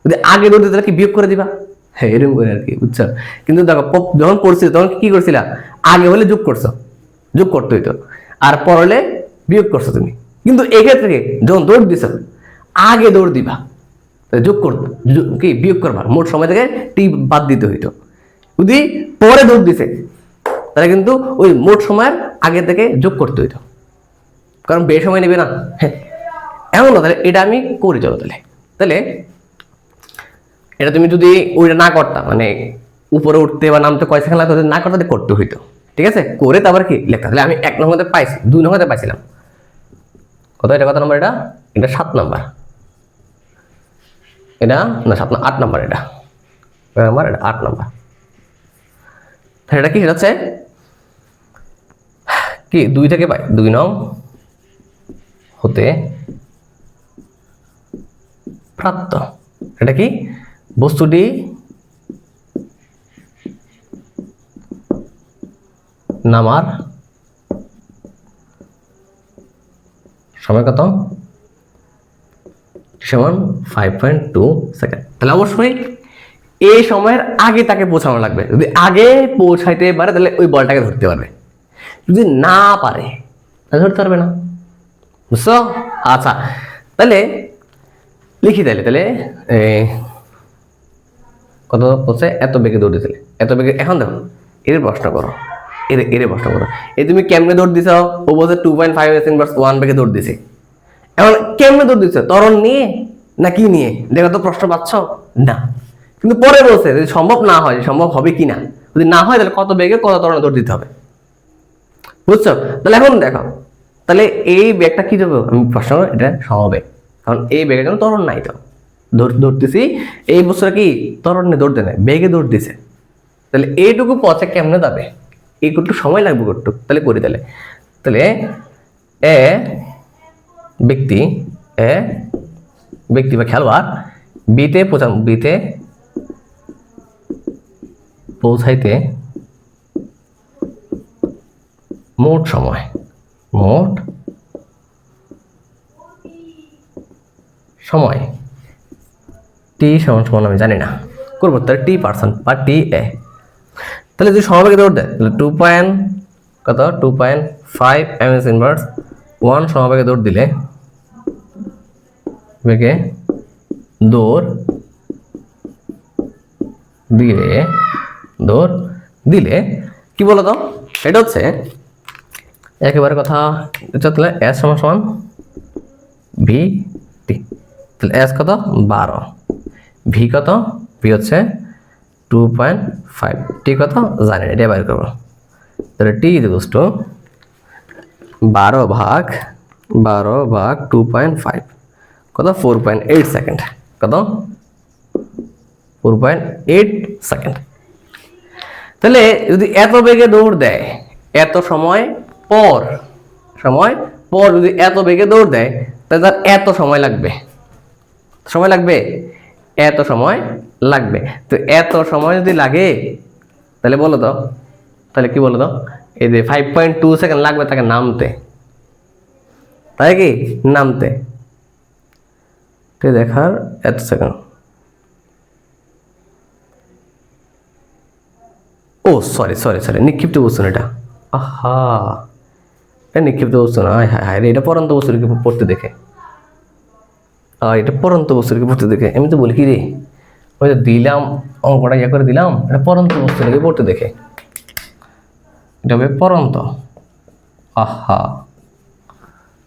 যদি আগে দৌড় দিতে, তাহলে কি বিয়োগ করে দিবা, হ্যাঁ এরকম করে আর কি, বুঝছো? কিন্তু দেখো যখন পড়ছিল তখন কি করছিলা, আগে হলে যোগ করতে হইতো, আর পর হলে বিয়োগ করছো তুমি। কিন্তু এক্ষেত্রে যখন দৌড় দিছ, আগে দৌড় দিবা, যোগ কি বিয়োগ করবা, মোট সময় থেকে টি বাদ দিতে হইতো। যদি পরে দৌড় দিছে, তাহলে কিন্তু ওই মোট সময়ের আগে থেকে যোগ করতে হইতো, কারণ বেশি সময় নেবে না। হ্যাঁ এমন না। তাহলে এটা আমি করি, চলো তাহলে এটা তুমি যদি ওইটা না করতা, মানে উপরে উঠতে বা নামতে কয় সেকেন্ড লাগতো, না করতে করতে হইতো, ঠিক আছে? করে তারপর কি লেখা। তাহলে আমি 1 নম্বরে পাইছি, 2 নম্বরে পাইছিলাম, কত নম্বর? এটা 7 নম্বর, এটা না 7 না 8 নম্বর, এটা 8 নম্বর। এটা কি, সেটা হচ্ছে কি 2 থেকে পাই, 2 নং হতে প্রাপ্ত। এটা কি বস্তুটি নামার সময় কত? সমান 5.2 সেকেন্ড। তাহলে অবশ্যই এই সময়ের আগে তাকে পৌঁছানো লাগবে। যদি আগে পৌঁছাইতে পারে, তাহলে ওই বলটাকে ধরতে পারবে। যদি না পারে, তাহলে ধরতে পারবে না, বুঝছো? আচ্ছা, তাহলে লিখি। তাহলে কত বলছে? এত বেগে দৌড় দিছিলে, এত বেগে। এখন দেখো এর প্রশ্ন করো, এই তুমি কেমনে দৌড় দিছ? ও বলছে 2.5 ms ইনভার্স 1 বেগে দৌড় দিছে। এখন কেমনে দৌড় দিছে? ত্বরণ নিয়ে না কি নিয়ে, দেখো তো প্রশ্ন পাচ্ছ না, কিন্তু পরে বলছে যদি সম্ভব না হয়, সম্ভব হবে কি না, যদি না হয় তাহলে কত বেগে কত ত্বরণে দৌড় দিতে হবে, বুঝছো? তাহলে এখন দেখো, তাহলে এই বেগটা কি দেবো আমি প্রশ্ন, এটা সমবেগ, কারণ এই বেগের জন্য ত্বরণ নাই, তো ধরতেছি এই বছর কি ত্বরণে দৌড়তে নেই, বেগে দৌড় দিছে, তাহলে এইটুকু পথে কেমনে যাবে, একটু সময় লাগবে একটু, তাহলে করি, তাহলে তাহলে এ ব্যক্তি, এ ব্যক্তি বা খেলোয়াড় বিতে পৌঁছাইতে মোট সময় টি সমান আমি জানি না, করবো তাহলে টি পার্সেন্ট বা টি এ, তাহলে যদি সমবেগে দৌড় দেয় তাহলে 2.5 এমএস ইনভার্স 1 সমবেগে দৌড় দিলে বেগে দৌড় দিলে কি বলো তো, এটা হচ্ছে একেবারে কথা, তাহলে এস সমান ভি টি, তাহলে এস কত 12, ভি কত, ভি হচ্ছে 2.5, টি কত জানি না, এটা বাইর করবো, তাহলে টি ইকুয়ালস টু 12 ভাগ 2.5 কত 4.8 সেকেন্ড, কত 4.8 সেকেন্ড। তাহলে যদি এত বেগে দৌড় দেয়, এত সময় পর যদি এত বেগে দৌড় দেয়, তাহলে তার এত সময় লাগবে, তো এত সময় যদি লাগে তাহলে বলো তো, তাহলে কি বলো তো, এই যে 5.2 সেকেন্ড লাগবে তাকে নামতে, তাই কি নামতে, দেখার এত সেকেন্ড, ও সরি নিক্ষিপ্ত বস্তু এটা, আহা এটা নিক্ষিপ্ত বস্তু না, হায় এটা পরন্ত বস্তুকে পড়তে দেখে, এটা পরন্ত বস্তুকে পড়তে দেখে, আমি তো বলি কি রে, ওই তো দিলাম অঙ্কটা ইয়ে করে দিলাম, এটা পরন্ত বস্তুকে পড়তে দেখে, এটা হবে পরন্ত, আহা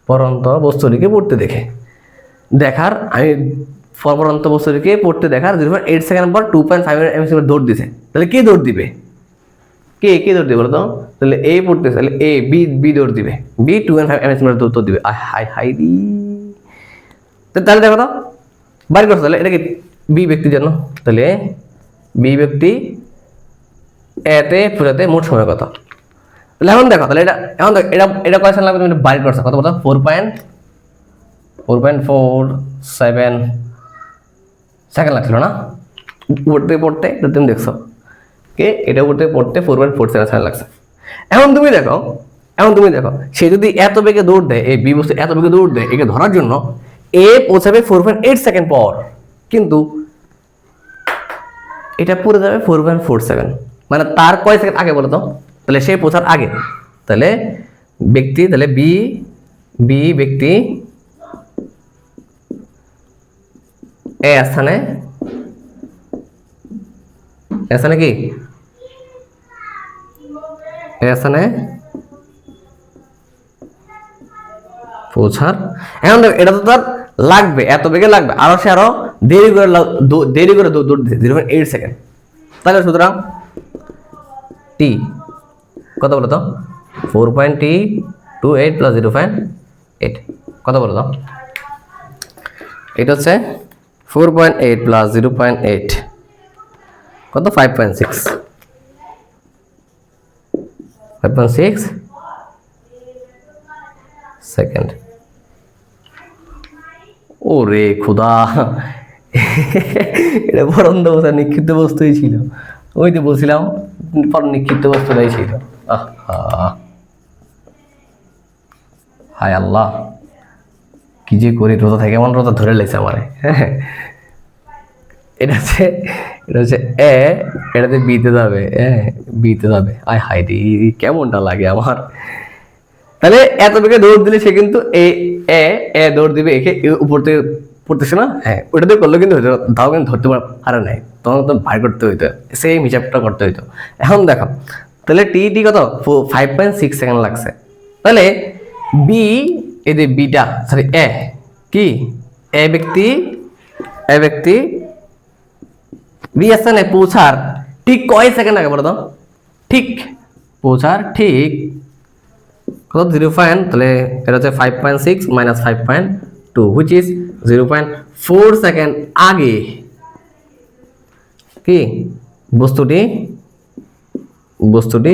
পরন্ত বস্তুটিকে পড়তে দেখে, দেখার আমি পরন্ত বস্তুটিকে পড়তে দেখার 0.8 সেকেন্ড পর 2.5 এমএস দৌড় দিছে, তাহলে কে দৌড় দিবে, কে দৌড় দিবে বলো তো, তাহলে এ পড়তেছে, তাহলে এ বি দৌড় দিবে, বি 2.5 এমএস দৌড় দিবে, হাই রি, তাহলে দেখো তো বাড়ি করছো, তাহলে এটা কি বি ব্যক্তির জন্য, তাহলে বি ব্যক্তি এতে পুরাতে মোট সময় কত, তাহলে এখন দেখো, তাহলে এটা কয় সেকেন্ড লাগবে, তুমি বাড়ি করছো কত বলো, 4.47 সেকেন্ড লাগছিল না পড়তে এটা তুমি দেখছো, এটা পড়তে 4.47 সেকেন্ড লাগছে। এখন তুমি দেখো সে যদি এত বেগে দৌড় দেয়, এই বি বস্তু এত বেগে দৌড় দেয়, একে ধরার জন্য এ পৌঁছাবে 4.8 সেকেন্ড পর, কিন্তু এটা পুরো যাবে 4.47, মানে তার কয় সেকেন্ড আগে বলো তো, তাহলে সে পৌঁছার আগে, তাহলে ব্যক্তি, তাহলে বি ব্যক্তি এ স্থানে কি এখানে পৌঁছার, এখন দেখো এটা তো তার লাগবে, এত বেগে লাগবে, সে আরো দেরি করে দৌড় দিচ্ছে 0.8 সেকেন্ড, তাহলে সুতরাং টি কত বলো তো, 4.28 প্লাস 0.8 কত বলো তো, এটা হচ্ছে 4.8 প্লাস 0.8 কত 5.6 সেকেন্ড। ওরে খুদা, এটা পরন্ত বস্তু নিক্ষিপ্ত বস্তুই ছিল, ওই তো বলছিলাম নিক্ষিপ্ত বস্তুটাই ছিল, হায় আল্লাহ কি যে করি, রোজা থেকে এমন রোজা ধরে লেগেছে আমারে, এটা হচ্ছে এ, এটাতে বিতে যাবে, আয় হাই রে কেমনটা লাগে আমার, তাহলে এত বেগে দৌড় দিলে সে কিন্তু এ দৌড় দিবে, একে উপর থেকে পড়তেছে না, ওটাতে করলে কিন্তু হইতো, তাও কিন্তু ধরতে পারে নাই, তখন তো ভাই করতে হইতো, সেম হিসাবটা করতে হইতো। এখন দেখো তাহলে টি কত 5.6 সেকেন্ড লাগছে, তাহলে বি, এই যে বিটা সরি এ ব্যক্তি এই ব্যক্তি বি স্থানে পৌঁছার ঠিক কয় সেকেন্ড আগে বলো তো? ঠিক পৌঁছার ঠিক কত 0. তাহলে এটা হচ্ছে 5.6 মাইনাস 5.2 হুইচ ইজ 0.4 সেকেন্ড আগে কি বস্তুটি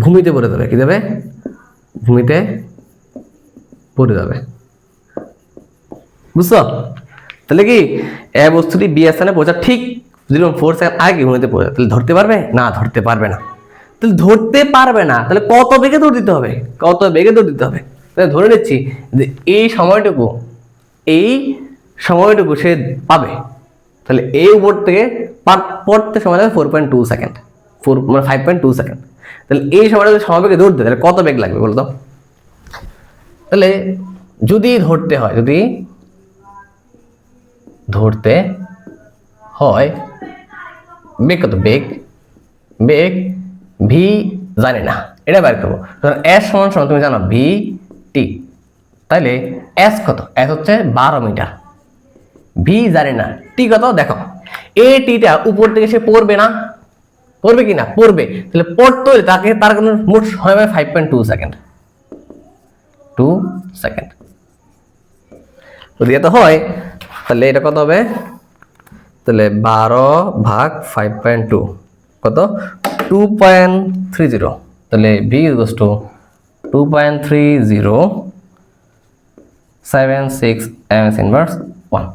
ভূমিতে পড়ে যাবে। কি দেবে? ভূমিতে পড়ে যাবে। বুঝছো? তাহলে কি এ বস্তুটি বি স্থানে পৌঁছার ঠিক 0.4 সেকেন্ড আগে ভূমিতে পড়ে যাবে। তাহলে ধরতে পারবে না? ধরতে পারবে না। তাহলে ধরতে পারবে না, তাহলে কত বেগে দৌড় দিতে হবে? কত বেগে দৌড় দিতে হবে? তাহলে ধরে নিচ্ছি যে এই সময়টুকু সে পাবে। তাহলে এই উপর থেকে পড়তে সময় লাগবে 4.2 সেকেন্ড, 5.2 সেকেন্ড। তাহলে এই সময়টা যদি সমবেগে দৌড় দেয় তাহলে কত বেগ লাগবে বলতো? তাহলে যদি ধরতে হয় বেগ কত? বেগ ভি জানি না, এটা বের করবো। এস সমান তুমি জানো ভি টি, তাহলে এস কত? এস হচ্ছে 12 মিটার, ভি জানি না, টি কত দেখো। এই টিটা উপর থেকে সে পড়বে না? পড়বে কি না? পড়বে। তাহলে পড়তে হলে তার কোনো মোট সময় হবে 5.2 সেকেন্ড, 2 সেকেন্ড। যদি এত হয় তাহলে এটা কত হবে? তাহলে 12 ভাগ 5.2 কত? 2.30। তাহলে V equals to 2.3076 MS inverse 1।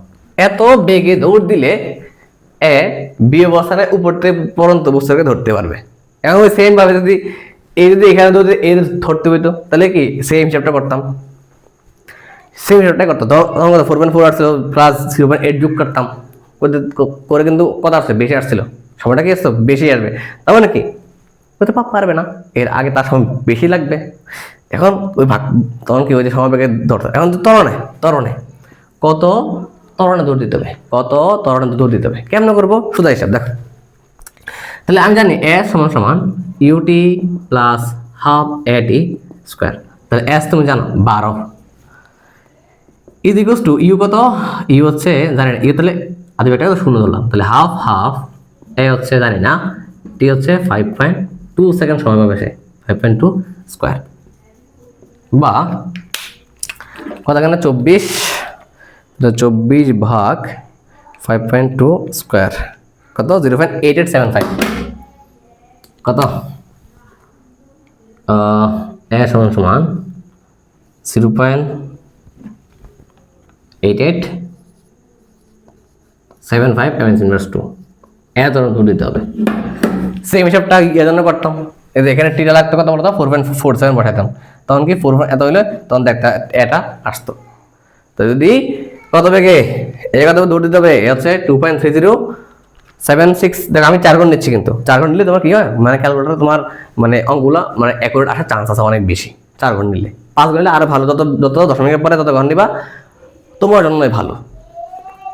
এত বেগে দৌড় দিলে এ বি অবস্থানে উপর থেকে পরন্ত বস্তুকে ধরতে পারবে। এখন সেম ভাবে যদি এখানে ধরতে হইতো তাহলে কি সেম হিসাবটা করতাম, তখন কত 4.4 আসছিল প্লাস 0.8 যোগ করতাম করে কিন্তু কত আসছে? বেশি আসছিল। সময়টা কি আসতো? বেশি আসবে। তার মানে কি হতে পারবে না, এর আগে তার সময় বেশি লাগবে। এখন ওই তখন কি হয়েছে? সময় বেগে ধরতে। এখন তো ত্বরণে কত ত্বরণে দৌড় দিতে হবে? দৌড় দিতে হবে কেমন করবো? সোজা হিসাব দেখো। তাহলে আমি জানি এস সমান u t plus half a t square. তাহলে এস তুমি জানো 12 ইজ ইকুয়ালস টু ইউ কত? ইউ হচ্ছে জানি না, ইউ তাহলে আদি বেটাকে শূন্য ধরলাম। তাহলে হাফ এ হচ্ছে জানি না, টি হচ্ছে 5.2 সেকেন্ড সময় পাবে সে, 5.2 স্কোয়ার বা কত? কেন 24 ভাগ 5.2 স্কোয়ার কত? 0.8875 কত? এ সমান 0.8875 এমএস ইনভার্স 2। এত দূর দিতে হবে। সেম হিসাবটা এর জন্য করতাম। এই যে এখানে টিটা লাগতো কত বলতো? 4.47 বসাইতাম। তখন কি 4 এত হইলে তখন দেখতে এটা আসতো। তো যদি কত বেগে কত দৌড় দিতে হবে? এ হচ্ছে 2.3076। দেখো আমি 4 গুণ নিচ্ছি, কিন্তু 4 গুণ নিলে তোমার কি হয়? মানে ক্যালকুলেটর তোমার মানে অঙ্কগুলো মানে অ্যাকুরেট আসার চান্স আছে অনেক বেশি 4 গুণ নিলে। 5 গুণ নিলে আরো ভালো, যত দশমিকের পরে তত ঘর নিবা তোমার জন্যই ভালো।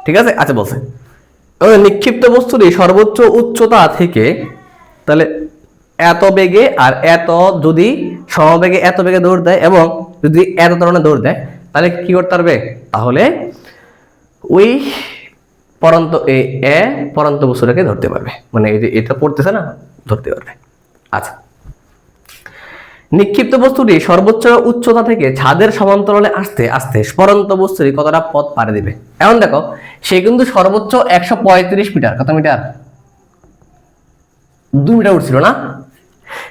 ঠিক আছে? আচ্ছা বলছে নিক্ষিপ্ত বস্তুটি সর্বোচ্চ উচ্চতা থেকে তাহলে এত বেগে আর যদি সমবেগে এত বেগে দৌড় দেয় এবং যদি এত ধরনের দৌড় দেয় তাহলে কি করতে পারবে? তাহলে ওই পরন্ত বস্তুটাকে ধরতে পারবে, মানে এই যে এটা পড়তেছে না, ধরতে পারবে। আচ্ছা, নিক্ষিপ্ত বস্তুটি সর্বোচ্চ উচ্চতা থেকে ছাদের সমান্তরালে আস্তে আস্তে পরন্ত বস্তুটি কতটা পথ পাড়ি দিবে? এখন দেখো সে কিন্তু সর্বোচ্চ 135 মিটার, কত মিটার? 2 মিটার উঠছিল না?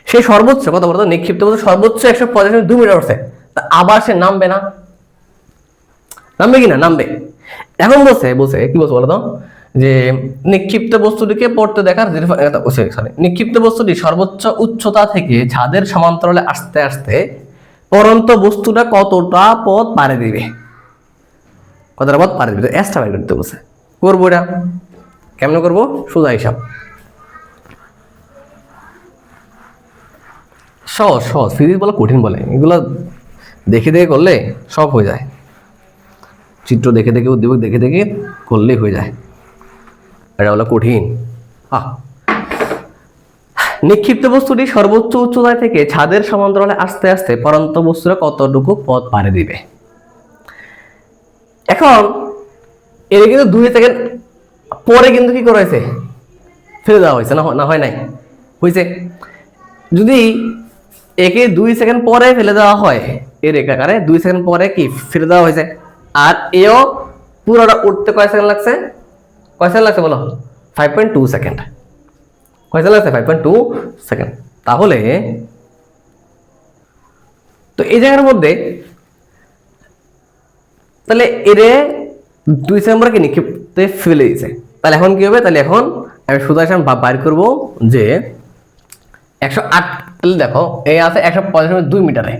সে সর্বোচ্চ কত বলতো? নিক্ষিপ্ত বস্তু সর্বোচ্চ 135 2 মিটার উঠছে। আবার সে নামবে না? নামবে কিনা? নামবে। এখন বলছে কি বলছে বলতো? যে নিক্ষিপ্ত বস্তুটিকে পড়তে দেখার নিক্ষিপ্ত বস্তুটি সর্বোচ্চ উচ্চতা থেকে ছাদের সমান্তরালে আস্তে আস্তে পরন্ত বস্তুটা কতটা পথ পাড়ি দিবে? কতটা পথ পাড়ি দিবে? এসটা বের করতে বলছে। করবো এটা কেমন করবো? সোজা হিসাব, সহজ। ফিজিক্স বলে কঠিন বলে, এগুলো দেখে করলে সব হয়ে যায়। চিত্র দেখে উদ্দীপক দেখে করলেই হয়ে যায়। এটা হলো কঠিন। নিক্ষিপ্ত বস্তুটি সর্বোচ্চ উচ্চতা থেকে ছাদের সমান্তরালে আস্তে আস্তে পরন্ত বস্তুরা কতটুকু পথ পাড়ি দিবে? এখন এর কিন্তু 2 সেকেন্ড পরে কিন্তু কি করা হয়েছে, ফেলে দেওয়া হয়েছে, না হয় নাই, হয়েছে। যদি একে 2 সেকেন্ড পরে ফেলে দেওয়া হয়, এর রেখাকারে 2 সেকেন্ড পরে কি ফেলে দেওয়া হয়েছে, আর এও পুরোটা উঠতে কয় সেকেন্ড লাগছে, কয় সেকেন্ড লাগছে বলো, 5.2 সেকেন্ড। কয় সেকেন্ড লাগছে, 5.2 সেকেন্ড। তাহলে তো এই জায়গার মধ্যে তাহলে এরে 2 সেকেন্ড পরে কি নিক্ষিপ্তে ফেলে দিয়েছে, তাহলে এখন কি হবে, তাহলে এখন আমি শুধু বাইর করব যে 108, তাহলে দেখো এ আছে 145.2 মিটারে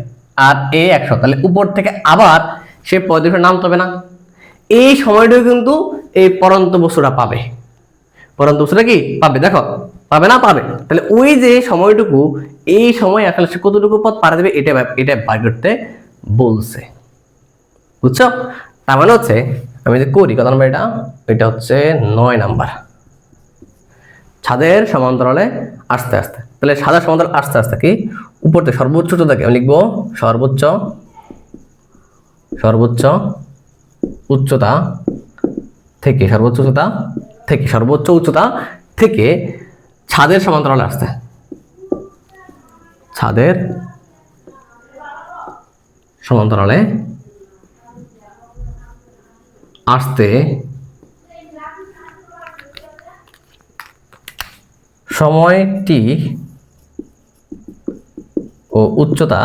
আর এ 100, তাহলে উপর থেকে আবার সে 35 নামতে হবে না, এই সময়টুকু কিন্তু এই পরন্ত বস্তুটা পাবে, পরন্ত বস্তুটা কি পাবে, দেখো পাবে না, পাবে। তাহলে ওই যে সময়টুকু, এই সময় আসলে সে কতটুকু পথ পাড়ি দেবে এটা বাইর করতে বলছে, বুঝছো। তার মানে হচ্ছে আমি যে করি কত নাম্বার, এটা হচ্ছে 9 নাম্বার, ছাদের সমান্তরালে আস্তে আস্তে। তাহলে ছাদের সমান্তরাল আস্তে আস্তে কি উপর থেকে সর্বোচ্চ উচ্চতাকে আমি লিখবো সর্বোচ্চ উচ্চতা থেকে, সর্বোচ্চ উচ্চতা থেকে ছাদের সমান্তরালে আসতে, ছাদের সমান্তরালে আসতে সময়টি ও উচ্চতা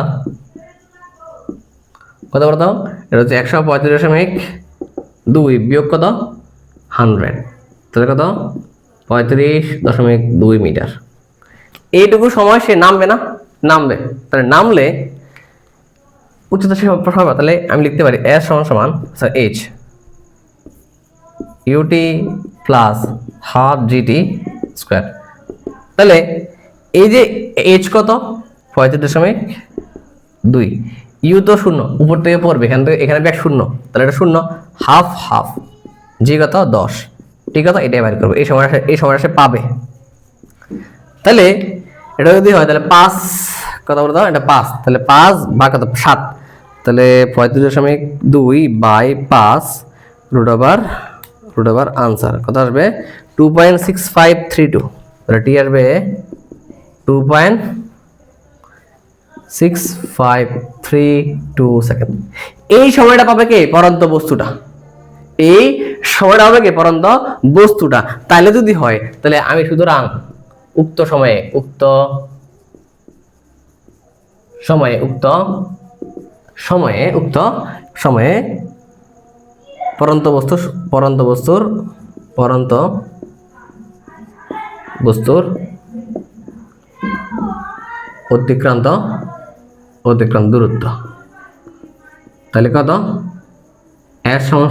কত বলতো, এটা হচ্ছে 135.2 বিয়োগ কত 100, তাহলে কত 35.2 মিটার। এইটুকু সময় সে নামবে না, নামবে, তাহলে নামলে উচ্চতা সে পাবে, তাহলে আমি লিখতে পারি S সমান H UT plus half GT square. তাহলে এই যে H কত 35.2, ইউ তো 0 উপর থেকে পড়বে, এখান থেকে এখানে ব্যাক 0, তাহলে এটা 0, হাফ হাফ, জি কত 10, ঠিক আছে, এটাই বের করবো, এই সময়টা সে পাবে। তাহলে এটা যদি হয় তাহলে 5 কত বলতো, এটা 5, তাহলে 5 বা কত 7, তাহলে 35.2 বাই 5 রুট ওভার আনসার কত আসবে 2.6532, তাহলে টি আসবে 2.6532 সেকেন্ড। এই সময়টা পাবে কে, পরন্ত বস্তুটা, এই সময়টা হবে কি পরন্ত বস্তুটা। তাহলে যদি হয় তাহলে আমি সুতরাং উক্ত সময়ে পরন্ত বস্তুর অতিক্রান্ত দূরত্ব, তাহলে কত S সমান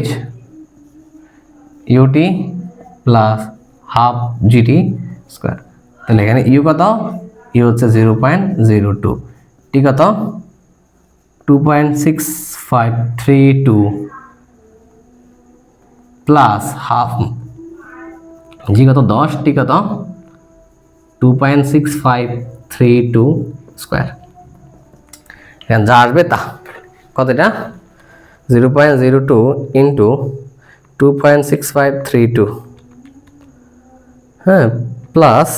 H UT plus half GT square. তাহলে এখানে ইউ কত, ইউ হচ্ছে 0.02, টি কত 2.6532 প্লাস হাফ, জি কত 10, টি কত 2.6532 স্কোয়ার। এখানে যা আসবে তা কত, এটা 0.02 ইন্টু 2.6532, হ্যাঁ, প্লাস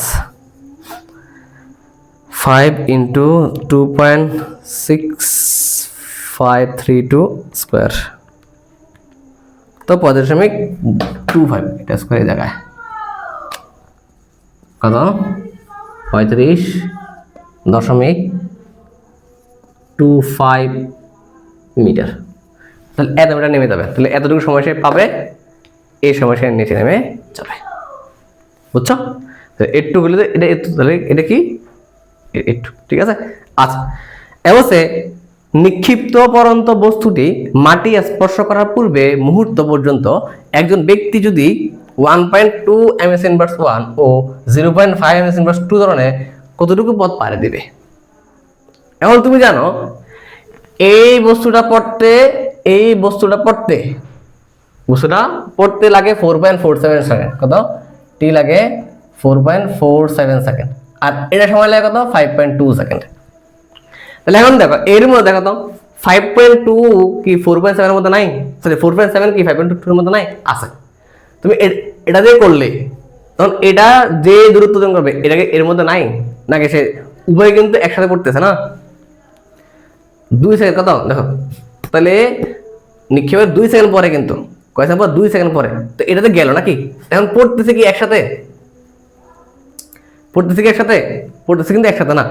5 ইন্টু 2.6532 স্কোয়ার, তো 35.25, এটা স্কোয়ারের জায়গায় কত 35.25 মিটার। তাহলে এত মিটার নেমে যাবে, তাহলে এতটুকু সময় সে পাবে, এই সময় সে নিচে নেমে যাবে, বুঝছো। একটু হলে এটা তাহলে এটা কি একটু, ঠিক আছে। আচ্ছা, অবশ্যই নিক্ষিপ্ত পরন্ত বস্তুটি মাটি স্পর্শ করার পূর্বে মুহূর্ত পর্যন্ত একজন ব্যক্তি যদি 1.2 ms ইনভার্স 1 ও 0.5 ms ইনভার্স 2 ধরনের কতটুকু পথ পাড়ি দিবে। এখন তুমি জানো এই বস্তুটা পড়তে লাগে 4.47 সেকেন্ড, কত টি লাগে 4.47 সেকেন্ড, আর এটা সময় লাগে কত 5.2 সেকেন্ড। তাহলে এখন দেখো এর মধ্যে দেখো তো 5.2 কি 4.7 এর মধ্যে নাই? সরি 4.7 কি 5.2 এর মধ্যে নাই? আছে। তুমি এটা দিয়ে করলে তখন এটা যে দূরত্ব অতিক্রম করবে এটাকে এর মধ্যে নাই নাকি? সে উভয় কিন্তু একসাথে পড়তেছে না। 2 সেকেন্ড কত দেখো, তাহলে নিক্ষেপের 2 সেকেন্ড পরে কিন্তু কয় সেকেন্ড পর? 2 সেকেন্ড পরে। তো এটাতে গেল নাকি? এখন পড়তেছে কি একসাথে? পড়তেছে কি একসাথে? পড়তেছে কিন্তু একসাথে না।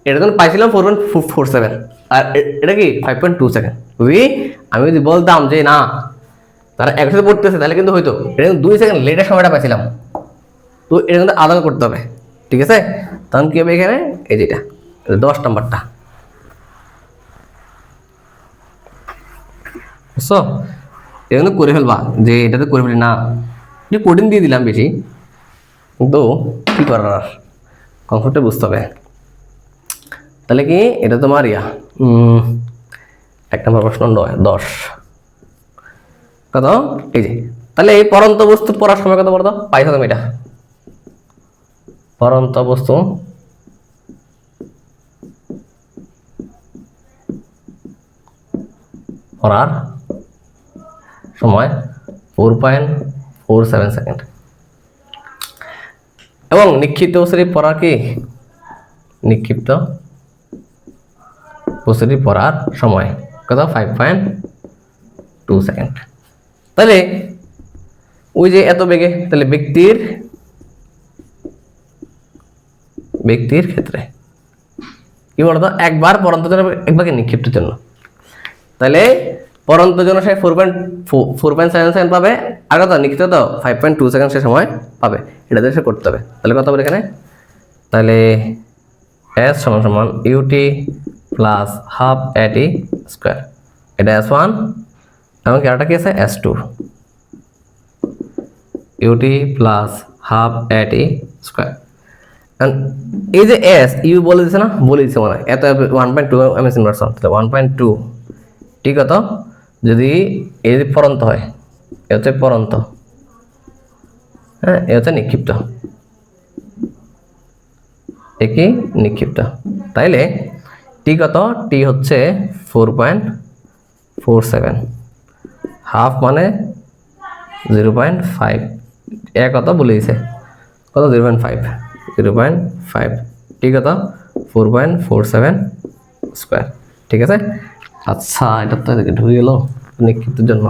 এটা যখন পাইছিলাম 4.47 আর এটা কি 5.2 সেকেন্ড। আমি যদি বলতাম যে না তারা একসাথে পড়তেছে তাহলে কিন্তু হয়তো এটা কিন্তু 2 সেকেন্ড লেটের সময়টা পাইছিলাম। তো এটা কিন্তু আলাদা করতে হবে, ঠিক আছে? তখন কি হবে এখানে? এই যেটা 10 নাম্বারটা, বুঝছো? এটা কিন্তু করে ফেলবা, যে এটাতে করে ফেলি না, যে কোডিং দিয়ে দিলাম বেশি, কিন্তু কি করার আর, কনসেপ্টটা বুঝতে হবে। তাহলে কি এটা তোমার 1 নম্বর প্রশ্ন 10 কত? এই যে তাহলে এই পরন্ত বস্তু পড়ার সময় কত বলতো পাইছো তুমি? এটা পরন্ত বস্তু পড়ার সময় 4.47 সেকেন্ড এবং নিক্ষিপ্ত বস্তুটি পড়ার কি? নিক্ষিপ্ত বস্তুটি পড়ার সময় কত? 5.2 সেকেন্ড। তাহলে ওই যে এত বেগে, তাহলে ব্যক্তির ক্ষেত্রে কি বলতো একবার পরন্ত জন্য একবারকে নিক্ষিপ্তের জন্য, তাহলে পরন্ত জন্য সে 4.7 সেকেন্ড পাবে, আর কত নিক্ষিপ্ত তো 5.2 সেকেন্ড সে সময় পাবে। এটা দিয়ে সে করতে হবে। তাহলে কত হবে এখানে? তাহলে s সমান সমান ut plus half at square, এটা s1 এবং আরেকটা কি আছে s2, ut plus half at square. এই যে s ইউ বলে দিছে না, বলে দিছে মনে হয় এত 1.2 ms ইনভার্স 1.2 ঠিক কত? যদি এই যে পরন্ত হয়, এ হচ্ছে পরন্ত, হ্যাঁ, এ হচ্ছে নিক্ষিপ্ত, একই নিক্ষিপ্ত। তাইলে টি কত? টি হচ্ছে 4.47, হাফ মানে 0.5, এ কত বলে দিছে? কত? 0.5 টি কত? 4.47 স্কোয়ার, ঠিক আছে? আচ্ছা, এটা তো ঢুকে গেল নিক্ষিপ্তের জন্য।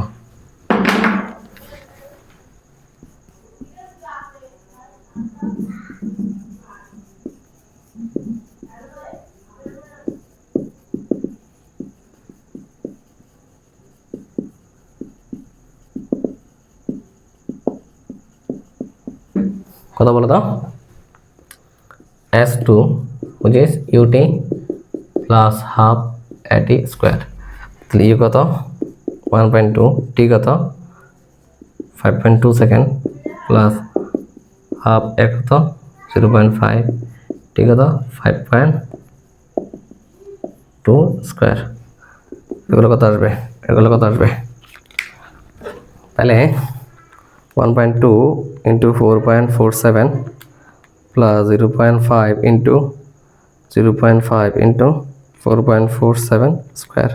কথা বলো তো, s2 which is ut plus half at square, তাহলে ইউ কত? 1.2, টি কত? 5.2 সেকেন্ড প্লাস হাফ এ কত? 0.5, টি কত? 5.2 স্কোয়ার। এগুলো কত আসবে? এগুলো কত আসবে? তাহলে 1.2 into 4.47 plus 0.5 into 0.5 into 4.47 square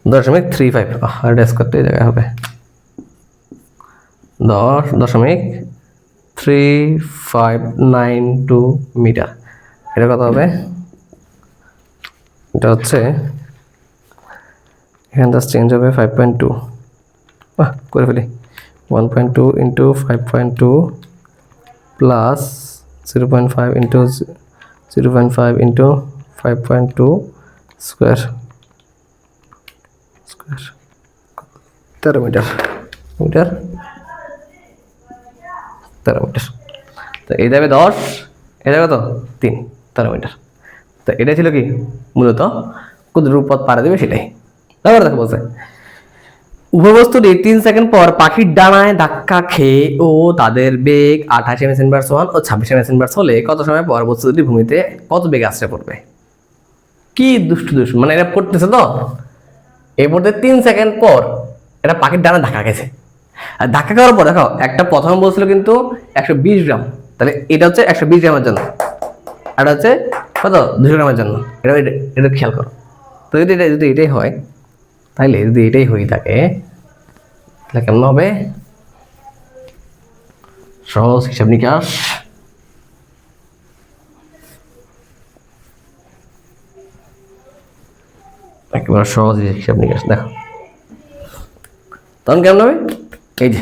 0.35, আর ড্যাশ করতে জায়গায় হবে 10.3592 মিটার। এটা কত হবে? এটা হচ্ছে এখানে জাস্ট চেঞ্জ হবে 5.2, করে ফেলি 1.2 into 5.2 plus 0.5 into 0.5 into 5.2 square 13 metre, 13 metre. তো এই যাবে 10, এটা কত? 13 মিটার। তো এটা ছিল কি মূলত কতটুকু পথ পাড়া দেবে সেটাই। তারপর দেখো বলছে উভয়বস্তুটি 3 সেকেন্ড পর পাখির ডানায় ধাক্কা খেয়ে ও তাদের বেগ 28 ms ইনভার্স 1 ও 26 ms ইনভার্স হলে কত সময় পর বস্তু দুটি ভূমিতে কত বেগে আছড়ে পড়বে? কি দুষ্টু মানে এটা পড়তেছে তো, এই পড়তে 3 সেকেন্ড পর এটা পাখির ডানা ধাক্কা খেয়েছে, আর ধাক্কা খাওয়ার পর দেখো একটা প্রথমে বলছিল কিন্তু 120 গ্রাম, তাহলে এটা হচ্ছে 120 গ্রামের জন্য, আর হচ্ছে কত 200 গ্রামের জন্য। এটা এটা খেয়াল করো। তো যদি এটাই হয়, তাহলে যদি এটাই হয়ে থাকে তাহলে কেমন হবে? সহজ হিসাব নিকাশ। একেবারে সহজ হিসাব নিকাশ দেখো তখন কেমন হবে? এই যে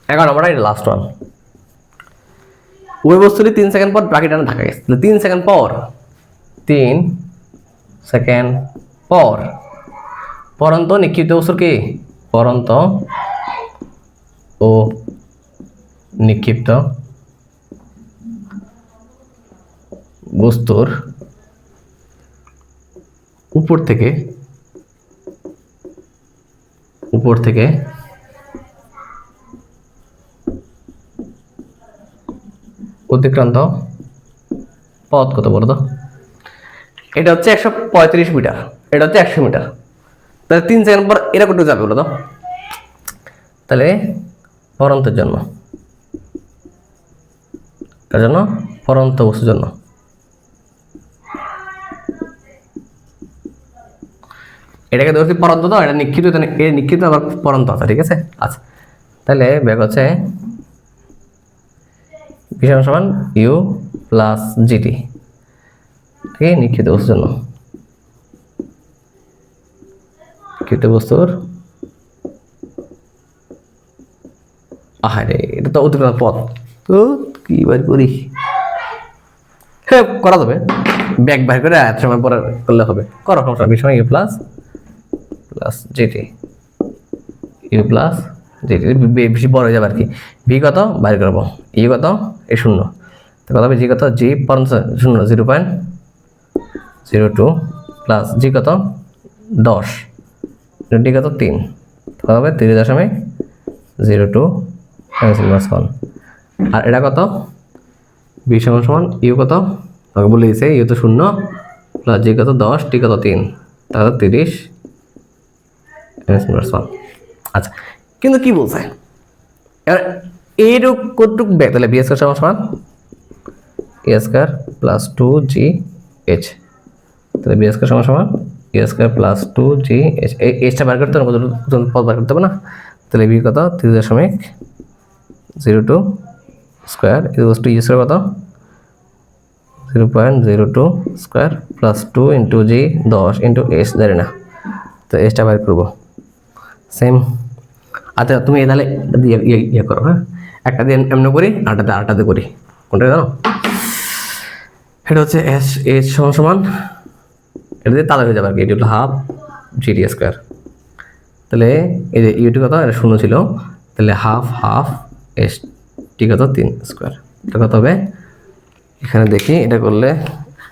11 নম্বর, এটা লাস্ট ওয়ান। ওই বস্তুটি 3 সেকেন্ড পর বাকি টানে ঢাকা গেছে। 3 সেকেন্ড পর, 3 সেকেন্ড পর পরন্ত নিক্ষিপ্ত বস্তুর কি? পরন্ত ও নিক্ষিপ্ত বস্তুর উপর থেকে অতিক্রান্ত পথ কত বলো তো? এটা হচ্ছে 135 মিটার, এটা হচ্ছে 100 মিটার। তাহলে 3 সেকেন্ড পর এটা কত যাবে বলো তো? তাহলে পরন্তের জন্য, কার জন্য? পরন্ত বস্তুর জন্য। এটাকে ধরছি পরন্ত, তো এটা নিক্ষিপ্ত, এর নিক্ষিপ্ত আবার পরন্ত আছে, ঠিক আছে? আচ্ছা, তাহলে ব্যাগ হচ্ছে বিশাল সমান ইউ প্লাস জিটি, ঠিক আছে? নিক্ষিপ্ত বস্তুর জন্য, নিক্ষিপ্ত বস্তুর, আহারে এটা তো অতিক্রান্ত পথ, তো কি বার করি? হ্যাঁ করা যাবে, ব্যাগ বাইর করে এত সময় পরে করলে হবে। করো, সমস্যা বিষয় U plus GT, U plus GT বেশি বড় হয়ে যাবে আর কি। ভি কত বাইর করবো, ইউ কত, এই 0, তো কত হবে? জি কত? জি পর্যন্ত 0, 0.02 প্লাস জি কত 10, ডি কত 3, কত হবে? 3.02 1। আর এটা কত? বি সমান ইউ কত আমাকে বলে দিয়েছে, ইউ তো 0 প্লাস জি কত 10, টি কত 3, তাহলে 30 1। আচ্ছা, কিন্তু কি বলছে এবার এইটুক কতটুক ব্যাগ? তাহলে বি স্কয়ার সমান এ স্কয়ার প্লাস 2gh, তাহলে বি স্কয়ার সমান এ স্কয়ার প্লাস 2gh। এইচটা বার করতে হবে, পদ বার করতে হবে না? তাহলে বি কত? 3.02 square equals to E square কত? 0.02 স্কয়ার প্লাস 2 ইন্টু জি 10 ইন্টু এস, জানি না, তো এসটা বার করবো সেম। আচ্ছা তুমি তাহলে ইয়ে করো, হ্যাঁ একটা দিয়ে এমন করি, আরেকটাতে করি, কোনটা জানো? এটা হচ্ছে এস সমান এটা দিয়ে তাহলে হয়ে যাবে আর কি, এটি হলো হাফ জিডি স্কোয়ার। তাহলে এই যে ইউটি কত? এটা 0 ছিল, তাহলে হাফ এস টি কত 3 স্কোয়ার। এটা কত হবে? এখানে দেখি, এটা করলে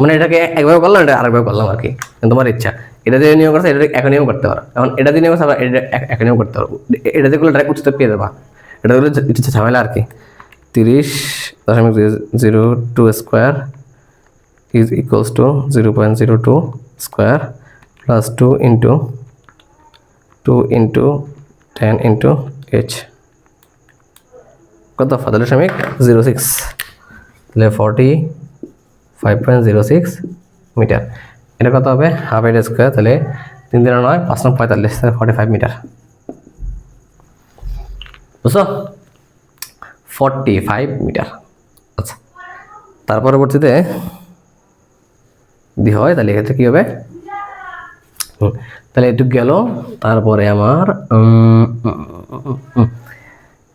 মানে এটাকে একভাবে করলাম, এটা আরেকভাবে করলাম আর কি, তোমার ইচ্ছা। এটা দিয়ে নিয়োগ করছে, এটা এখন নিয়োগ করতে পারো। এখন এটা দিয়ে নিয়োগ করছে, আবার এটা এখন নিয়োগ করতে পারবো। এটা দিয়ে করলে ডাইরেক্ট উচ্চতা পেয়ে যাবা, এটা করলে একটু ঝামেলা আর কি। 30.02 square is equals to 0.02 square plus 2 into 10 into h, কত? 45.06, তাহলে 45.06 মিটার। এটা কত হবে? হাফ এর স্কোয়ার, তাহলে 3 × 9 5 × 45, তাহলে 45 মিটার। বুঝছো? 45 মিটার। আচ্ছা, তার পরবর্তীতে যদি হয় তাহলে এক্ষেত্রে কি হবে? তাহলে একটু গেল, তারপরে আমার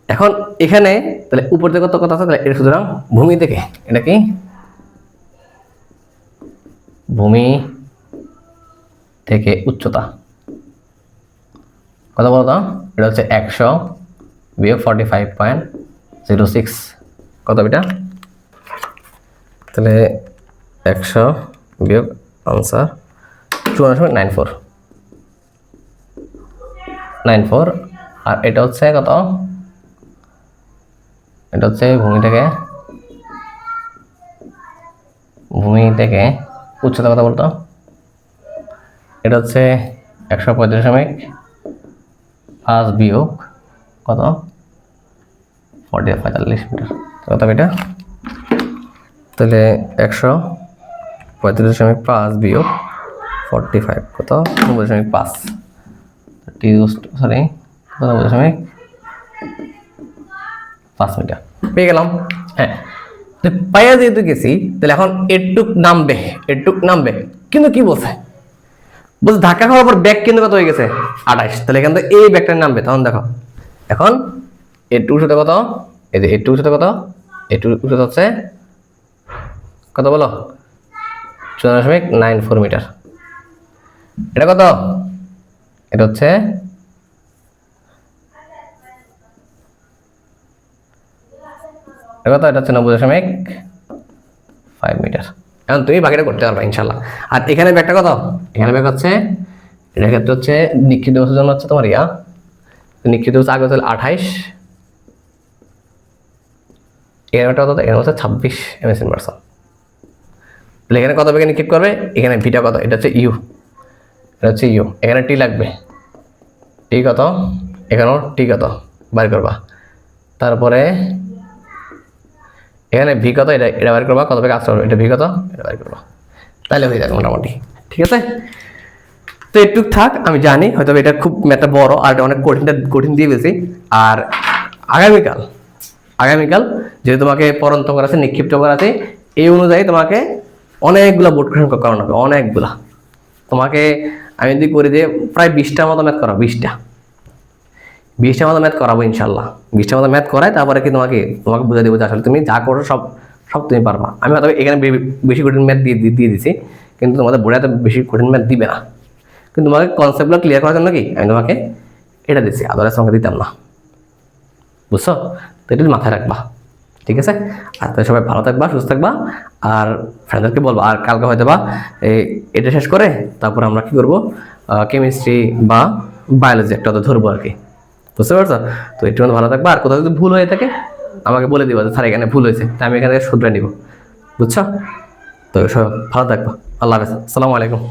এখন এখানে তাহলে উপর থেকে কত কথা আছে? তাহলে এটা সুতরাং ভূমি থেকে, এটা কি ভূমি থেকে উচ্চতা কত বলতো? এটা হচ্ছে 100 বিয়োগ 45.06, কত এটা? তাহলে 100 বিয়োগ আনসার 294। আর এটা হচ্ছে কত? এটা হচ্ছে ভূমি থেকে উচ্চতা কত বলতো? এটা হচ্ছে 135.5 বিয়োগ কত? 45 মিটার, কত এটা? তাহলে 100 35.5 বিয়োগ 45 কত 90.5 সরি 90.5 মিটার পেয়ে গেলাম। হ্যাঁ, পাইয়া যেহেতু গেছি তাহলে এখন এটুক নামবে কিন্তু কি বলছে ধাক্কা খাওয়ার পর ব্যাগ কিন্তু কত হয়ে গেছে 28, তাহলে এখান থেকে এই ব্যাগটা নামবে। তখন দেখো এখন এটুক সাথে কত, এই যে এটুক সাথে কত, এটুক সাথে হচ্ছে কত বলো 14.94 মিটার। এটা কত, এটা হচ্ছে কত, এটা হচ্ছে 90.5 মিটার। এখন তুমি বাকিটা করতে পারবা ইনশাল্লাহ। আর এখানে ব্যাগটা কত, এখানে ব্যাগ হচ্ছে এটার ক্ষেত্রে হচ্ছে নিক্ষিপ্ত বস্তুর জন্য হচ্ছে তোমার নিক্ষিপ্ত বস্তু আগে হচ্ছে 28, এখানে কত, এখানে হচ্ছে 26 mS/। তাহলে এখানে কত বেগে নিক্ষেপ করবে, এখানে ভিটা কত, এটা হচ্ছে ইউ, এটা হচ্ছে ইউ, এখানে টি লাগবে, টি কত, এখানেও টি কত বের করবা। তারপরে এখানে ভি কত, এটা বের করবা, কত বেগে আসতে হবে, এটা ভি কত, এটা বের করবা, তাহলে হয়ে যাবে মোটামুটি। ঠিক আছে, তো একটু থাক, আমি জানি হয়তো এটা খুব ম্যাথটা বড় আর এটা অনেক কঠিন দিয়ে ফেলছি। আর আগামীকাল যেহেতু তোমাকে পরন্ত করা আছে, নিক্ষিপ্ত করা আছে, এই অনুযায়ী তোমাকে অনেকগুলো বোর্ড কোশ্চেন করানো হবে, অনেকগুলা। তোমাকে আমি যদি করে দিয়ে প্রায় 20টার মতো ম্যাথ করাবো, 20টার মতো ম্যাথ করাবো ইনশাল্লাহ। 20টার মতো ম্যাথ করাই তারপরে কি তোমাকে বুঝে দেবো যে আসলে তুমি যা করো সব তুমি পারবা। আমি হয়তো এখানে বেশি কঠিন ম্যাথ দিয়ে দিছি, কিন্তু তোমাদের বোর্ডে বেশি কঠিন ম্যাথ দিবে না। কিন্তু তোমাকে কনসেপ্টগুলো ক্লিয়ার করার জন্য কি আমি তোমাকে এটা দিচ্ছি, আদারওয়াইজ তোমাকে দিতাম না, বুঝছো? তো এটা মাথায় রাখবা, ঠিক আছে? আর তাই সবাই ভালো থাকবা, সুস্থ থাকবা, আর ফ্রেন্ডদেরকে বলবা। আর কালকে হয়তো বা এটা শেষ করে তারপর আমরা কি করবো, কেমিস্ট্রি বা বায়োলজি একটা ধরবো আর কি, বুঝতে পারছো? তো একটু ভালো থাকবা। আর কোথাও যদি ভুল হয়ে থাকে আমাকে বলে দিবা যে স্যার এখানে ভুল হয়েছে, তাই আমি এখান থেকে শুধরে নিব, বুঝছো? তো সব ভালো থাকবা, আল্লাহ হাফেজ, আসসালামু আলাইকুম।